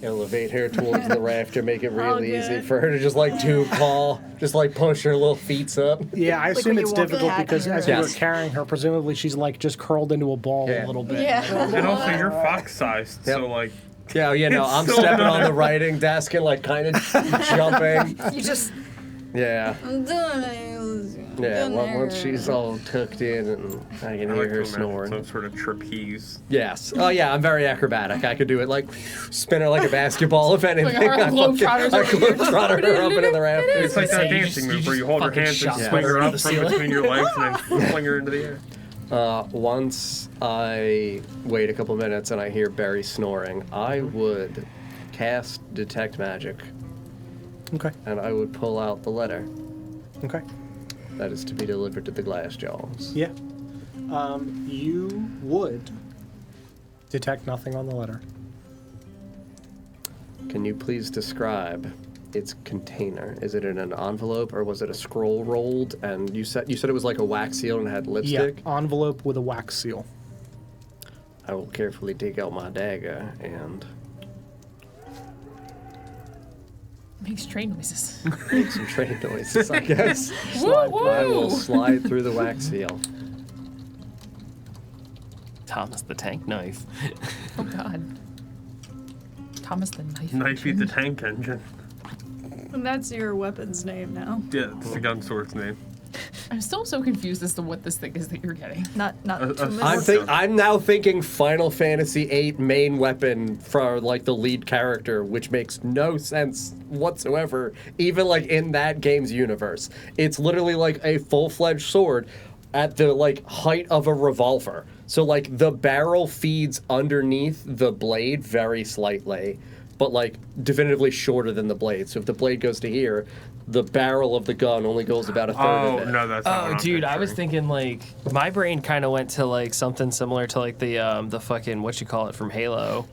elevate her towards the rafter, make it really Okay. easy for her to just like call, just like push her little feet up. Yeah, I Like assume when it's you walk difficult back because in your as you were Yes. carrying her, presumably she's like just curled into a ball Yeah. a little bit. And also, you're fox-sized, Yep. so like, Yeah, you know, I'm so stepping on nice. the writing desk and like kind of jumping. You just Yeah, I'm doing it. yeah. Once she's all tucked in and I can I hear like to her imagine snoring. some sort of trapeze. Yes. Oh yeah, I'm very acrobatic. I could do it like spin her like a basketball if anything. Like our I Globetrotters over here. globetrotter her up into the rafters. It's like that Say, you dancing just- move you where you just hold her fucking hands and shot swing her her into up the from ceiling. between your legs and then fling her into the air. Once I wait a couple minutes and I hear Barry snoring, I would cast Detect Magic Okay. and I would pull out the letter Okay. that is to be delivered to the glass jaws. Yeah. You would detect nothing on the letter. Can you please describe its container? Is it in an envelope or was it a scroll rolled? And you said it was like a wax seal and had lipstick. Yeah. Envelope with a wax seal. I will carefully take out my dagger and Makes train noises. make some train noises, I guess. Woo I will woo! slide through the wax seal. Thomas the Tank Knife. Oh God. Thomas the knife. Knife eat engine. the tank engine. And that's your weapon's name now. Yeah, it's the gun sword's name. I'm still so confused as to what this thing is that you're getting. not too I'm now thinking Final Fantasy VIII main weapon for like the lead character, which makes no sense whatsoever, even like in that game's universe. It's literally like a full-fledged sword at the like height of a revolver. So like the barrel feeds underneath the blade very slightly, but like definitively shorter than the blade. So if the blade goes to here, the barrel of the gun only goes about a third Oh, of it. no, that's not what Oh, I'm dude, I was picturing. thinking like my brain kind of went to like something similar to like the fucking what you call it from Halo.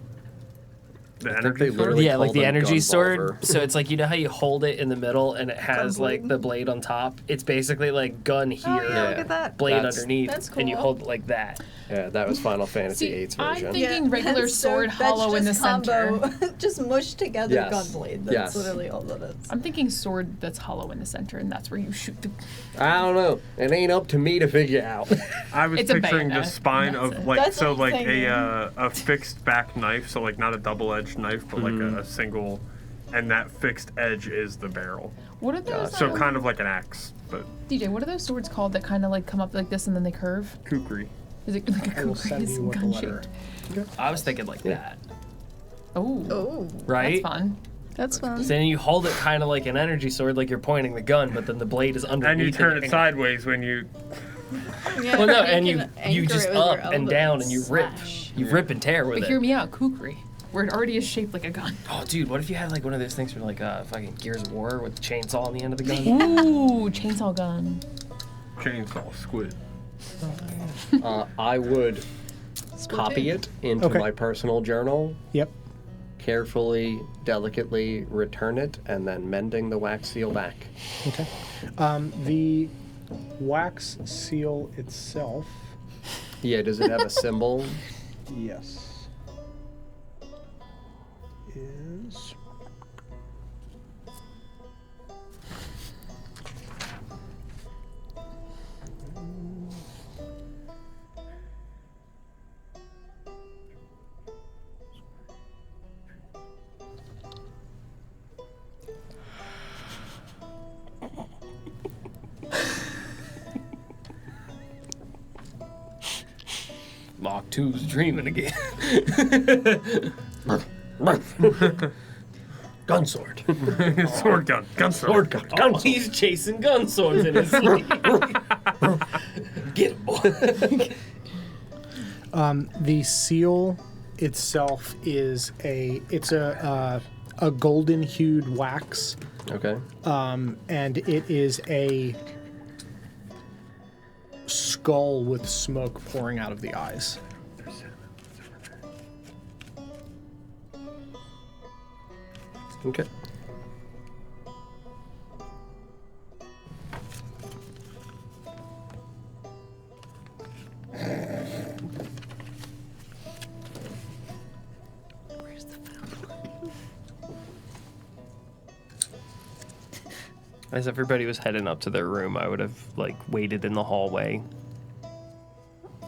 The think energy they sword? literally Yeah, call like the them energy sword. gunvolver. So it's like you know how you hold it in the middle and it has Gun like blade. the blade on top. It's basically like gun here, Oh, yeah, Yeah. look at that. blade That's- underneath, That's and you cool. hold it like that. Yeah, that was Final Fantasy See, VIII's I'm version. thinking regular that's so- sword that's hollow in the just center. combo, just mushed together Yes. gunblade. That's Yes. literally all that is. I'm thinking sword that's hollow in the center, and that's where you shoot the. I don't know. It ain't up to me to figure out. I was It's a picturing the bayonet. spine That's of it. like That's so what I'm like thinking. a fixed back knife, so like not a double-edged knife, but like a single, and that fixed edge is the barrel. What are those? So kind of like an axe, but DJ, what are those swords called that kind of like come up like this and then they curve? kukri. Is it like a I will kukri? send Is you it with the gun letter. shaped? I was thinking like that, Oh, Oh, right? that's fun. That's fun. So then you hold it kind of like an energy sword, like you're pointing the gun, but then the blade is underneath. And you turn it and- sideways when you. Yeah, Well, no, and you can you anchor just it with your up and elbow down and you rip, slash. you rip and tear with But it. hear me out, kukri, where it already is shaped like a gun. Oh, dude, what if you had like one of those things from like fucking Gears of War with the chainsaw on the end of the gun? Ooh, chainsaw gun. Chainsaw squid. I would copy it into Okay. my personal journal, Yep. carefully, delicately return it, and then mending the wax seal back. Okay. The wax seal itself. Yeah, does it have a symbol? Yes. Is. Bach 2's dreaming again. Gun sword. Sword gun. Gun Sword gun. Oh, he's chasing gun swords in his sleep. Get him, boy. The seal itself is a golden hued wax, Okay. and it is a skull with smoke pouring out of the eyes. Okay. As everybody was heading up to their room, I would have waited in the hallway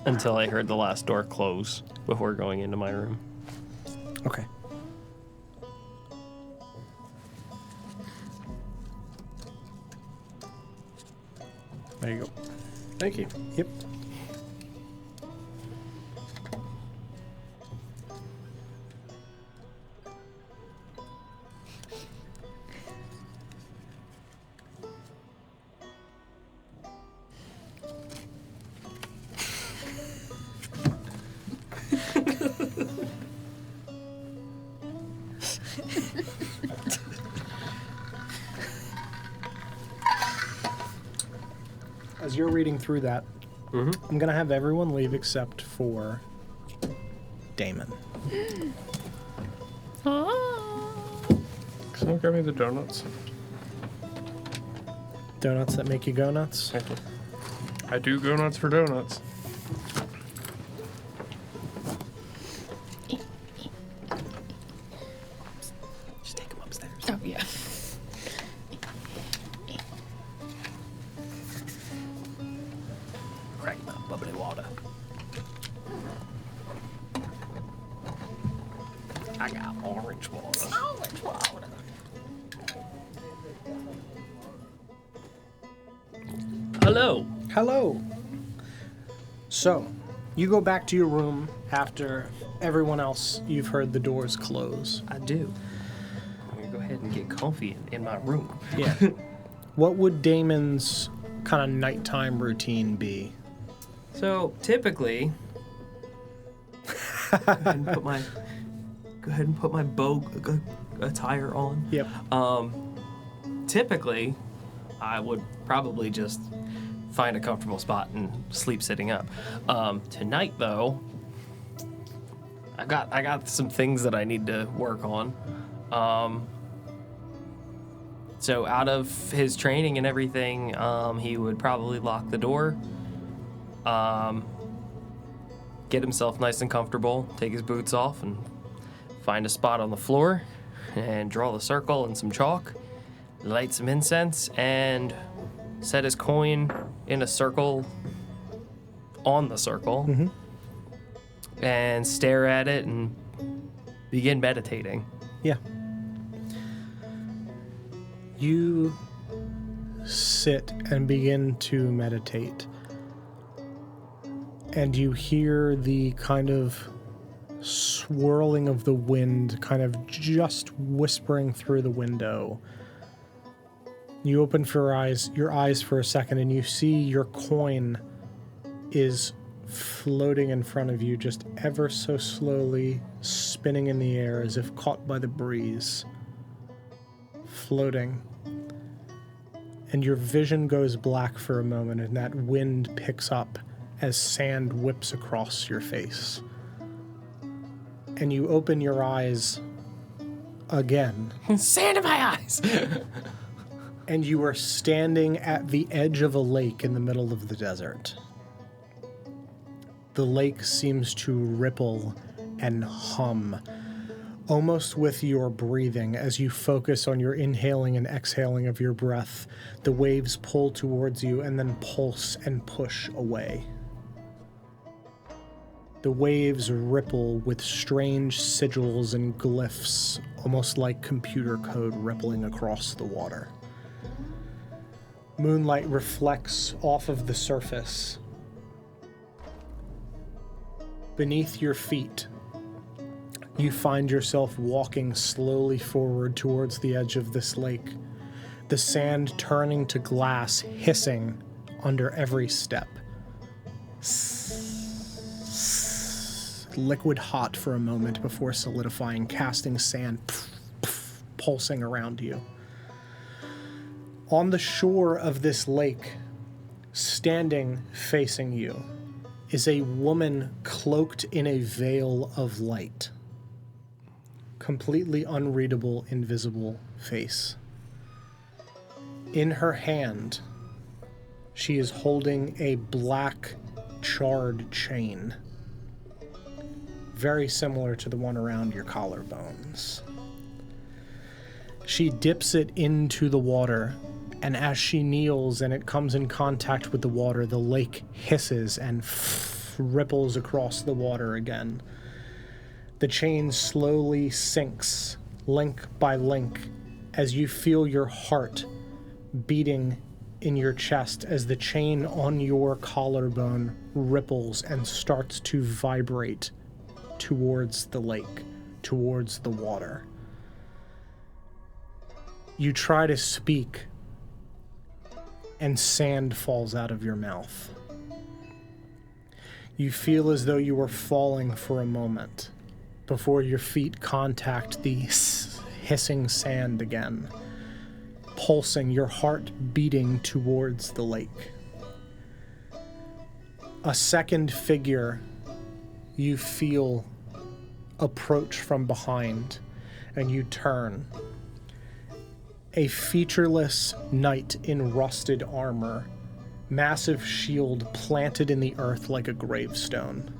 until I heard the last door close before going into my room. Okay. There you go. Thank you. Yep. As you're reading through that, I'm going to have everyone leave except for Damon. Someone grab me the donuts. Donuts that make you go nuts? I do go nuts for donuts. Just take him upstairs. Oh, yeah. Crack that bubbly water. I got orange water. Orange water. Hello. Hello. So, you go back to your room after everyone else, you've heard the doors close. I do. I'm gonna go ahead and get comfy in my room. Yeah. What would Damon's kind of nighttime routine be? So typically, go ahead and put my bow attire on. Yep. Typically, I would probably just find a comfortable spot and sleep sitting up. Tonight, though, I got some things that I need to work on. So out of his training and everything, he would probably lock the door, get himself nice and comfortable, take his boots off, and find a spot on the floor, and draw the circle and some chalk, light some incense, and set his coin in a circle on the circle, and stare at it and begin meditating. Yeah. You sit and begin to meditate, and you hear the kind of swirling of the wind kind of just whispering through the window. You open your eyes for a second, and you see your coin is floating in front of you, just ever so slowly spinning in the air as if caught by the breeze, floating. And your vision goes black for a moment, and that wind picks up as sand whips across your face. And you open your eyes again. Sand in my eyes! And you are standing at the edge of a lake in the middle of the desert. The lake seems to ripple and hum, almost with your breathing. As you focus on your inhaling and exhaling of your breath, the waves pull towards you and then pulse and push away. The waves ripple with strange sigils and glyphs, almost like computer code rippling across the water. Moonlight reflects off of the surface. Beneath your feet, you find yourself walking slowly forward towards the edge of this lake, the sand turning to glass, hissing under every step. Liquid hot for a moment before solidifying, casting sand pulsing around you. On the shore of this lake, standing facing you, is a woman cloaked in a veil of light. Completely unreadable, invisible face. In her hand, she is holding a black, charred chain. Very similar to the one around your collarbones. She dips it into the water, and as she kneels and it comes in contact with the water, the lake hisses and ripples across the water again. The chain slowly sinks, link by link, as you feel your heart beating in your chest as the chain on your collarbone ripples and starts to vibrate towards the lake, towards the water. You try to speak, and sand falls out of your mouth. You feel as though you are falling for a moment before your feet contact the hissing sand again, pulsing, your heart beating towards the lake. A second figure you feel approach from behind, and you turn. A featureless knight in rusted armor, massive shield planted in the earth like a gravestone.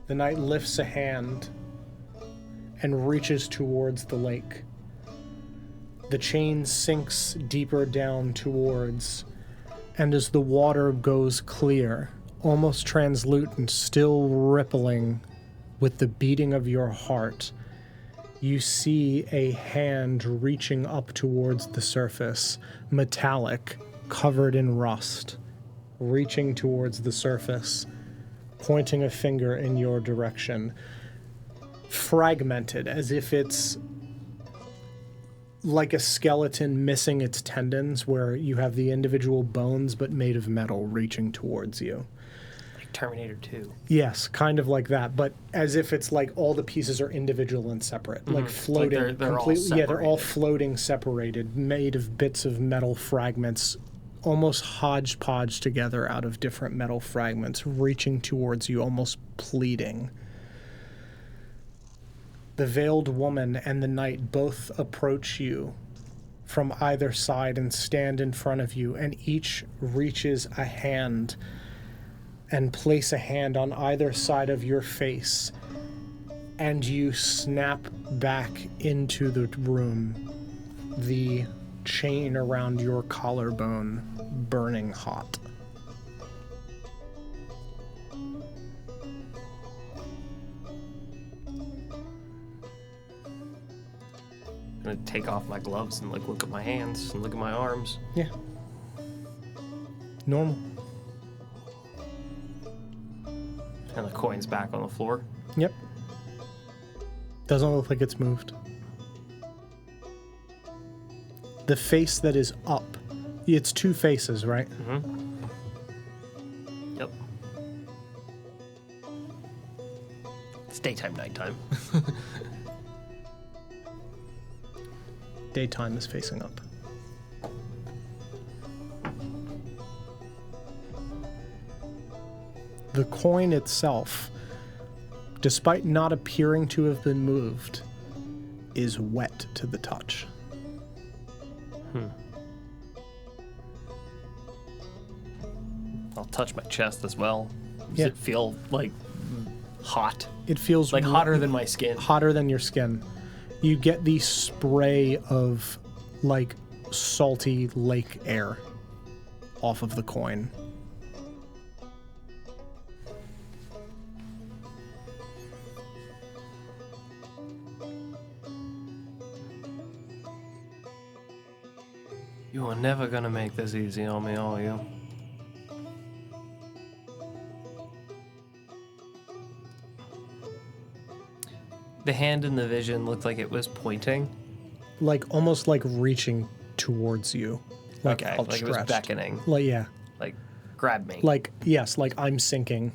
The knight lifts a hand and reaches towards the lake. The chain sinks deeper down towards, and as the water goes clear, almost translucent, still rippling with the beating of your heart, you see a hand reaching up towards the surface, metallic, covered in rust, reaching towards the surface, pointing a finger in your direction, fragmented, as if it's like a skeleton missing its tendons, where you have the individual bones but made of metal reaching towards you. Terminator 2. Yes, kind of like that, but as if it's like all the pieces are individual and separate, like floating. Like they're completely. all They're all floating, separated, made of bits of metal fragments, almost hodgepodge together out of different metal fragments, reaching towards you, almost pleading. The veiled woman and the knight both approach you from either side and stand in front of you, and each reaches a hand and place a hand on either side of your face, and you snap back into the room, the chain around your collarbone burning hot. I'm gonna take off my gloves and like look at my hands and look at my arms. Yeah. Normal. And the coin's back on the floor. Yep. Doesn't look like it's moved. The face that is up, it's two faces, right? Mm-hmm. Yep. It's daytime, nighttime. Daytime is facing up. The coin itself, despite not appearing to have been moved, is wet to the touch. I'll touch my chest as well. Does Yeah. it feel like hot? It feels Like hotter than my skin? hotter than your skin. You get the spray of like salty lake air off of the coin. You are never gonna make this easy on me, are you? The hand in the vision looked like it was pointing. Like almost like reaching towards you. Like Okay, like it was outstretched. beckoning. Like, yeah. Like, grab me. Like, yes, like I'm sinking.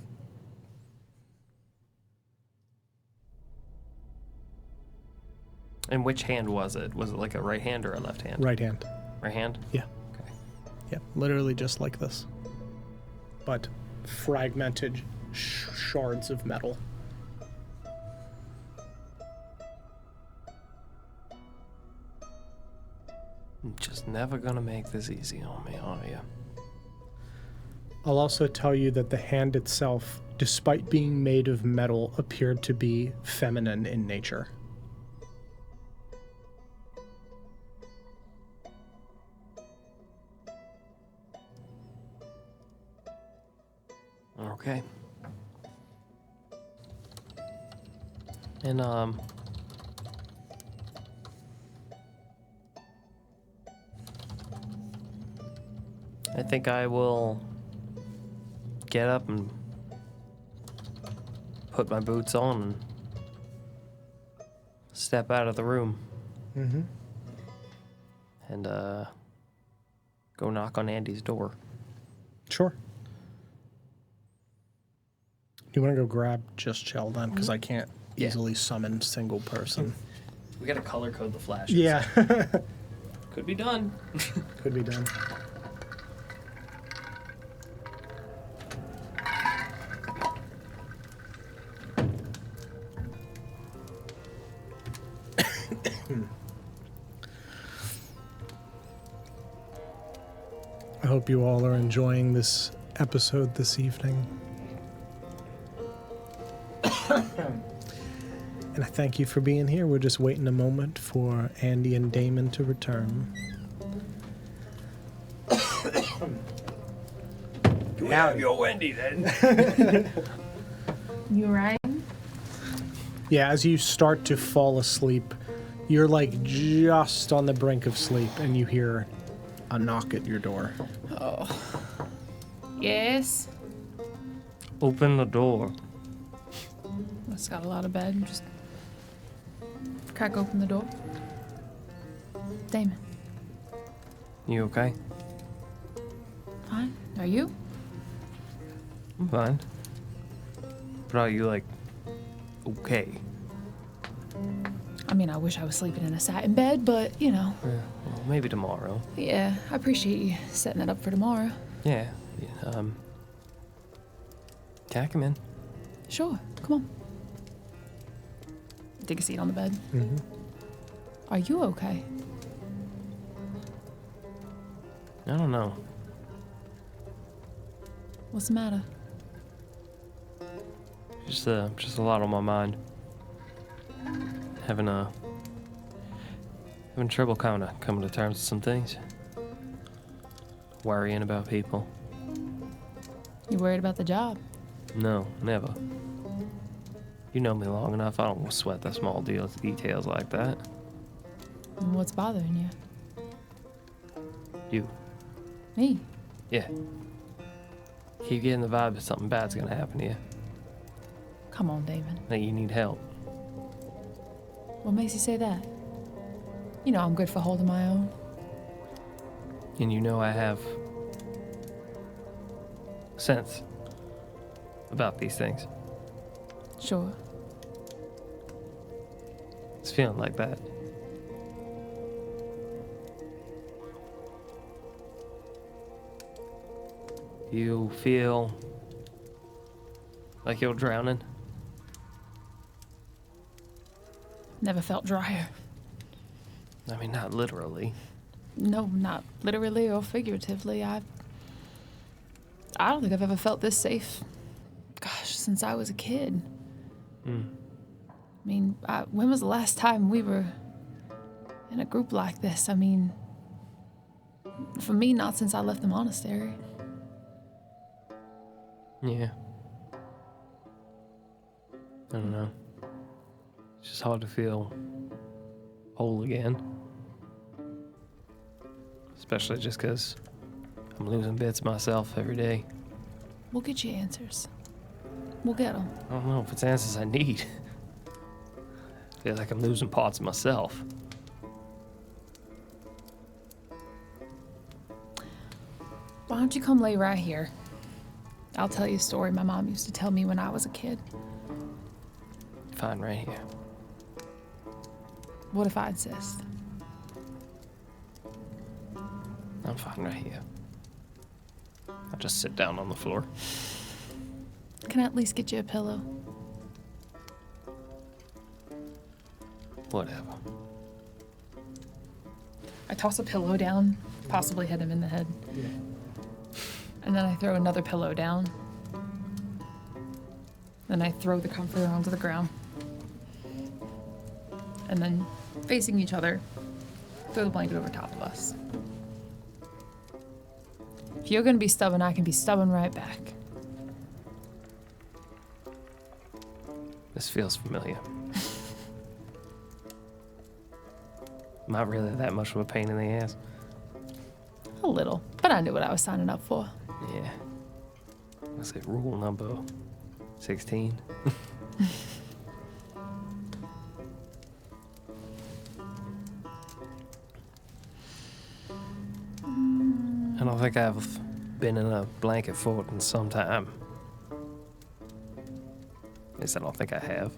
And which hand was it? Was it like a right hand or a left hand? Right hand. Right hand? Yeah. Okay. Yeah, literally just like this. But fragmented shards of metal. I'm just never gonna make this easy on me, are you? I'll also tell you that the hand itself, despite being made of metal, appeared to be feminine in nature. Okay. And, I think I will get up and put my boots on and step out of the room. Mm-hmm. And, go knock on Andy's door. Sure. You want to go grab Just Chill then? Because I can't Yeah. easily summon single person. We gotta color code the flashes. Yeah. Could be done. Could be done. I hope you all are enjoying this episode this evening. And I thank you for being here. We're just waiting a moment for Andy and Damon to return. We have your Wendy then. You right? Yeah, as you start to fall asleep, you're like just on the brink of sleep and you hear a knock at your door. Yes. Open the door. It's got a lot of bed. Just crack open the door. Damon. You okay? Fine. Are you? I'm fine. But are you, like, okay? I mean, I wish I was sleeping in a satin bed, but, you know. Yeah, well, maybe tomorrow. Yeah, I appreciate you setting that up for tomorrow. Yeah. Can I come in? Sure. Come on. Take a seat on the bed. Mm-hmm. Are you okay? I don't know. What's the matter? Just a lot on my mind. Having trouble kind of coming to terms with some things. Worrying about people. You worried about the job? No, never. You know me long enough. I don't sweat the small details like that. And what's bothering you? You. Me? Yeah. Keep getting the vibe that something bad's gonna happen to you. Come on, Damon. That you need help. What makes you say that? You know I'm good for holding my own. And you know I have sense about these things. Sure. It's feeling like that. You feel like you're drowning? Never felt drier. I mean, not literally. No, not literally or figuratively. I don't think I've ever felt this safe. Gosh, since I was a kid. Hmm. I mean, when was the last time we were in a group like this? I mean, for me, not since I left the monastery. Yeah. I don't know. It's just hard to feel whole again. Especially just because I'm losing bits myself every day. We'll get you answers. We'll get them. I don't know if it's answers I need. feel like I'm losing parts of myself. Why don't you come lay right here? I'll tell you a story my mom used to tell me when I was a kid. Fine, right here. What if I insist? I'm fine right here. I'll just sit down on the floor. Can I at least get you a pillow? Whatever. I toss a pillow down, possibly hit him in the head. And then I throw another pillow down. Then I throw the comforter onto the ground. And then, facing each other, throw the blanket over top of us. If you're gonna be stubborn, I can be stubborn right back. This feels familiar. Not really that much of a pain in the ass. A little, but I knew what I was signing up for. Yeah. What's it, rule number 16? I don't think I've been in a blanket fort in some time. At least I don't think I have.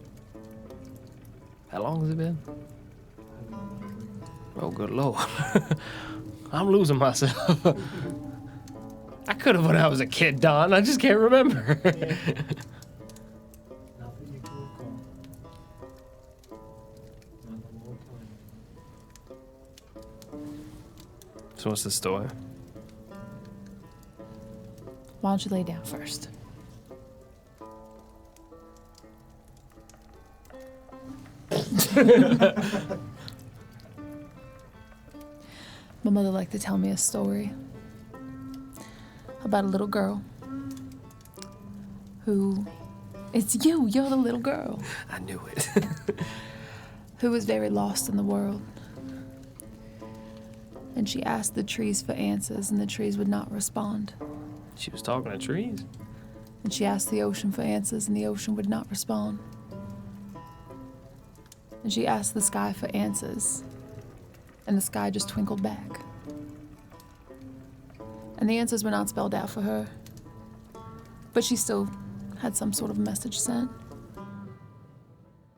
How long has it been? Oh, good Lord. I'm losing myself. I could have when I was a kid, Don. I just can't remember. So what's the story? Why don't you lay down first? My mother liked to tell me a story about a little girl who... It's you! You're the little girl. I knew it. Who was very lost in the world. And she asked the trees for answers, and the trees would not respond. She was talking to trees. And she asked the ocean for answers, and the ocean would not respond. And she asked the sky for answers, and the sky just twinkled back. And the answers were not spelled out for her, but she still had some sort of message sent.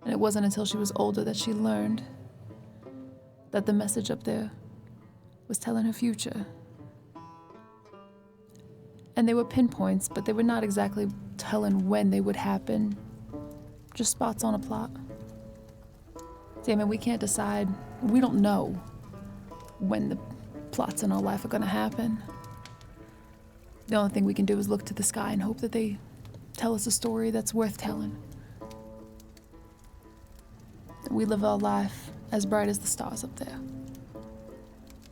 And it wasn't until she was older that she learned that the message up there was telling her future. And they were pinpoints, but they were not exactly telling when they would happen, just spots on a plot. Damon, we can't decide, we don't know when the plots in our life are gonna happen. The only thing we can do is look to the sky and hope that they tell us a story that's worth telling. That we live our life as bright as the stars up there.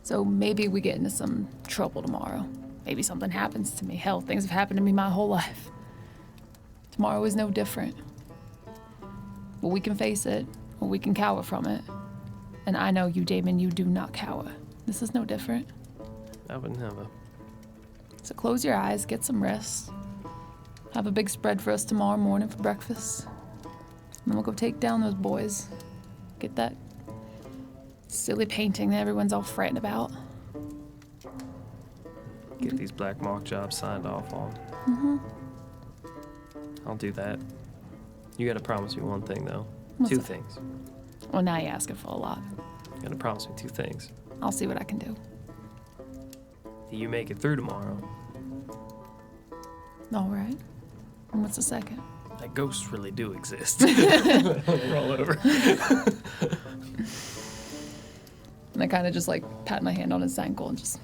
So maybe we get into some trouble tomorrow. Maybe something happens to me. Hell, things have happened to me my whole life. Tomorrow is no different. But we can face it, or we can cower from it. And I know you, Damon, you do not cower. This is no different. I would never. So close your eyes, get some rest. Have a big spread for us tomorrow morning for breakfast. And then we'll go take down those boys. Get that silly painting that everyone's all fretting about. Get these black mark jobs signed off on. Mm-hmm. I'll do that. You gotta promise me one thing, though. What's Two that? things. Well, now you're asking for a lot. You gotta promise me two things. I'll see what I can do. Do you make it through tomorrow? All right. And what's the second? That ghosts really do exist. Roll over. And I kind of just like pat my hand on his ankle and just,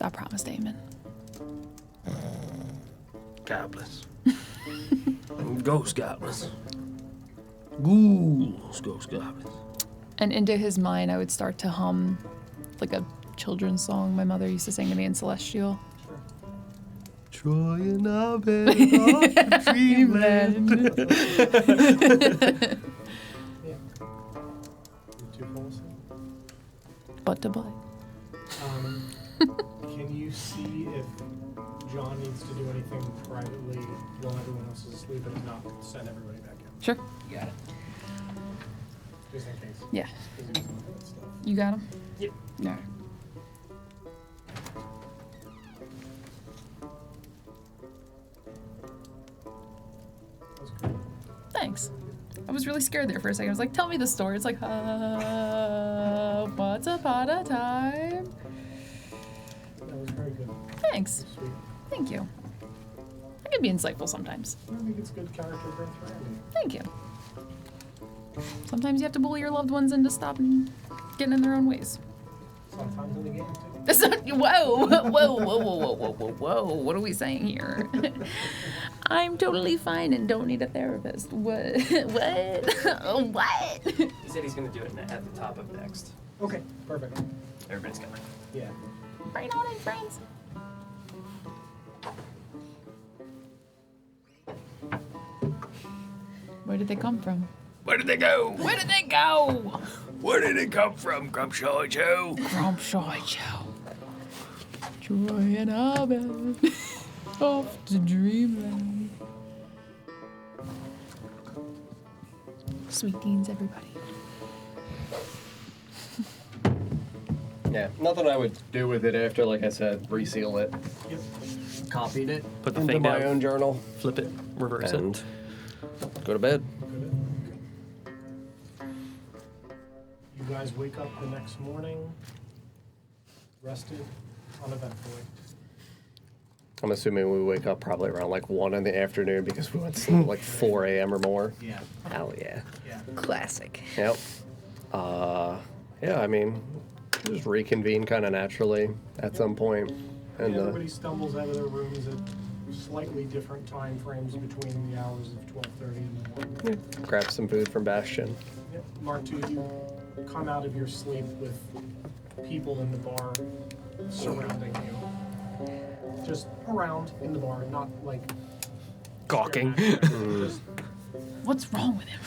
I promise, Damon. Goblins. Ghost goblins. Ghouls, ghost goblins. And into his mind, I would start to hum like a children's song my mother used to sing to me in Celestial. Troy and Abed off to dreamland. Butt to butt. Can you see if John needs to do anything privately while everyone else is asleep, and if not, send everybody back in? Sure. You got it. Just in case. Yeah. 'Cause he's looking at stuff. You got him? Yep. All right. That's good. Thanks. I was really scared there for a second. I was like, tell me the story. It's like, once upon a time. That was very good. Thanks. Sweet. Thank you. I can be insightful sometimes. I think it's good character growth for Andy. Thank you. Sometimes you have to bully your loved ones into stopping getting in their own ways. Sometimes in the game, too. That's not, whoa, whoa, whoa, whoa, whoa, whoa, whoa, whoa. What are we saying here? I'm totally fine and don't need a therapist. What? What? What? He said he's going to do it at the top of next. Okay, perfect. Everybody's got it. Yeah. Right on in, friends. Where did they come from? Where did they go? Where did they go? Where did it come from, Grumpshaw Joe? Grumpshaw Joe. Troy and Abed. Off to dreamland. Sweet beans, everybody. Yeah, nothing I would do with it after, like I said, reseal it, Yep. copied it, Put the into thing my down. own journal, Flip it, reverse and it. go to bed. You guys wake up the next morning, rested, uneventfully. I'm assuming we wake up probably around like 1 in the afternoon because we went to sleep like 4 a.m. or more. Yeah. Hell yeah. Yeah. Classic. Yep. Yeah, I mean, just reconvene kind of naturally at some point. And everybody stumbles out of their rooms at slightly different time frames between the hours of 12:30 and 1. grab some food from Bastion. Yep. Mark 2, you come out of your sleep with people in the bar surrounding you. Just around in the bar, not like Gawking. Just, What's wrong with him?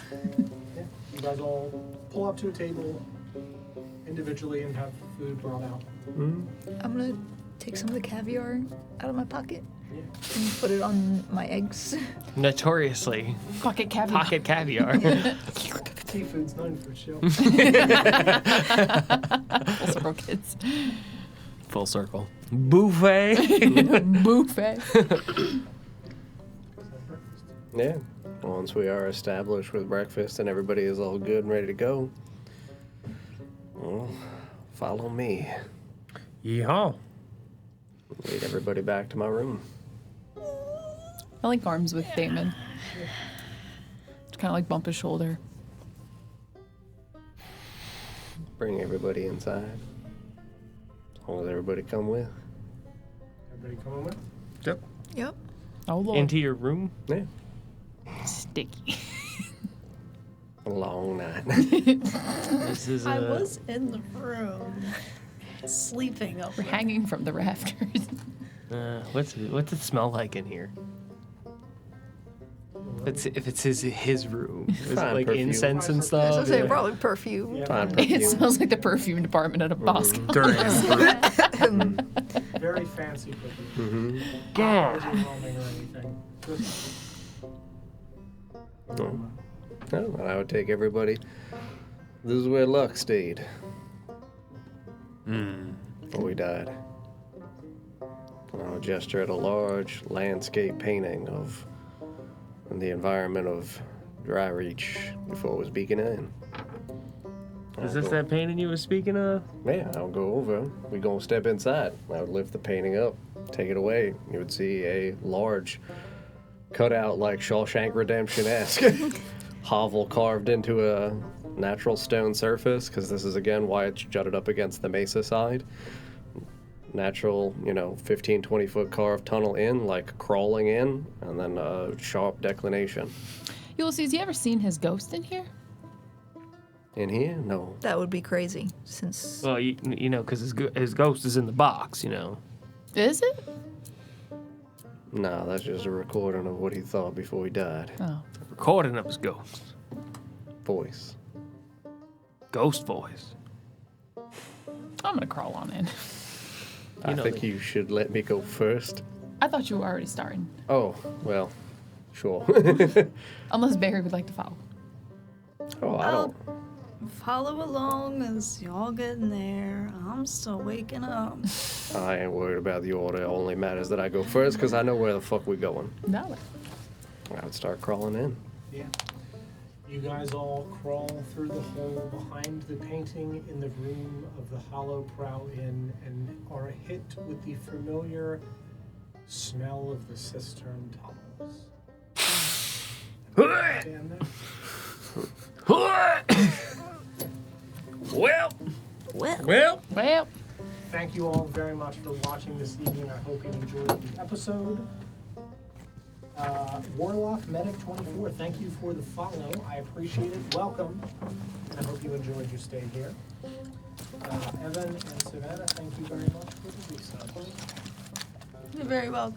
yeah, you guys all pull up to a table individually and have food brought out. I'm gonna take some of the caviar out of my pocket Yeah. and put it on my eggs. Notoriously, Pocket caviar. pocket caviar. Seafood's known for chill. Full circle, kids. Full circle. Buffet. Buffet. Yeah. Once we are established with breakfast and everybody is all good and ready to go, well, follow me. Yeehaw. Lead everybody back to my room. I link arms with Damon. Just kind of like bump his shoulder. Bring everybody inside. As long as everybody come with. Everybody coming with? Yep. Yep. Oh, Lord. Into your room. Yeah. Sticky. A long night. This is I was in the room, sleeping up. We're hanging from the rafters. what's it smell like in here? If it's his room, is it Fine like perfume. incense and I was stuff? gonna say Yeah. probably perfume. Yeah. Fine It perfume. smells like the perfume department at a Bosco. During Very fancy cooking. Mm-hmm. Not overwhelming or anything. Just, Oh, and I would take everybody. This is where Luck stayed. Before we died. And I would gesture at a large landscape painting of the environment of Dry Reach before it was beacon in. Is this that painting you were speaking of? Yeah, I'll go over. We gonna step inside. I would lift the painting up, take it away. You would see a large cutout like Shawshank Redemption-esque hovel carved into a natural stone surface, because this is again why it's jutted up against the mesa side. Natural, 15, 20 foot carved tunnel in, like crawling in, and then a sharp declination. Ulysses, you ever seen his ghost in here? In here? No. That would be crazy, since Well, because his ghost is in the box, Is it? No, that's just a recording of what he thought before he died. Oh. Recording of his ghost. Voice. Ghost voice. I'm gonna crawl on in. I know think that- you should let me go first. I thought you were already starting. Oh, well, sure. Unless Barry would like to follow. Oh, I don't. follow along as y'all getting there. I'm still waking up. I ain't worried about the order. It only matters that I go first because I know where the fuck we're going. No. I would start crawling in. Yeah. You guys all crawl through the hole behind the painting in the room of the Hollow Prow Inn and are hit with the familiar smell of the cistern tunnels. Stand there. Well. Thank you all very much for watching this evening. I hope you enjoyed the episode. Warlock Medic 24, thank you for the follow. I appreciate it. Welcome. I hope you enjoyed your stay here. Evan and Savannah, thank you very much for the resub. You're very well.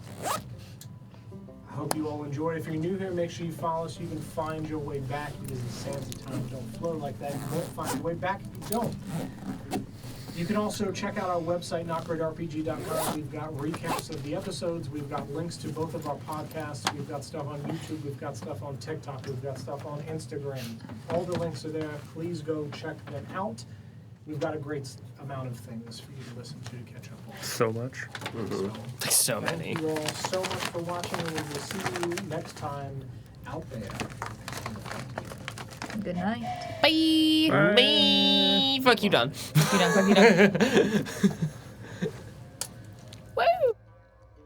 I hope you all enjoyed. If you're new here, make sure you follow so you can find your way back, because the sands of time don't flow like that. You won't find your way back if you don't. You can also check out our website, NotGreatRPG.com. We've got recaps of the episodes. We've got links to both of our podcasts. We've got stuff on YouTube. We've got stuff on TikTok. We've got stuff on Instagram. All the links are there. Please go check them out. We've got a great amount of things for you to listen to catch up on. So much. So many. Thank you all so much for watching, and we will see you next time out there. Good night. Bye. Bye. Fuck you, done. Fuck you done.